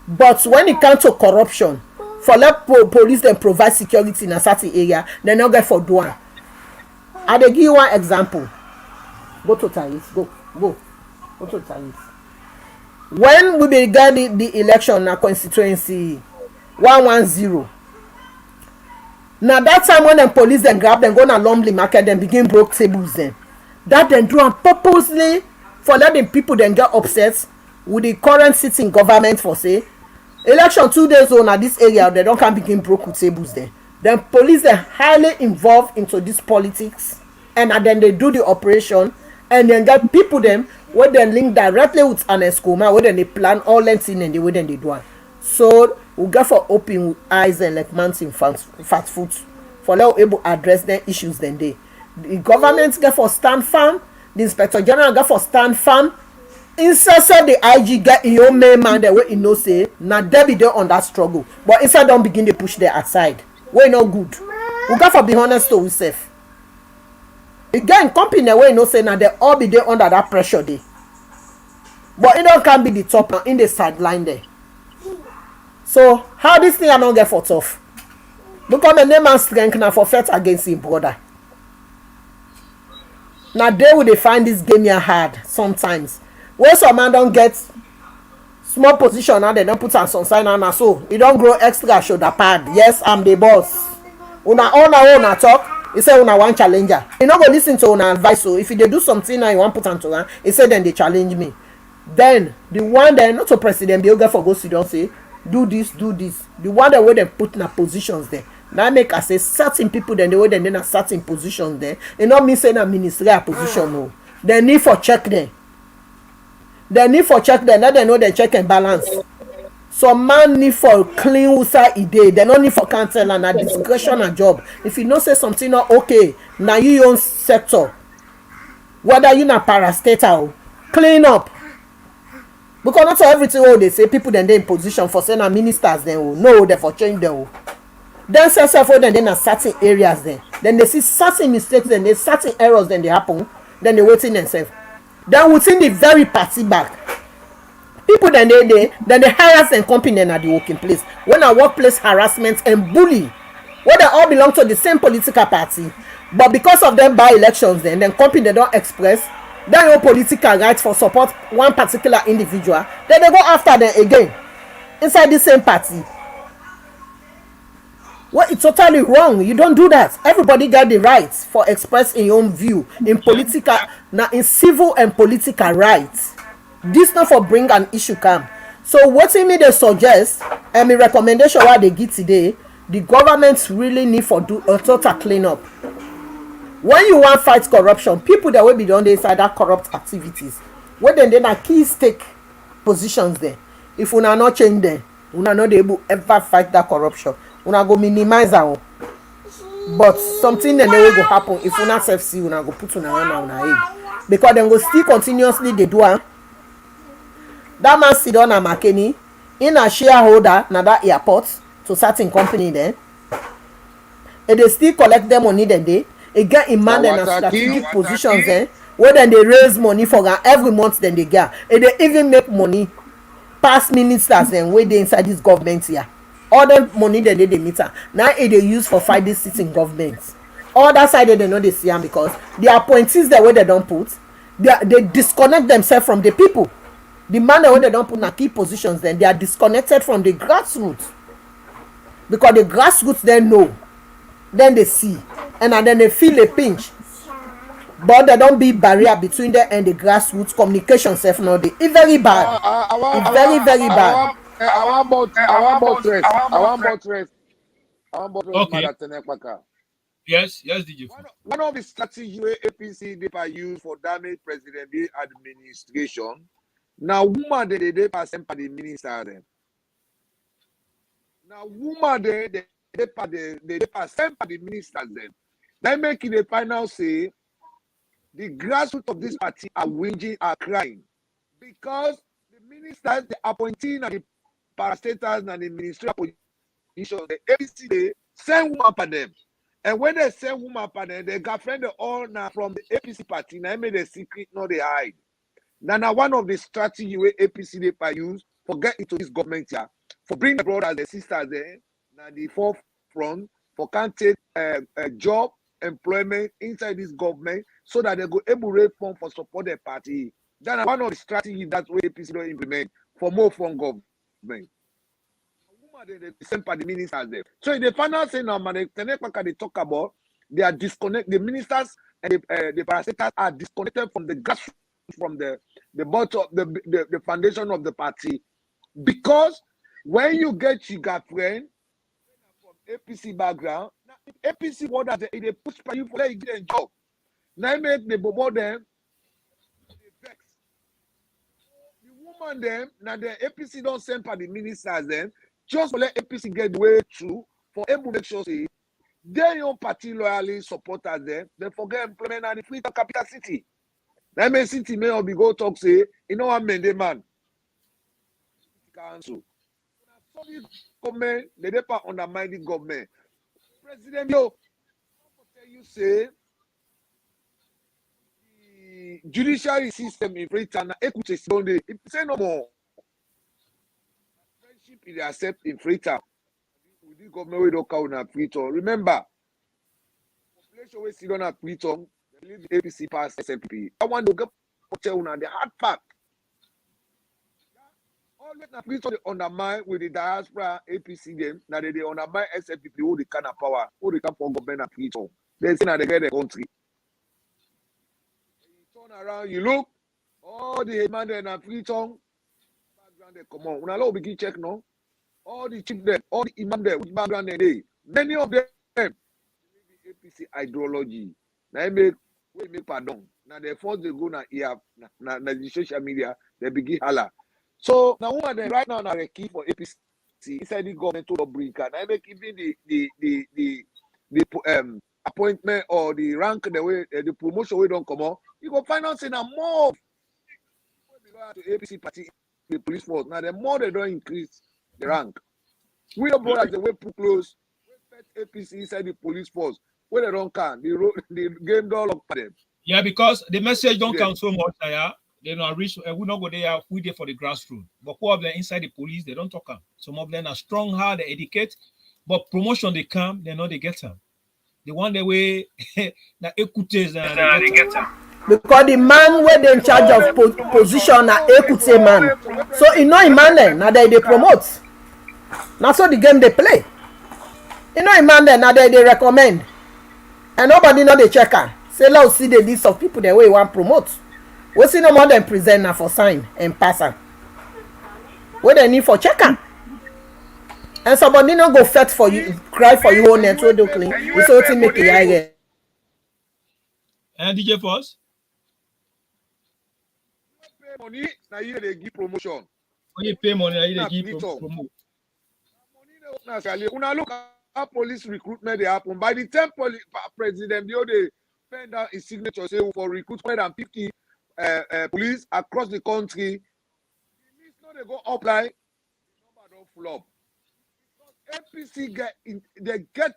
But when it comes to corruption, for let police then provide security in a certain area, they not get for do one. I dey give you one example. Go to Thaís. Go to Thaís. When we began the election na constituency 110. Now that time when the police then grab them go na Lumley market then begin broke tables then. That then do am purposely for letting people then get upset with the current sitting government for say election 2 days on at this area they don't can begin broke with tables then. Then police are highly involved into this politics and then they do the operation and then get people them where they link directly with an escoma where then they plan all lengths in and the way then they do it. So we get for open eyes and like mountain fat foot for now able to address their issues then they. The government get for stand firm, the Inspector General get for stand firm. Instead the IG get your main man the way you know say now they be there on that struggle. But instead don't begin to push their aside. We no good. We got for be honest to ourselves. Again, company way no say now they all be there under that pressure there. But it don't can be the top now in the sideline there. So how this thing I don't get for tough? Because my name and strength now for fight against him brother. Now they will find this game here hard sometimes. When some man don't get small position now they don't put on some sign and so you don't grow extra shoulder pad. Yes, I'm the boss. Una own talk. He say una one challenger. You not go listen to una advice. So if they do something now you want put on to her, he say then they challenge me. Then the one that not to president Bioga for go sit down say do this. The one that way they put in a positions there. Now make I say certain people then the way then in a certain position there. It not mean say a ministerial position no. They need for check them. They need for check them. Now they know they check and balance. some man need for clean usa e dey dem no need for cancel and na discretion and job if you know say something not okay na you own sector whether you na parastatal clean up because not everything wey dey say people dem dey in position for say na ministers dem o no dem for change dem o dem sef wey dem dey na certain areas dem dey see certain mistakes dem dey certain errors dem dey happen dem dey wetin dem sef then within the very party back people dem dey harass dem company dem na the working place when na workplace harassment and bullying wey dem all belong to the same political party but because of dem by elections dem company dem don express dem own political right for support one particular individual dem dey go after dem again inside the same party well it's totally wrong. You don't do that. Everybody got the right for expressing your own view in political now in civil and political rights. This not for bring an issue come. So what me they suggest and my recommendation what they give today, the government really need for do a total cleanup. When you want fight corruption, people that will be done inside that corrupt activities, when then are key stake positions there. If we are not change them, we are not able ever fight that corruption. Una go minimize am but something dem wey go happen if una sef see una go put una hand on una head because dem go still continuously dey do am. Dat man sit down na makeni in a shareholder na dat airport to certain company dem e dey still collect dem money dem dey e get im man dem na strategic positions dem wey dem dey raise money for am every month dem dey get e dey even make money pass ministers dem wey dey inside dis government here. All the money dem dey meet am na e dey use for fight dis sitting government. Other side dem no dey see am because the appointees dem wey dem don put they disconnect themselves from the people. The man wey dem don put na key positions dem they are disconnected from the grassroots because the grassroots dem know then they see and then they feel a pinch but there don be barrier between them and the grassroots communication sef no dey e very bad very bad. I want buttress. Okay. Yes, DJ. One of the strategies APC they use for damage president administration. Now, woman they send for the minister them. Now, woman they send for the ministers them. They make it a final say the grassroots of this party are whinging, are crying because the ministers, the appointee and the parastatals and the ministerial position, the APC they send woman for them. And when they send woman for them, they got friend all now from the APC party. Now made a secret, not they hide. Now one of the strategy where APC they use for get into this government here, for bring the brothers and sisters there, now the forefront for can't take a job, employment inside this government so that they go able to reform for support their party. That's one of the strategies that way APC don't implement for more from government. They send for the ministers there. So in the final say now, man, they talk about they are disconnected. The ministers and the parastatals are disconnected from the grassroots, from the bottom, the foundation of the party, because when you get your girlfriend from APC background, APC what that they push for you for let you get a job. Now make the bobo them they vex. The woman them now the APC don't send for the ministers them. Just to let APC get the way through for able to make sure say their own party loyally supporters them, they forget employment and the free capital city. That may city may or be go talk say, you know what man, council. So this government, they never undermine the government. President, yo, tell you say the judiciary system in Freetown, equity don't they say no more. They accept in Freetown. With the government we don't count on Freetown. Remember, population we sit on at Freetown, they leave the APC past SLP. I want to get on the hard fact. Always na Freetown they undermine with the diaspora APC them. Now they undermine SLP who they can have power, who they can form government at Freetown. They say now they get the country. You turn around, you look, all the man there na Freetown. Background they come on. When I begin check now. All the chief there, all the imam there, which background they many of them the APC ideology. Now we make pardon. Now they force they go na the social media, they begin holla. So now woman then right now na the key for APC inside the government to bring and I make even the appointment or the rank the way the promotion we don't come on. You go financing a more to APC party the police force. Now the more they don't increase the rank. We are brothers the way put close APC inside the police force. Where they don't can the game don't look for them. Yeah, because the message don't count so much. They not reach. We not go there. We there for the grassroots. But who of them inside the police, they don't talk them. Some of them are strong, hard, they educate. But promotion they come, they know they get them. The one the way that écoutez, they get them. Because the man where they in charge of position na écoute man. So you know him man there, now they promote. Now so the game they play. You know him man there, now they recommend. And nobody know the checker. Say let's see the list of people the way you want promote. We see no more than present now for sign and passer. What they need for checker. And somebody not go fetch for you, cry for you own network do clean. You so to make it again. And DJ Force? Pay money, now you they give promotion. When you pay money, you they give promotion. When look at police recruitment they happen. By the time president they send out his signature say for recruitment and 50 police across the country. They go apply, the number don't full up. APC they get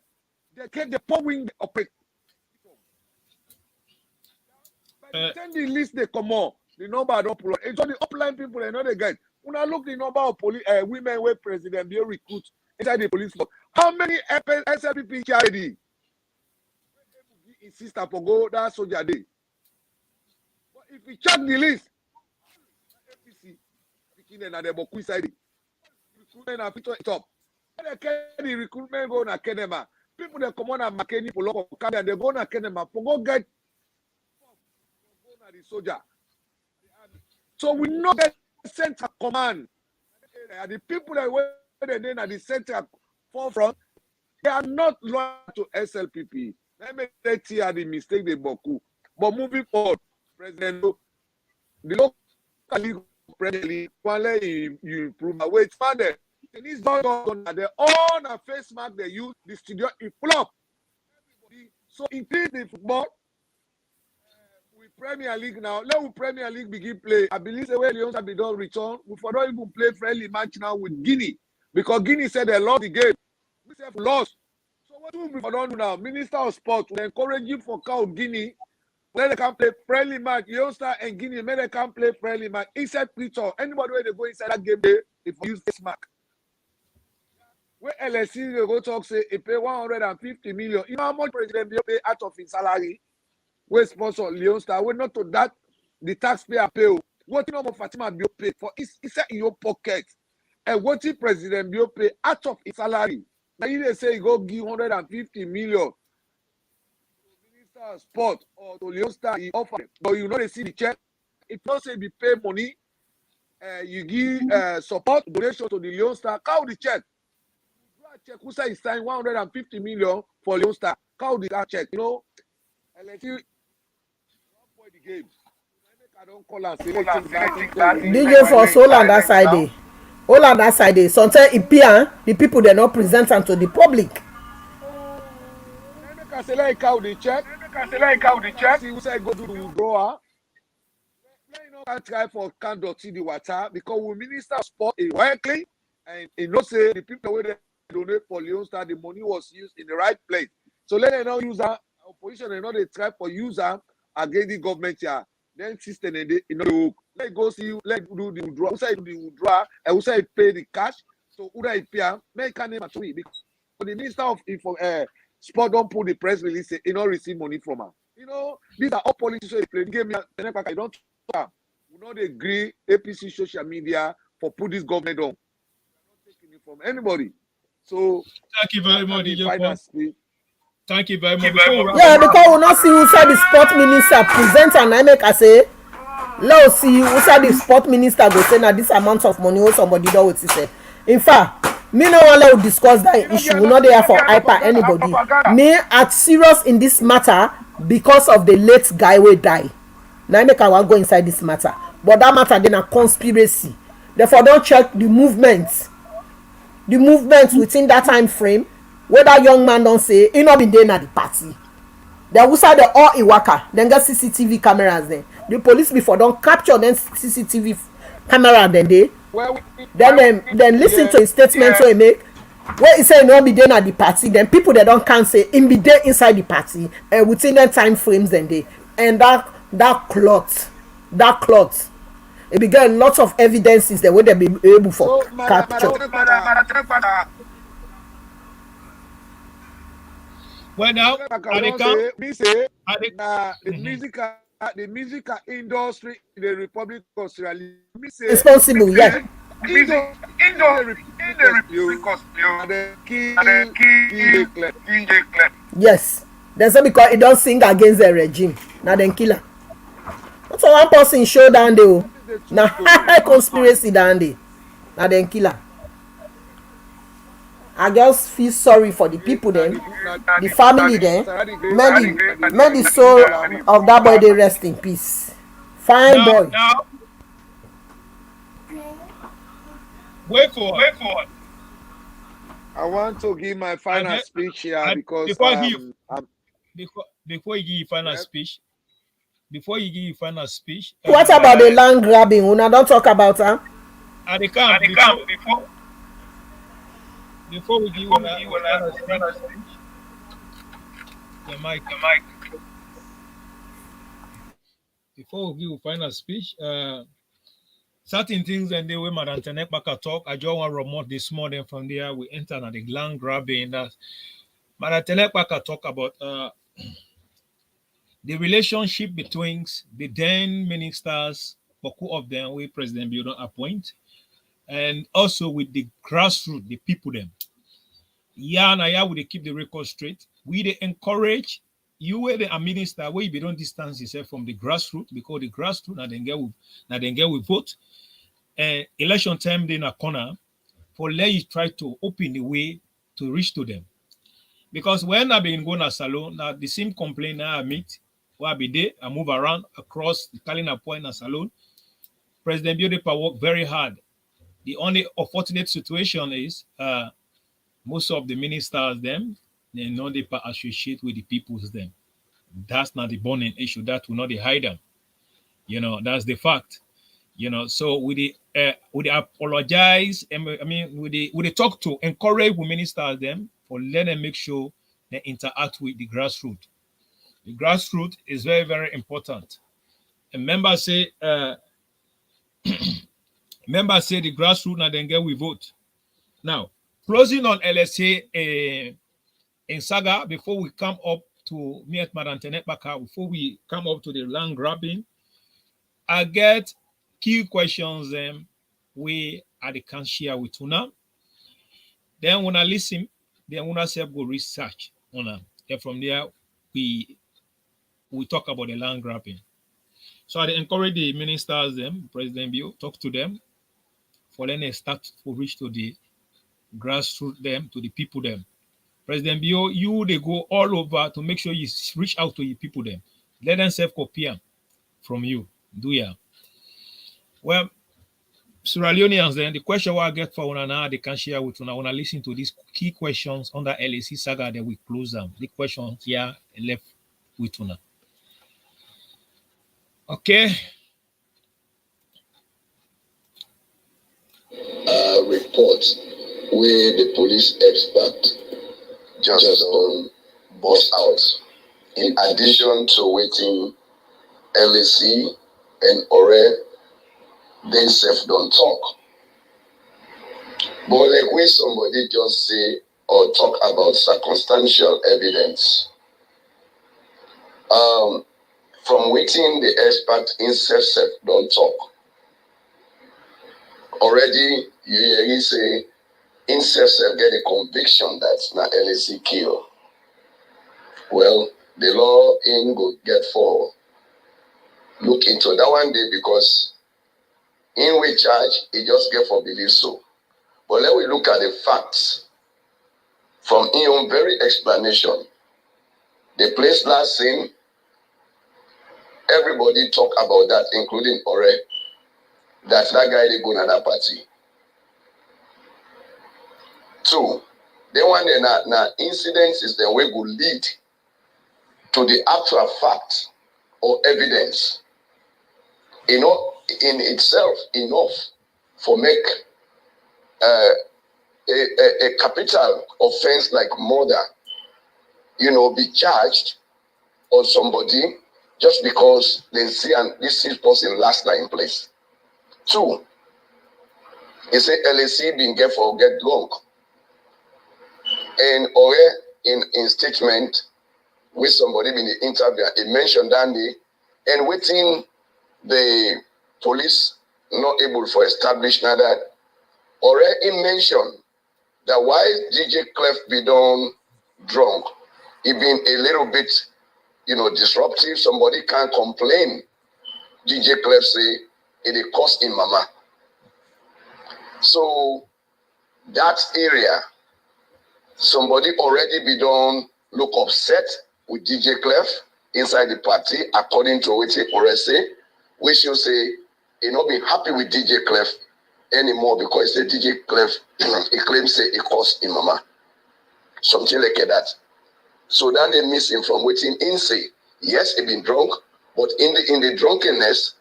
the powering operate. By the time the list they come on, the number don't pull up. It's all the upline people they know they get. When I look the number of police women where president they recruit inside the police force. How many SLPP carry? Insist for go that soldier day. But if we check the list, APC picking and they boku inside it. Recruitment and picture top. When they carry the recruitment go na Kenema, people they come on and Makeni for local camera, they go na Kenema for go get the soldier. So we know that center command. The people that were then at the center forefront, they are not loyal to SLPP. Let me tell you the mistake they boku. But moving forward, President, the local league president, you improve. Wait, father, these don't they all a face mark they use the studio in flop. So increase the football with Premier League now. Let the Premier League begin play. I believe the way Lions have been done return. We for not even play friendly match now with Guinea because Guinea said they lost the game. We said lost. So what do we for do now? Minister of Sport will encourage you for count Guinea. Let they can play friendly match. Youngster and Guinea, may they can play friendly match. Inside picture, anybody where they go inside that game day, if you use this mark. Where LSC they go talk say he pay 150 million. You know how much president will pay out of his salary? Where sponsor Leonstar, we not to that the taxpayer pay. What you know Fatima will pay for it's in your pocket. And what the president will pay out of his salary. Now you say he go give 150 million. Sport or to Leonstar he offer, but you know they see the check. If not say be pay money, you give support donation to the Leonstar. Count the check. Check who say he signed 150 million for Leonstar. Count the check, you know. And let you play the game. I don't call and say DJ for soul on that side. All on that side. Sometimes it appear the people they not present them to the public. I say like count the check. See who say go do the withdrawal. You know can try for can't see the water because we minister of sport is working and you know say the people where they donate for Leonstar the money was used in the right place. So let them not use that opposition and not they try for user against the government here. Then system and they you know let go see let do the withdrawal. Who say do the withdrawal and who say pay the cash. So who that pay make a name at we because the minister of sport don't put the press release say he not receive money from her. You know, these are all politicians they play the game. I don't talk. We not agree APC social media for put this government on. We are not taking it from anybody. So thank you very much, DJ. Thank you very much. Yeah, because we not see who said the sport minister present and I make I say, let's see who said the sport minister go say now this amount of money or somebody do what he say. In fact, me no one let discuss that issue. We not there for hyper anybody. Me at serious in this matter because of the late guy will die. Now I make I want go inside this matter. But that matter then a conspiracy. Therefore, don't check the movements within that time frame. Where that young man don't say he not been there at the party. Then we the all Iwaka. Then get CCTV cameras. Then the police before don't capture then CCTV camera. Then they then listen to his statement so he make. Where he say he not be there at the party. Then people they don't can say he be there inside the party and within that time frames. Then they and that cloth. It be get lots of evidences that would they be able for capture. Well, now, the musical industry in the Republic of Sierra Leone. Responsible, yeah. Yes. That's because it don't sing against the regime. Now then killer. That's all one person show down there. Now high conspiracy down there. Now then killer. I just feel sorry for the people then, the family then. May the soul of that boy they rest in peace. Fine boy. Now, wait for it. I want to give my final speech here because before you give your final speech. What about the land grabbing? Una don't talk about her. Before we give you final speech, the mic. Before we give you final speech, certain things and the way Madam Tenekbaka talk, I just want to remote this morning from there. We enter at the land grabbing. That Madam Tenekbaka talk about the relationship between the then ministers, Boku of them, we President Biodun appoint, and also with the grassroots, the people them. Yeah, we keep the record straight. We they encourage you where the minister where you don't distance yourself from the grassroots because the grassroots now then get with vote. Election time in a corner for let you try to open the way to reach to them. Because when I've been going to salon, now the same complaint I meet, where I be there, I move around across the Kalina Point and salon. President Biodepa worked very hard. The only unfortunate situation is most of the ministers them, they know they associate with the people's them. That's not the burning issue. That will not hide them. You know, that's the fact. You know, so we apologize. We talk to encourage the ministers them for let them make sure they interact with the grassroots. The grassroots is very, very important. And members say the grassroots now then get we vote. Now, closing on LSA in Saga, before we come up to meet Madam Tenekbaka, before we come up to the land grabbing, I get key questions we at the can share with Una. Then when I listen, then when I say go research Una. Then from there we talk about the land grabbing. So I encourage the ministers them, President Bio, talk to them for then they start to reach to the grassroots them, to the people them. President Bio, they go all over to make sure you reach out to the people them. Let them self-copy from you. Do ya? Well, Sierra Leoneans then, the question what I get for una now, they can share with una. When I listen to these key questions under LAC Saga, then we close them. The questions here left with una. Okay. Report where the police expert just bust out. In addition to waiting LAC and Ore, they self don't talk. But like when somebody just say or talk about circumstantial evidence, from waiting the expert in self don't talk. Already you hear he say in self get a conviction that's not LAC kill. Well, the law in go get for look into that one day because in which charge he just get for believe so. But let we look at the facts from his own very explanation. The place last scene, everybody talk about that, including Ore. that guy they go to that party. 2, then one na incidents is the way go lead to the actual fact or evidence. In itself enough for make a capital offense like murder, be charged on somebody just because they see this person last night in place. 2, they say LAC been get drunk. And or in statement with somebody in the interview, it mentioned that and within the police not able to establish now that already mentioned that why DJ Clef be done drunk, he been a little bit, disruptive. Somebody can't complain. DJ Clef say it cost him mama. So that area, somebody already be done look upset with DJ Clef inside the party, according to what he already say. We should say he not be happy with DJ Clef anymore because he said DJ Clef he claims say it cost him mama. Something like that. So then they miss him from waiting in say. Yes, he been drunk, but in the drunkenness,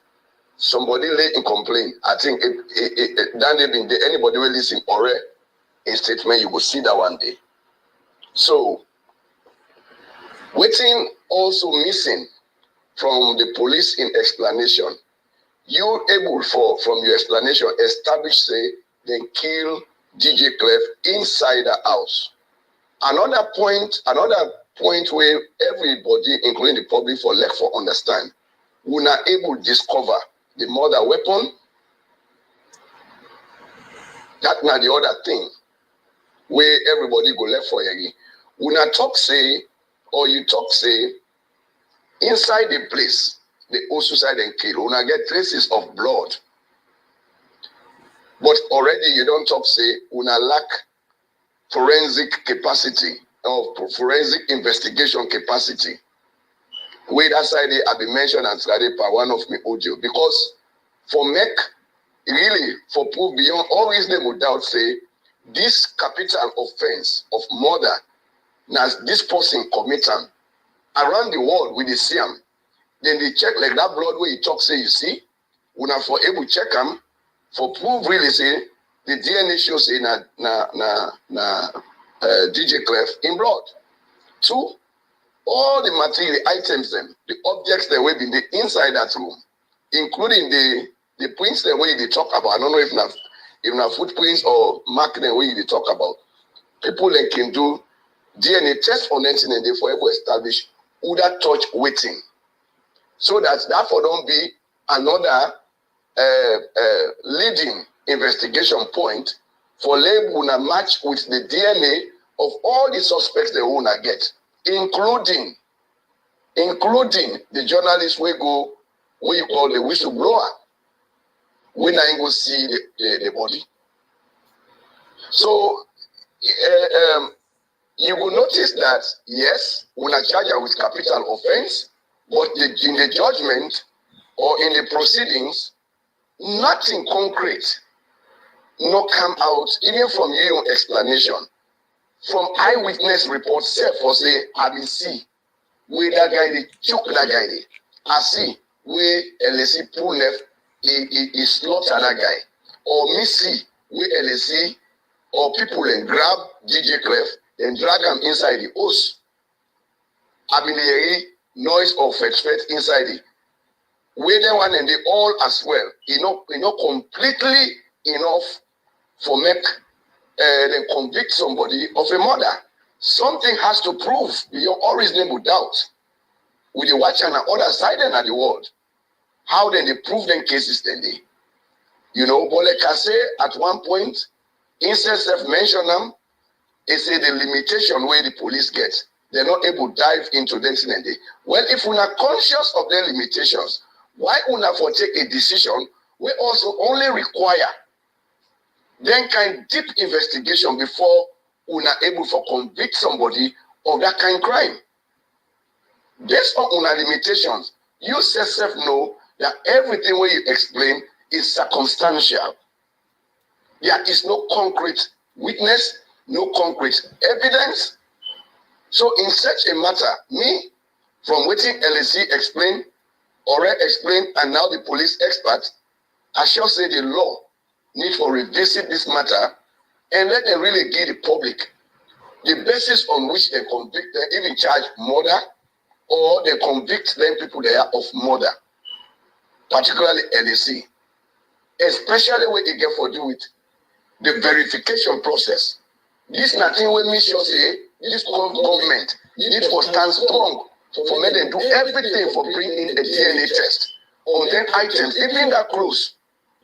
somebody lay in complaint. I think then they been there. Anybody will listen already in statement, you will see that one day. So waiting also missing from the police in explanation. You able from your explanation establish say they kill DJ Clef inside the house. Another point where everybody, including the public for left for understand, we not able to discover the murder weapon. That's not the other thing where everybody go left for you. We not talk say, or you talk say, inside the place, the suicide and kill, we not get traces of blood. But already you don't talk say, we not lack forensic capacity or forensic investigation capacity. Where that side have been mentioned and studied by one of my audio. Because for proof beyond all reasonable doubt say, this capital offense of murder, now this person commit them around the world with the see them. Then they check like that blood where you talk say you see, we not for able check them for proof really say the DNA shows say DJ Clef in blood. 2, all the material items the objects that will be inside that room, including the prints that way they talk about. I don't know if not footprints or mark the way they talk about. People that can do DNA test on anything and they forever establish who that touch waiting. So that for don't be another leading investigation point for label na match with the DNA of all the suspects they wanna get, including the journalists we call the whistleblower. We now go see the body. So you will notice that yes, we are charged with capital offense, but in the judgment or in the proceedings, nothing concrete no come out, even from your explanation. From eyewitness reports, self for say, I will see where that guy they choke that guy they. I see where LSC pull left, he slaughter that guy. Or me see where LSC or people and grab DJ Clef and drag him inside the house. I mean the noise of fetch inside it. Where they one and they all as well. Not completely enough for make then convict somebody of a murder. Something has to prove beyond all reasonable doubt with the watch on the other side and at the world. How then they prove them cases then they? But like I say at one point, instead of mention them, they say the limitation where the police get, they're not able to dive into them then they. Well, if we're not conscious of their limitations, why would not for take a decision we also only require then kind deep investigation before we're not able to convict somebody of that kind of crime. Based on our limitations, you yourself know that everything where you explain is circumstantial. There is no concrete witness, no concrete evidence. So in such a matter, me, from waiting LSC explained, Ore explained, and now the police expert, I shall say the law need to revisit this matter and let them really give the public the basis on which they convict them, even charge murder, or they convict them people there of murder, particularly LSC, especially when they get for do with the verification process. This nothing when me sure say this government need to stand strong for me to do everything for bringing a DNA test on 10 items, even that close.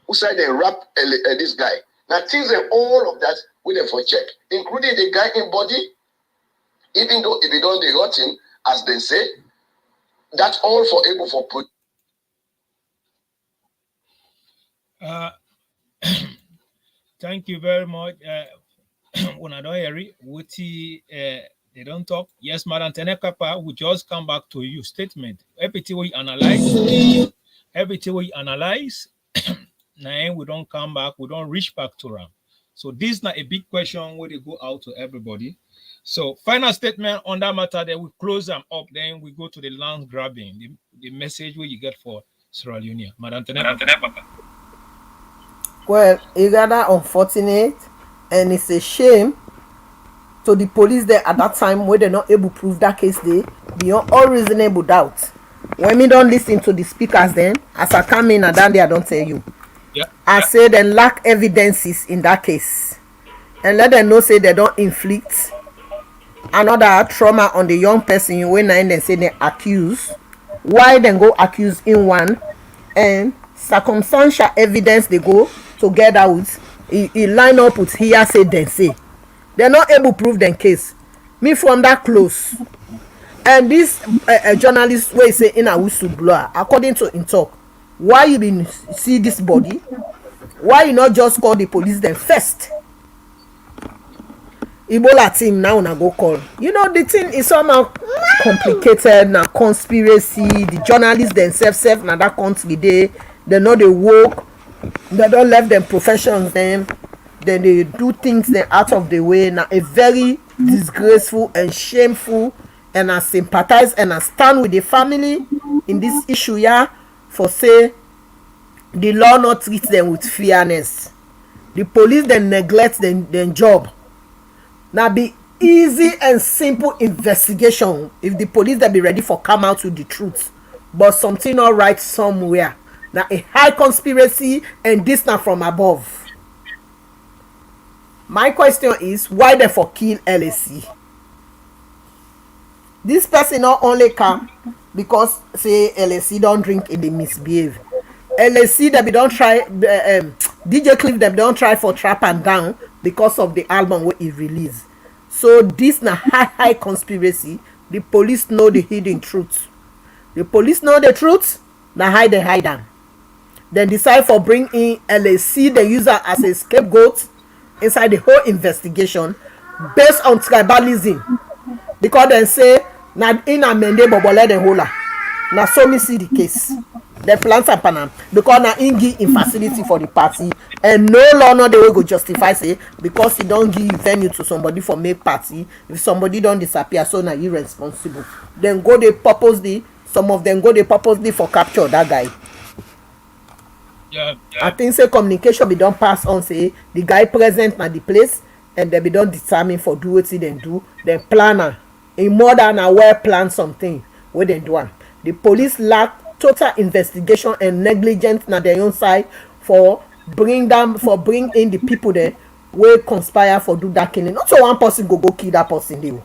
Who said they wrap this guy? Now things and all of that we them for check, including the guy in body, even though if you don't they got him, as they say, that's all for able for put. Thank you very much. When I don't hear it, they don't talk. Yes, Madam Tenekapa, we just come back to your statement. Everything we analyze, now we don't come back, we don't reach back to them. So this is not a big question where they go out to everybody. So final statement on that matter, then we close them up, then we go to the land grabbing, the message where you get for Sierra Leone. Madam Tenekapa. Well, it's rather unfortunate, and it's a shame to the police there at that time where they're not able to prove that case there beyond all reasonable doubt. When me don't listen to the speakers then, as I come in and down there, I don't tell you. I say they lack evidences in that case. And let them know say they don't inflict another trauma on the young person when they say they accuse. Why then go accuse in one and circumstantial evidence they go together with it line up with hearsay then say. They're not able to prove their case. Me from that close. And this journalist way say in a whistleblower, according to in talk, why you been see this body? Why you not just call the police then first? Ebola team now na go call. You know the thing is somehow complicated na conspiracy. The journalists themselves na that country they know they work. They don't left them professions them. Then they do things then out of the way. Now a very disgraceful and shameful, and I sympathize and I stand with the family in this issue here for say the law not treat them with fairness. The police then neglect their job. Now be easy and simple investigation if the police they be ready for come out with the truth, but something not right somewhere. Now a high conspiracy and this not from above. My question is why they for kill LSC? This person not only come because say LSC don't drink and they misbehave. LSC that we don't try DJ Clef them don't try for trap and down because of the album where he released. So this na high conspiracy. The police know the hidden truth. The police know the truth. Now hide them. Then decide for bring in LSC the user as a scapegoat inside the whole investigation based on tribalism. Because they say na in a mende bobole the hola. Now so me see the case. They plant and panam because na in give in facility for the party and no law no they will go justify say because he don't give venue to somebody for make party. If somebody don't disappear, so na irresponsible. Then go they purposely, some of them go they purposely for capture that guy. Yeah. I think say communication be done pass on say the guy present at the place and they be done determine for do what they do. Then planner in more than a well plan something where they do one. The police lack total investigation and negligence na their own side for bring in the people there wey conspire for do that killing. Not so one person go kill that person dey.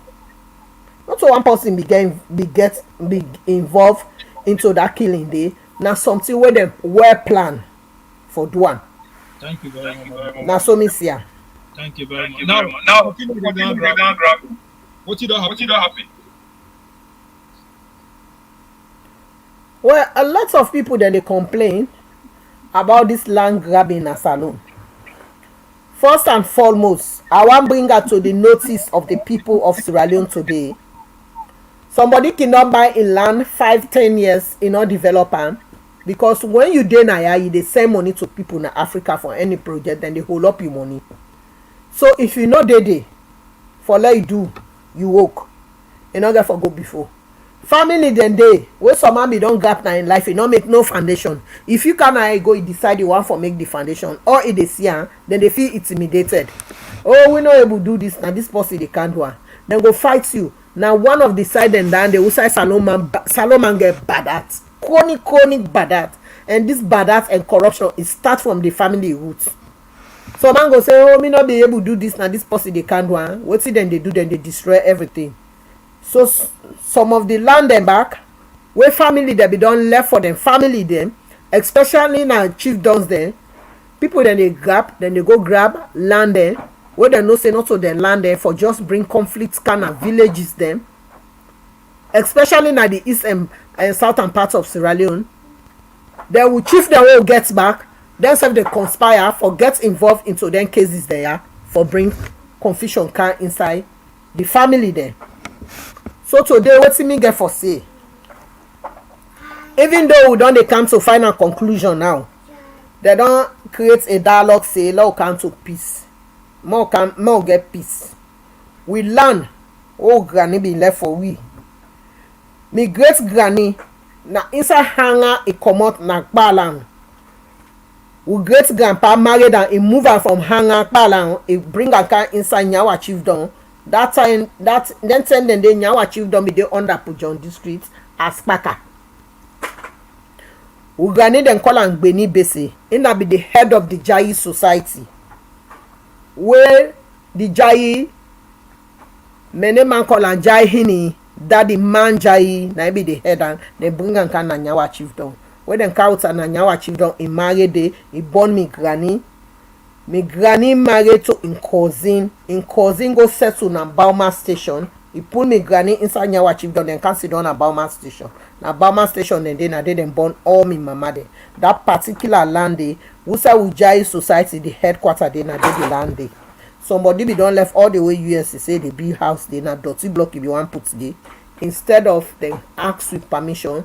Not so one person be involved into that killing dey. Na something where them well plan for do one. Thank you very much. Na so me see. Thank you very much. Now, what you don't happen? Well, a lot of people then they complain about this land grabbing in a salon. First and foremost, I want to bring her to the notice of the people of Sierra Leone today. Somebody cannot buy in land 5-10 years in a developer because when you dey na you dey send money to people in Africa for any project, then they hold up your money. So if you know dey for let you do, you work, you no get for go before. Family then dey wey some man be don gap na in life, e no make no foundation. If you can go, you decide you want for make the foundation, or e dey see then they feel intimidated. Oh, we no able do this, na this person they can't do am. Then go fight you. Now one of the side and down the outside Salomon get bad at chronic bad at, and this bad at and corruption is start from the family roots. So man go say, oh, me not be able to do this, now this person they can't do am. What see then they do, then they destroy everything. So some of the land them back where family they be done left for them, family them, especially now chiefdoms them, people then they go grab land them where they no say not to their land there for just bring conflict kind of villages them, especially now the east and southern parts of Sierra Leone. They will chief them will get back, then self they conspire for get involved into them cases there for bring confusion can inside the family there. So today what me get for say, even though we don't come to final conclusion now, they don't create a dialogue say law come to peace, more get peace. We learn, oh granny be left for we. Me great granny na inside hanger e comot na kpalang. We great grandpa married and he move her from hanger kpalang, he bring her car inside Nyawa chiefdom. That time then they Nyawa chiefdom be dey under Pujon district as Paka. We granny then call am Gbeni Bese. He na be the head of the Jai society. Where the Jai many man call am Jai Hini, daddy man Jai na be the head, and they bring am can Nyawa chiefdom. When them count and Nyawa chiefdom he married dey, he born me granny. Me granny married to in cousin go settle na Bauma station. He put me granny inside Nyawa chiefdom, then can sit down at Bauma station. Na Bauma station then they them born all me mama there. That particular land dey, Wusa Ujai society the headquarter dey na dey the land dey. Somebody be don left all the way US say they build house dey na dirty block if you want put dey. Instead of them ask with permission,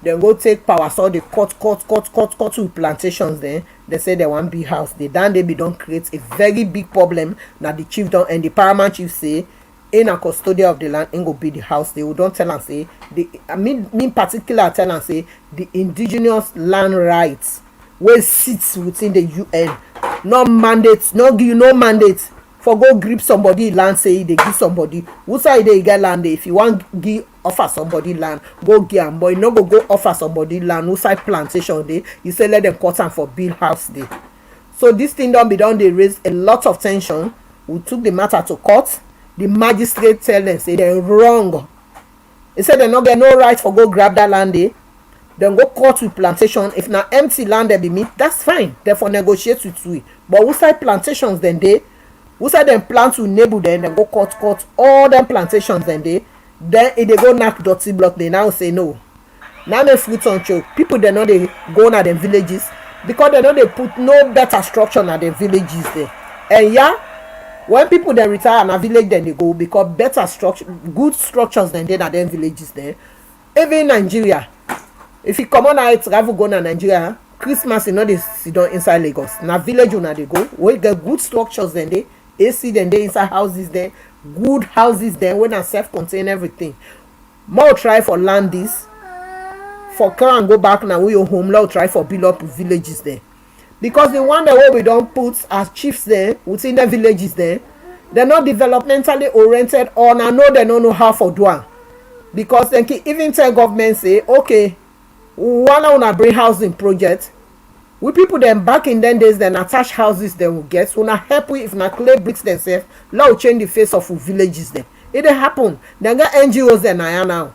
then go take power, so they cut with plantations then. They say they want big house. They be don't create a very big problem. Now the chiefdom and the paramount chief say in a custodian of the land ain't go be the house. They will don't tell and say me particular tell and say the indigenous land rights will sit within the UN. No mandate, no give you no mandate for go grip somebody land say they give somebody. Who say they get land if you want give offer somebody land, go give am, but you no go offer somebody land who side plantation dey, you say let them cut am for build house dey. So this thing don't be done, they raise a lot of tension. We took the matter to court. The magistrate tell them say they're wrong. He said they no get no right for go grab that land dey. Then go court with plantation. If na empty land they be meet, that's fine. Therefore negotiate with we. But who side plantations then they? Who said them plant to neighbor then go cut all them plantations then they? Then if they go knock dirty block, they now say no. Now they fruits on choke. People they know they go na them villages because they know they put no better structure na them villages there. And yeah, when people then retire na village then they go because better structure, good structures than they na them villages there. Even in Nigeria, if you come on out travel go na Nigeria, Christmas you know they sit down inside Lagos. Na village una they go. We get good structures then they AC then they inside houses there. Good houses there when are self-contained everything. More try for land this for come and go back now we your home law try for build up villages there, because the one that way we don't put as chiefs there within the villages there, they're not developmentally oriented or I know they don't know how for do am, because they can even tell government say okay one wanna bring housing project. We people them back in them days then attach houses they will get. So now help we if not clay bricks themselves, now change the face of villages them. It happen. They got NGOs then now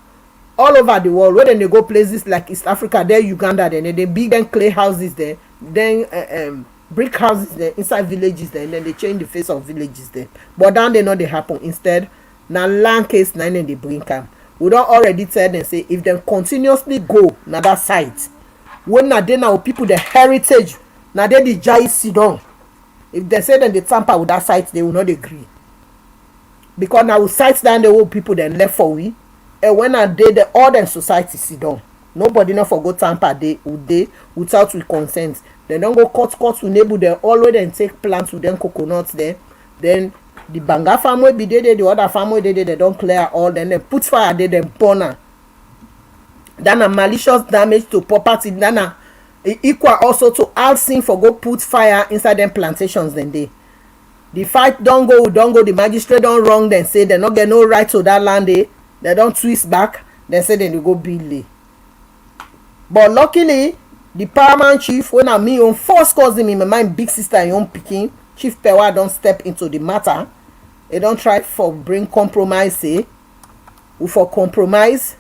all over the world. Where then they go places like East Africa, there Uganda, then they big then clay houses there, then brick houses there inside villages there, and then they change the face of villages there. But then they know they happen. Instead, now land case 9 and they bring camp. We don't already tell them say if they continuously go na that site. When na dey now people the heritage na dey the Jai sidon. If they say then they tamper with that site, they will not agree. Because now we sites down the old people then left for we, and when I dey the all them society sidon. nobody no for go tamper dey without we consent. Dem don go cut with neighbor dem always dem take plant with dem coconut dem. Then the banga farm wey be dey the other farm wey dey dem don clear all. Then dem put fire dey dem burn am. Dat na malicious damage to property. Dat na equal also to arson for go put fire inside dem plantations dem dey. The fight don go, the magistrate don wrong dem, say dem no get no right to that land dey. Dem don twist back, dem say dem dey go bill. But luckily the paramount chief, wey na me own first cousin, in my mind big sister im own pikin, Chief Pewa, don step into the matter. They don try for bring compromise, say we for compromise,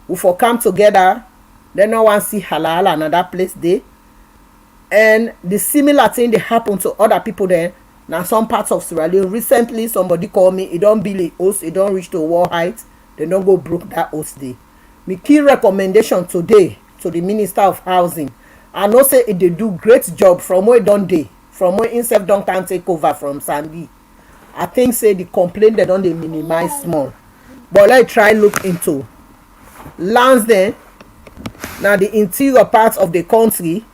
we for come together. Dem no wan see hala another place dey. And the similar thing dey happen to other people there. Now some parts of Sierra Leone. Recently somebody call me, e don build a house, e don reach to war height, dem don go broke that house dey. My key recommendation today to the Minister of Housing, I know say e dey do great job from where e don dey, from where himself don can take over from Sandy. I think say the complaint dem don dey minimize small. But let's try look into lands there. Now the interior parts of the country,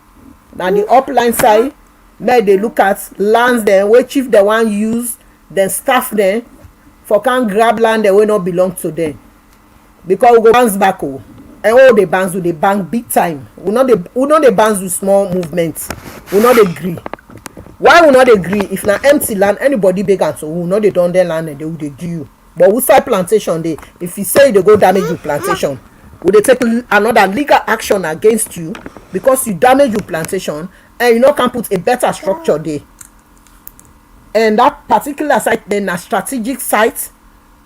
now the upline side, make they look at lands there where chief they want use, then staff there for can grab land that will not belong to them. Because we go bounce back, and all the bands with the bank big time. We not the bands with small movements. We not agree. Why we not agree? If na empty land, anybody beg and so we not they done their land and they will give you. But we side plantation day. If you say they go damage your plantation, will they take another legal action against you because you damage your plantation and you know can put a better structure there. And that particular site then a strategic site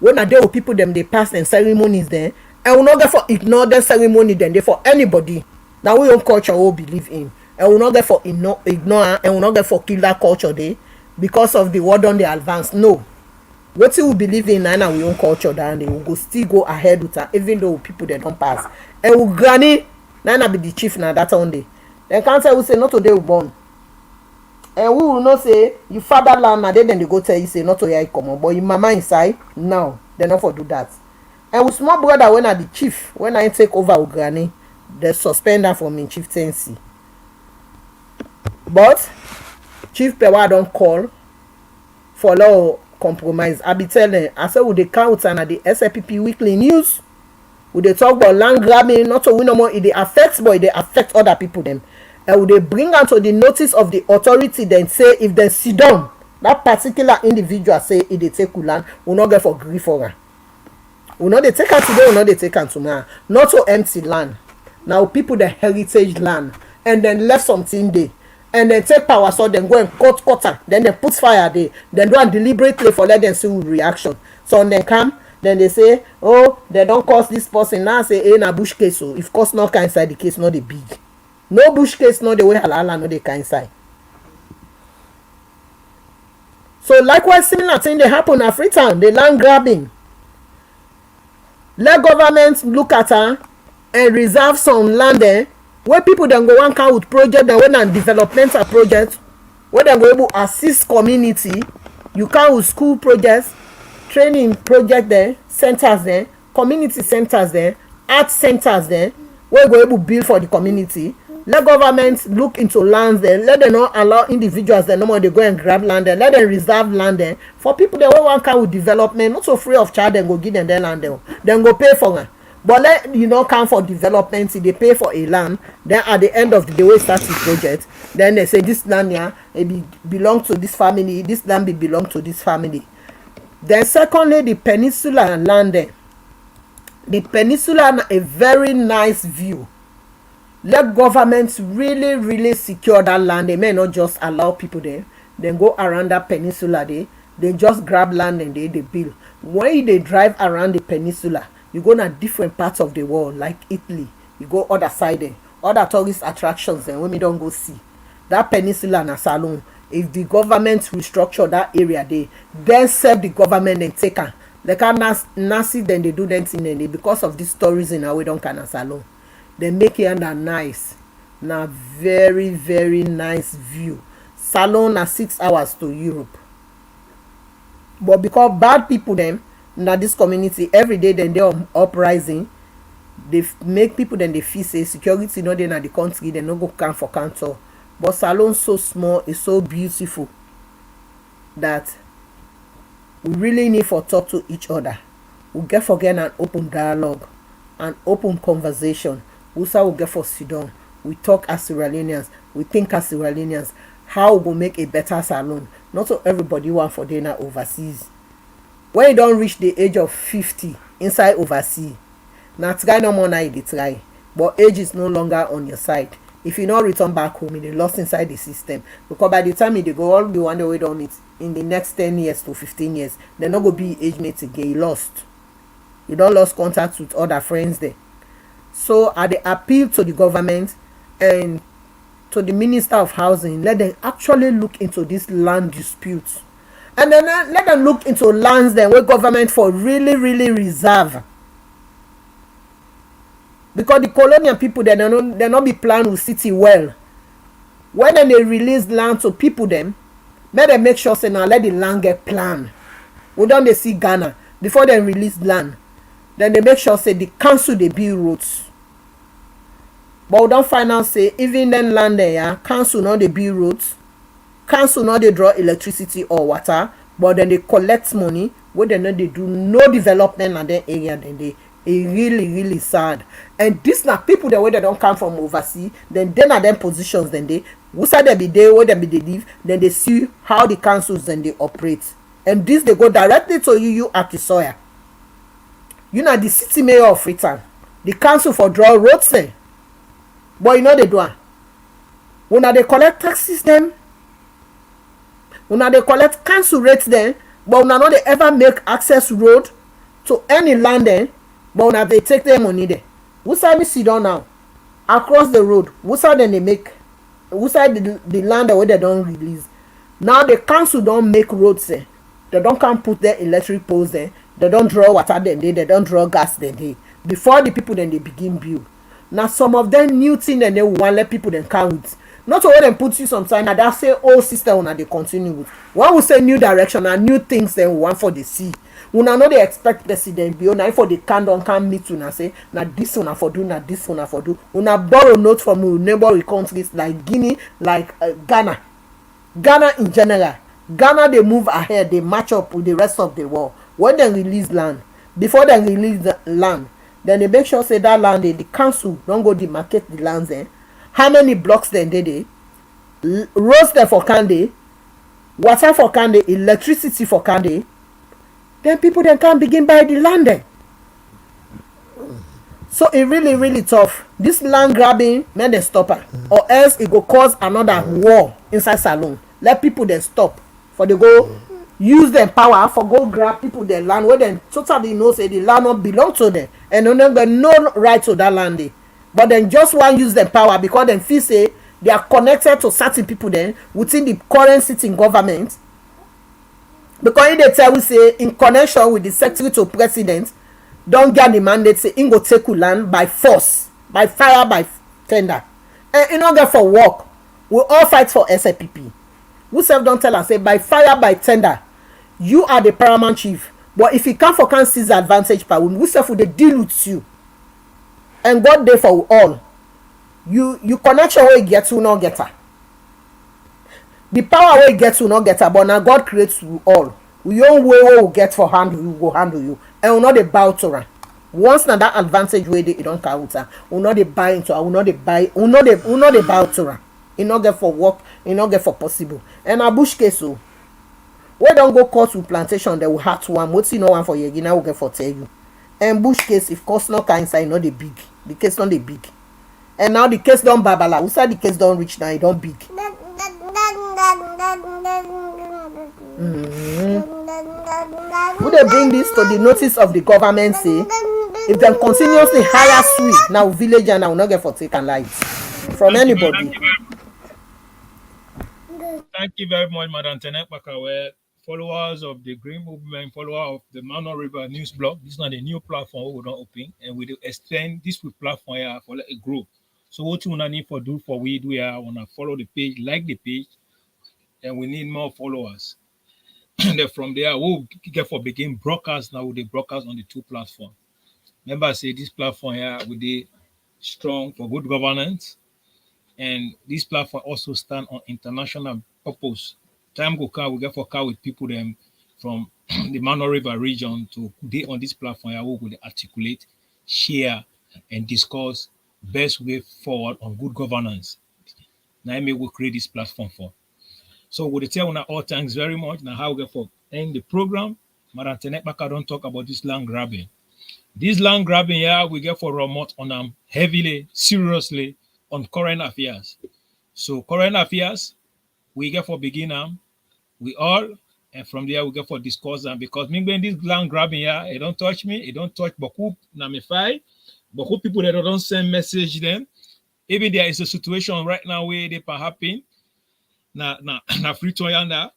when I deal with people them they pass and ceremonies there and we not get for ignore the ceremony then they for anybody. Now we own culture we believe in and we not get for ignore and we not get for kill that culture there because of the word on the advance. No. What we believe in and we own culture down they will go still go ahead with that even though people they don't pass. And we granny Nana be the chief now that on day. Then can't say we say not today we born. And we will not say you fatherland and then they go tell you say not to hear come on. But your mama inside now they not for do that. And with small brother when I the chief, when I take over with granny, they suspend her from in chieftaincy. But Chief Pewa don't call for law compromise. I be telling I say with the count and at the SLPP weekly news, would they talk about land grabbing, not to win no more, it they affects but they affect other people them. And would they bring out to the notice of the authority then say if they sit down, that particular individual say if they take land, will not get for grief for her. Will not they take her today, will not they take her tomorrow. Not so empty land. Now people the heritage land and then left something there. And then take power so then go and cut her. Then they put fire there. Then do it deliberately for let them see reaction. So when they come, then they say, oh, they don't cause this person. Now say, na bush case. So if course not can inside the case, not the big. No bush case, not the way halala, not the can inside. So likewise, similar thing they happen in Freetown, the land grabbing. Let government look at her and reserve some land there where people then go one count with project then when developmental project where they go able to assist community. You count with school projects, training project there, centers there, community centers there, art centers there, where go able to build for the community. Let government look into lands there. Let them not allow individuals that no more they go and grab land there. Let them reserve land there for people that want count with development, not so free of charge. Then go give them their land there. Then go pay for them. But let you know count for development. They pay for a land. Then at the end of the day, we start the project. Then they say this land here it belong to this family. This land belong to this family. Then secondly, the peninsula land there. The peninsula a very nice view. Let governments really secure that land. They may not just allow people there. Then go around that peninsula there. They just grab land and they build. When they drive around the peninsula, you go to different parts of the world, like Italy. You go other side there. Other tourist attractions and when we don't go see. That peninsula na salon. If the government restructure that area there, then serve the government and take her. They can't nasty then they do that thing and they because of these stories in our way don't can salon. They make it under nice. Now very nice view. Salon na 6 hours to Europe. But because bad people them, now this community every day then they uprising, they make people then they feel say security no dey in the country, they no go come for counter. But salon so small, it's so beautiful that we really need for talk to each other. We get for get an open dialogue, an open conversation. We will get for sit down. We talk as Sierra Leoneans, we think as Sierra Leoneans, how we will make a better salon. Not so everybody want for dinner overseas. When you don't reach the age of 50 inside overseas, now try no more now you try. But age is no longer on your side. If you not return back home, you lost inside the system. Because by the time they go all the one way on it in the next 10 years to 15 years, they're not gonna be age mates again. You lost. You don't lost contact with other friends there. So I dey appeal to the government and to the Minister of Housing, let them actually look into this land dispute. And then let them look into lands then where government for really reserve. Because the colonial people they not be plan with city well. When they release land to people them, let them make sure say now let the land get planned. We don't they see Ghana before they release land. Then they make sure say the council they build roads. But we don't find out say even then land there, yeah, council not they build roads, council not they draw electricity or water, but then they collect money where they not they do no development in that area. Then they really sad. And this now people the way they don't come from overseas, then are them positions, then they who side they be there, where they be they live, then they see how the councils then they operate. And this they go directly to you Akisoya. You know the city mayor of Freetown, the council for draw roads there. But you know they do it. When they collect taxes them, when they collect council rates then, but when they ever make access road to any land then, but when they take their money there. Who side we sit down now? Across the road, who side then they make, who side the land where they don't release. Now the council don't make roads there. They don't come put their electric poles there. They don't draw water then they don't draw gas then they. Before the people then they begin build. Now some of them new thing and they want let people then come with. Not to let them put you some time and that say old system when they continue with. When we say new direction and new things then we want for the sea. We know they expect president be on for the can meet you and say now this one for do, now this one for do. We now borrow notes from neighboring countries like Guinea, like Ghana. Ghana in general. Ghana they move ahead, they match up with the rest of the world. When they release land, before they release the land, then they make sure say that land the council don't go demarcate the lands there. How many blocks then they roads there for Kande, water for Kande, electricity for Kande. Then people then can begin buy the land there. So it really tough. This land grabbing, may they stop it, or else it go cause another war inside Salon. Let people then stop for they go use their power for go grab people their land where then totally know say the land not belong to them and no right to that land there. But then just want use their power because then feel say they are connected to certain people then within the current sitting government. Because they tell we say in connection with the secretary to president don't get the mandate say in go take land by force, by fire, by tender. And in order for work, we all fight for SLPP. We self don't tell us say by fire, by tender, you are the paramount chief. But if you can't seize advantage power, we self will deal with you. And God there for all. You connection where you get to not get her. The power where you get to not get her, but now God creates you all. We own way we get for handle you, go handle you. And we not the bow to her. Once now that advantage where they don't count her, we not the buy into her, we not the buy, we not the bow to her. It not get for work, it not get for possible. And a bush case so we don't go court with plantation, they will have to one. What's no one for you, now we get for tell you. And bush case, if cost not kind inside, not the big. The case not the big. And now the case don't babala. We said the case don't reach now, it don't big. Would they bring this to the notice of the government say if they continuously hire sweet now village and I will not get for taken lives from anybody. Thank you very much, Madam Tenet Bakawe, followers of the Green Movement, follower of the Mano River News Blog. This is not a new platform we don't open, and we will extend this platform here for a group. So what you need for do for we want to follow the page, like the page, and we need more followers. And then from there, we'll get for begin broadcast now with the broadcast on the two platforms. Remember, I say this platform here we dey strong for good governance, and this platform also stand on international purpose. Time go car we get for car with people them from the Mano River region to dey on this platform here we will articulate, share, and discuss best way forward on good governance. Now me we create this platform for. So we tell you all thanks very much. Now how we get for end the program. Madam Tenekbaka don't talk about this land grabbing. This land grabbing here, we get for remote on them heavily, seriously on current affairs. So current affairs, we get for beginner, we all, and from there we get for discuss them because me when this land grabbing here, it don't touch me, it don't touch Boku Namify, Boku people that don't send message them. Even there is a situation right now where they can happen. Na free to yanda,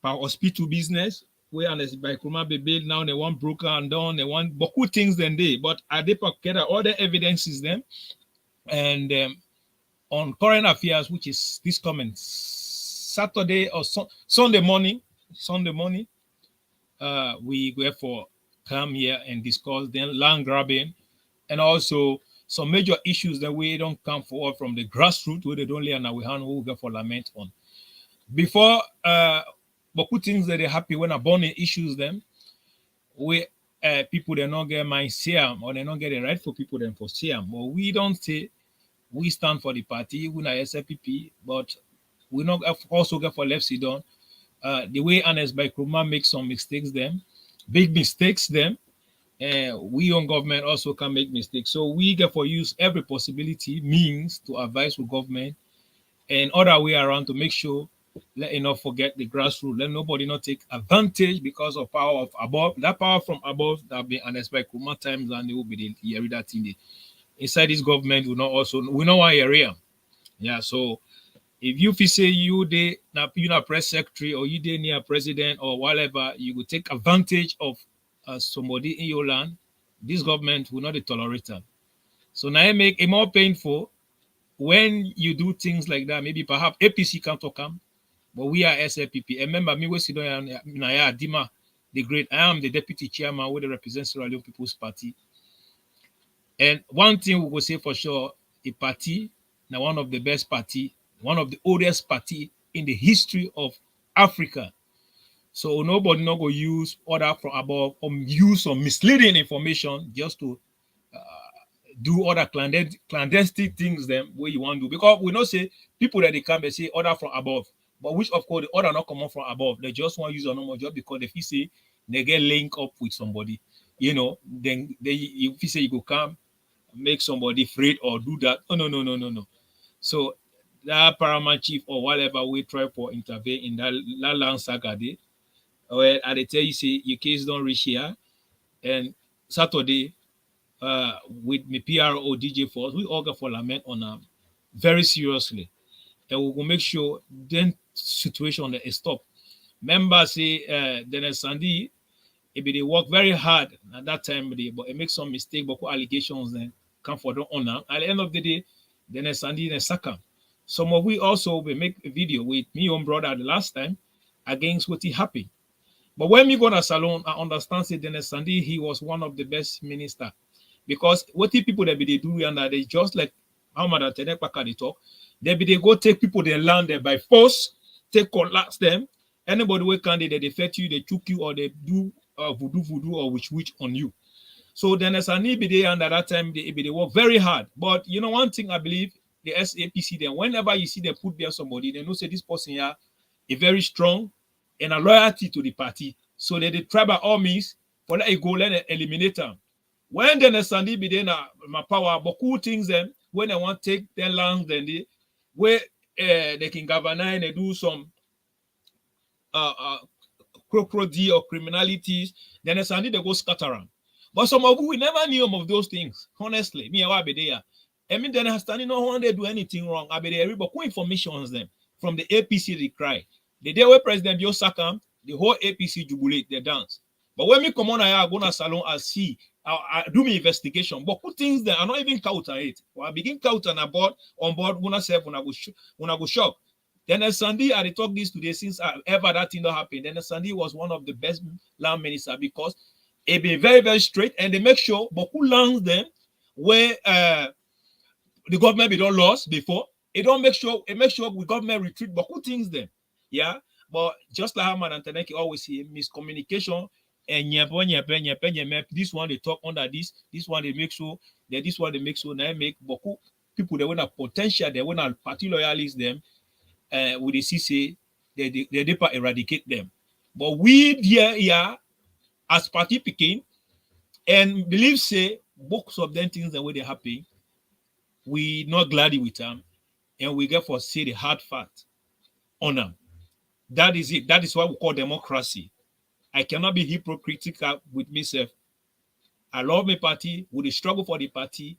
for hospital business. Where and by Kuma baby now they want broker and down, they want beaucoup things than they, but are they packet all the evidences them and on current affairs, which is this coming Saturday or Sunday morning, we go for come here and discuss then land grabbing and also some major issues that we don't come forward from the grassroots where they don't lay and we hand who go for lament on. Before beaucoup things that they happy when a born issues them, we people they not get mind see them or they not get the right for people them for see them. But we don't say we stand for the party, we not SLPP, but we not also get for left sit down. The way Honest by Kruma make some mistakes them, big mistakes them. We on government also can make mistakes. So we get for use every possibility means to advise with government and other way around to make sure let you not forget the grassroots. Let nobody not take advantage because of power of above. That power from above that be unexpected more times than they will be the area that in the inside this government will not also we know one area. Yeah, so if you feel say you they you not press secretary or you they near president or whatever, you will take advantage of somebody in your land. This government will not tolerate them. So now it make it more painful when you do things like that. Maybe perhaps APC can't come. But we are SLPP. Remember me, we sit down Naya Dima, the great. I am the deputy chairman who represents Sierra Leone People's Party. And one thing we will say for sure, a party, now one of the best party, one of the oldest party in the history of Africa. So nobody not go use order from above or use some misleading information just to do other clandestine things them where you want to do. Because we not say people that they come and say order from above. But which of course the order not come from above. They just want to use a normal job because if you say they get linked up with somebody, you know, then if you say you go come, make somebody afraid or do that. Oh no. So that paramount chief or whatever we try for intervene in that land saga day. Where I tell you say your case don't reach here. And Saturday with me PRO DJ Force, we all got for lament on very seriously. And we will make sure then situation that is stop. Remember, say Dennis Sandy, if they work very hard at that time, but it makes some mistake, but allegations then come for the honor. At the end of the day, Dennis Sandy and Saga. Some of we also will make a video with me own brother the last time against what he happened. But when we go to salon, I understand say Dennis Sandy, he was one of the best minister. Because what the people that they do and they just like how Madam Tenekbaka they talk, they go take people they land there by force, take collapse them. Anybody who candidate they fetch you, they choke you, or they do voodoo or witch on you. So then as an EBD and at that time they work very hard. But you know one thing I believe the SAPC then whenever you see them put there somebody, they know say this person here is very strong and a loyalty to the party. So they try by all means for let it go, let it eliminate them. When then Sandy be there my power, but cool things then when they want to take their lands, then they where they can govern and they do some crocodile or criminalities, then Sandy they go scatter around. But some of we never knew of those things. Honestly, me I be there. I mean, then Sandy no one they do anything wrong. I be there, but who informations them from the APC they cry. The day where President Bio Sakam, the whole APC jubilate, they dance. But when me come on, I go to salon and see, I do my investigation. But who things that are not even counter it? Or I begin counter on board, when I go shop. Then Sandy, I talk this today since ever that thing that happened. Then Sandy was one of the best land minister because It be very, very straight, and they make sure but who lands them where the government be don't lost before. It don't make sure the government retreat, but who thinks them? Yeah. But just like how Madam Teneki always say, miscommunication and this one they talk under this one they make sure that this one they make sure now make but who people they want a potential, they want a party loyalists them with the CC, they eradicate them. But we here as party picking and believe say books of them things the way they happen, we not gladly with them, and we get for say the hard fact on them. That is it. That is what we call democracy. I cannot be hypocritical with myself. I love my party, with the struggle for the party,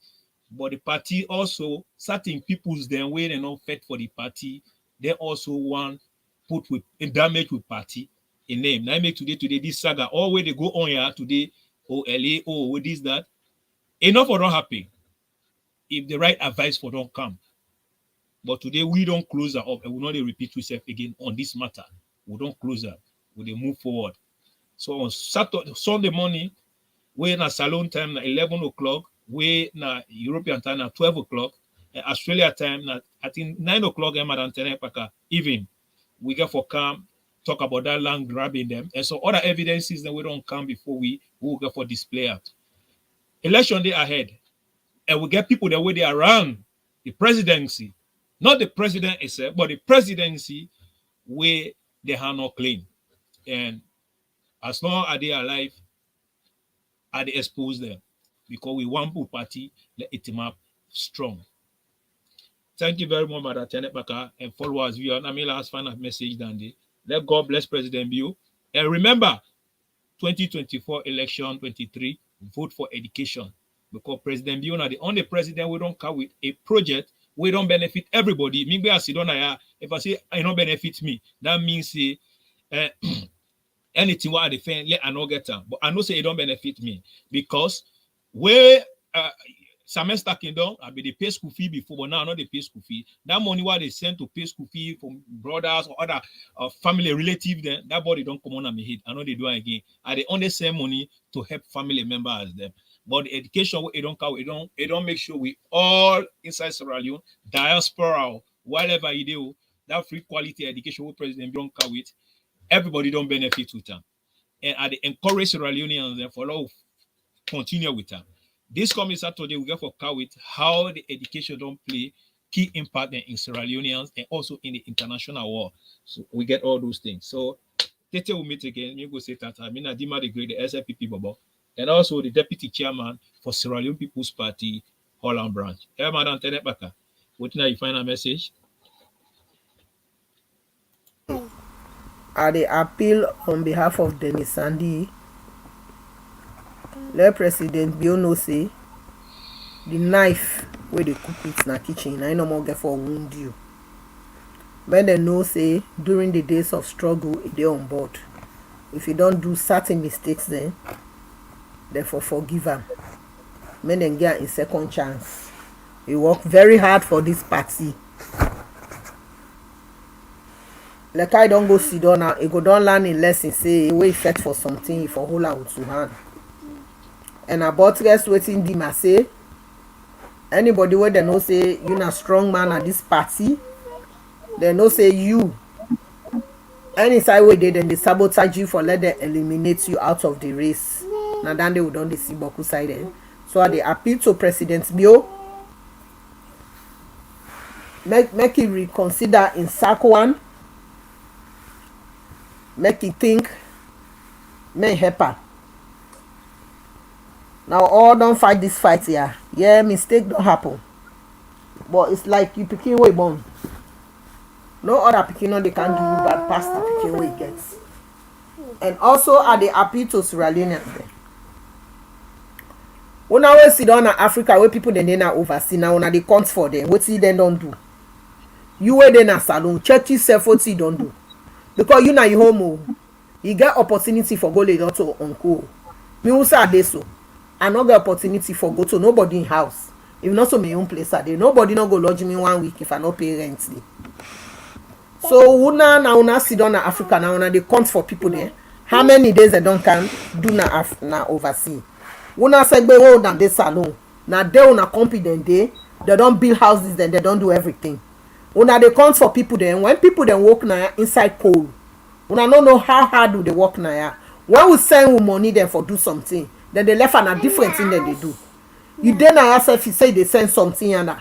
but the party also certain people's then way they not fit for the party. They also want put with damage with party in name. Now I make today this saga all way they go on here today. LA, with this that enough for don't happen if the right advice for don't come. But today we don't close her up and we not repeat ourselves again on this matter. We don't close her. We move forward. So on Saturday, Sunday morning, we in a salon time na 11 o'clock, we na European time na 12 o'clock, Australia time na I think 9 o'clock evening. We get for come talk about that land grabbing them. And so other evidences that we don't come before we will go for display out. Election day ahead. And we get people that way they around the presidency. Not the president itself, but the presidency where they are not clean. And as long as they are alive, I they expose them. Because we want to party, let it up strong. Thank you very much, Madam Tenebaka, and followers. We are not last final message than the let God bless President Bio. And remember, 2024 election 23, vote for education. Because President Bio is the only president we don't come with a project. We don't benefit everybody. Maybe I don't if I say I don't benefit me, that means anything what I defend, let I not get them. But I know say it don't benefit me because where semester kingdom, I be the pay school fee before, but now not the pay school fee. That money what they send to pay school fee from brothers or other family relative, then that body don't come on my head. I know they do it again. I they only send money to help family members them. But the education, it don't make sure we all inside Sierra Leone, diaspora, whatever you do, that free quality education what President don't come with, everybody don't benefit with them. And I encourage Sierra Leoneans and follow, continue with them. This coming Saturday, we get for with how the education don't play key impact in Sierra Leoneans and also in the international war. So we get all those things. So Tete will meet again. You go say that I mean Adima the Great, the SLPP Bobo. And also the deputy chairman for Sierra Leone People's Party, Holland branch. Hey, Madam Tenebaka, what now you final message? I appeal on behalf of Dennis Sandy. Let President Biono say the knife where they cook it in the kitchen, I no more get for wound you. When they know say during the days of struggle, they on board. If you don't do certain mistakes then, therefore forgive them. Men then get a second chance. We work very hard for this party. Like I don't go sit down now, it go don't learn a lesson, say we effect for something if a whole out to hand. And about guess waiting Dima say anybody where they know say you not strong man at this party, they know say you any side way they sabotage you for let them eliminate you out of the race. Now then they would don't see Boku side then. So they appeal to President Bio. Make it reconsider in circle one. Make it think may happen. Now all don't fight this fight here. Yeah, mistake don't happen. But it's like you picking way born. No other picking on they can do bad past the picking way gets. And also are they appeal to Sierra Leoneans. When I always sit down in Africa where people then are oversee now when they count for them, what see them don't do. You were then a salon, check yourself what you don't do. Because you know you home, you get opportunity for go later to uncle. Me also are they so. I not get opportunity for go to nobody in house. If not to my own place are there. Nobody not go lodge me 1 week if I not pay rent there. So una sit down in Africa now when they count for people there. How many days they don't come do na oversee? Una segbe hold na dey salon. Na dey una competent dey. They don't build houses, then they don't do everything. Una they count for people then. When people then work na inside coal, una don't know how hard do they work na. When we send we money then for do something, then they left on a different thing than they do. You then yourself you say they send something and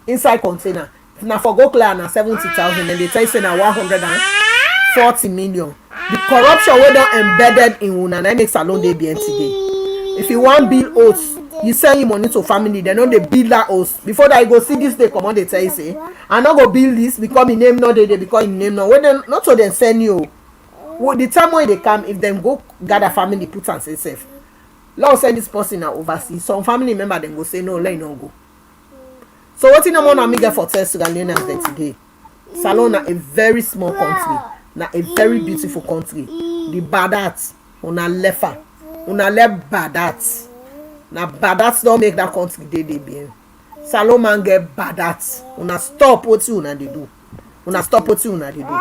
inside container. If na for go clear na 70,000, then they tell you say na 140 million. The corruption wey don embedded in una na make salon dey bien today. If you want build oats, you send your money to family, they know they build that house. Before that you go see this, they come on, they tell you say I not go build this because my name no dey because my name no. When them not so them send you. Well, the time when they come, if them go gather family put and say safe. Lord send this person now overseas. Some family member them go say no, let no go. So what in the morning me get for Testimonies then today? Salon na a very small country, na a very beautiful country. The badat, una lefa, una left badat. Na badat don't make that country dey bien. Salon man get badat. Una stop what you una dey do. Una stop what you una dey do.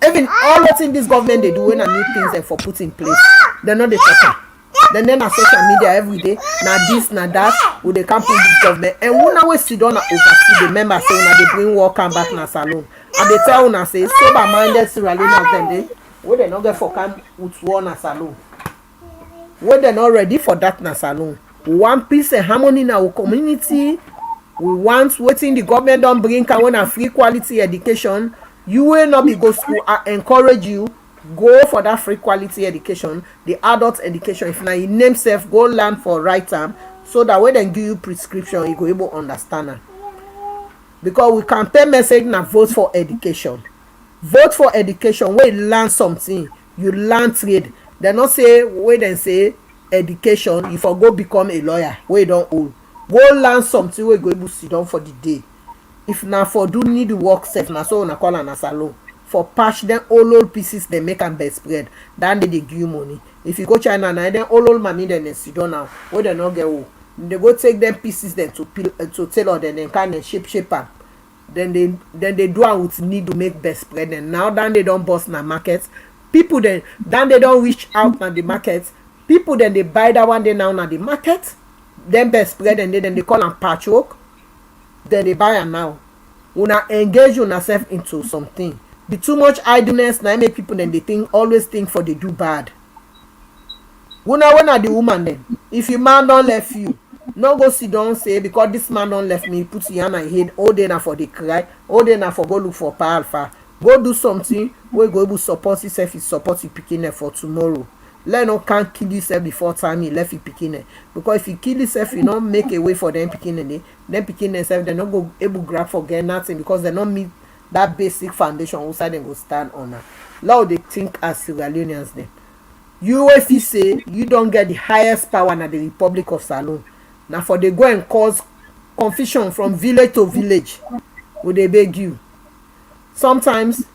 Even all what in this government they do when a new things they for put in place, they know they check. Then na social media every day, na this, na that, with the campaign this government. And when I sit down and oversee the members say una they bring work and back na salon. And they tell una say sober minded Sierra Leoneans them dey, where they not get for come with one na salon. Where they not ready for that na salon. We want peace and harmony in our community. We want waiting the government don't bring when a free quality education. You will not be go school. I encourage you go for that free quality education, the adult education. If now you name self, go learn for right time so that when they give you prescription, you go able to understand it. Because we campaign message now vote for education. Vote for education where you learn something, you learn trade. They not say where they say education, you for go become a lawyer where you don't own. Go learn something where you go able to sit down for the day. If now for do need to work safe, now so na call an salon. For patch them all old pieces they make and best spread. Then they give you money. If you go China now, then all old money then they sit down now. Where they not get old. They go take them pieces then to tailor them and kind of shape am. Then they do out with need to make best spread. And now then they don't bust na market. People then they don't reach out na the market. People then they buy that one day now na the market. Then best spread and then they call them patchwork. Then they buy am now. Una engage yourself into something. The too much idleness now make people then they always think for they do bad. When are the woman then? If your man don't left you, no go sit down say because this man don't left me, put your hand on head all day now for the cry, all day now for go look for power alpha. Go do something where go able support yourself, is support you picking it for tomorrow. Let no can't kill yourself before time you left you picking it. Because if you kill yourself, you don't make a way for them picking it. Then picking themselves, they're not go able to grab for get nothing because they don't meet that basic foundation outside them go stand on her. Now they think as Sierra Leoneans then. You if you say you don't get the highest power in the Republic of Salon. Now for they go and cause confusion from village to village. Would they beg you? Sometimes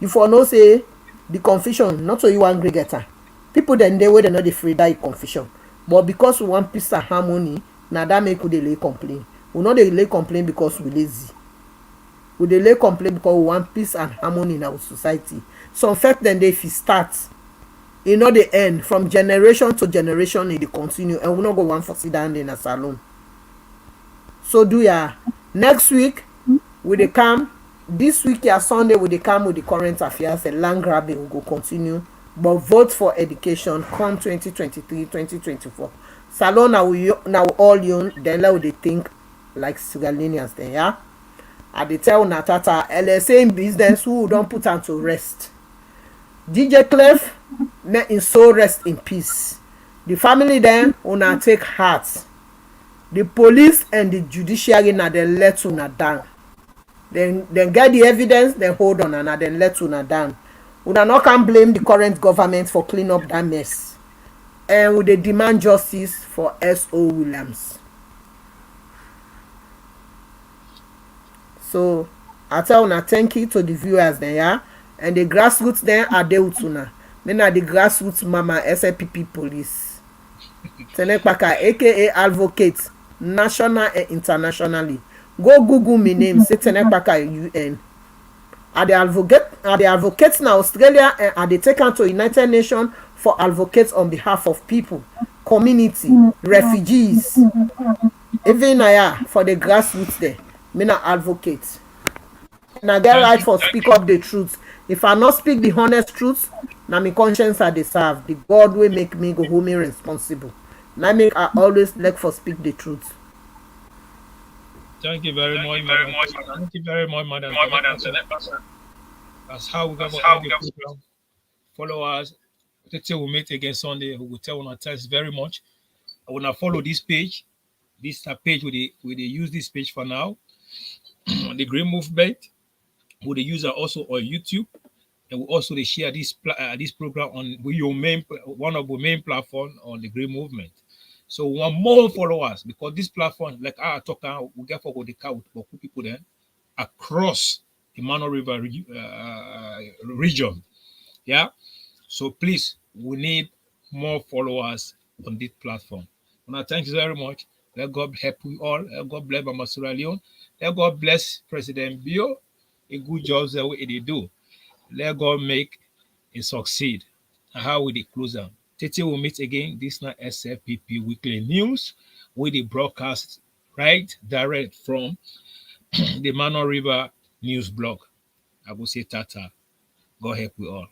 you for no say the confusion, not so you angry getter. People then they were not free that confusion. But because we want peace and harmony, now that make we delay complain. We not delay complain because we lazy. We delay complain because we want peace and harmony in our society. So in fact then if it starts, you know the end from generation to generation it continue and we not go one for sit down in a salon. So do ya next week with the come this week ya Sunday with the come with the current affairs and land grabbing will go continue. But vote for education come 2023-2024. Salon now all you then let they think like Sierra Leoneans then, yeah. I dey tell Natata LSA in business who don't put on to rest. DJ Clef may in soul rest in peace. The family then una take heart. The police and the judiciary na then let una down. Then get the evidence, then hold on and then let una down. Una not can blame the current government for clean up that mess. And we dey demand justice for S.O. Williams. So I tell una thank you to the viewers there, yeah? And the grassroots there are there with una. Men are the grassroots mama SLPP police. Tenekpaka aka advocate national and internationally. Go Google me name say Tenekpaka UN. Are the advocates in Australia, and are they taken to United Nations for advocates on behalf of people, community, refugees, even for the grassroots there. Me na advocate. And I get right for speak up the truth. If I not speak the honest truth, na my conscience I deserve. The God will make me go hold me responsible. Now make I always like for speak the truth. Thank you very much, madam. Thank you very much, madam. That's how we're going to end the program. Follow us. We'll meet again Sunday. We will tell you thanks very much. I want to follow this page. This page, we use this page for now. The Green Movement. We use it also on YouTube. And we also share this program on one of the main platforms on the Green Movement. So we want more followers because this platform, like I talk about, we get for the count, but people then across the Mano River region. Yeah. So please, we need more followers on this platform. And thank you very much. Let God help you all. Let God bless Mama Sierra Leone. Let God bless President Bio. A good job the way they do. Let God make it succeed. And how will they close down? Tete will meet again. This night SLPP Weekly News with the broadcast right direct from the Mano River News blog. I will say Tata. God help you all.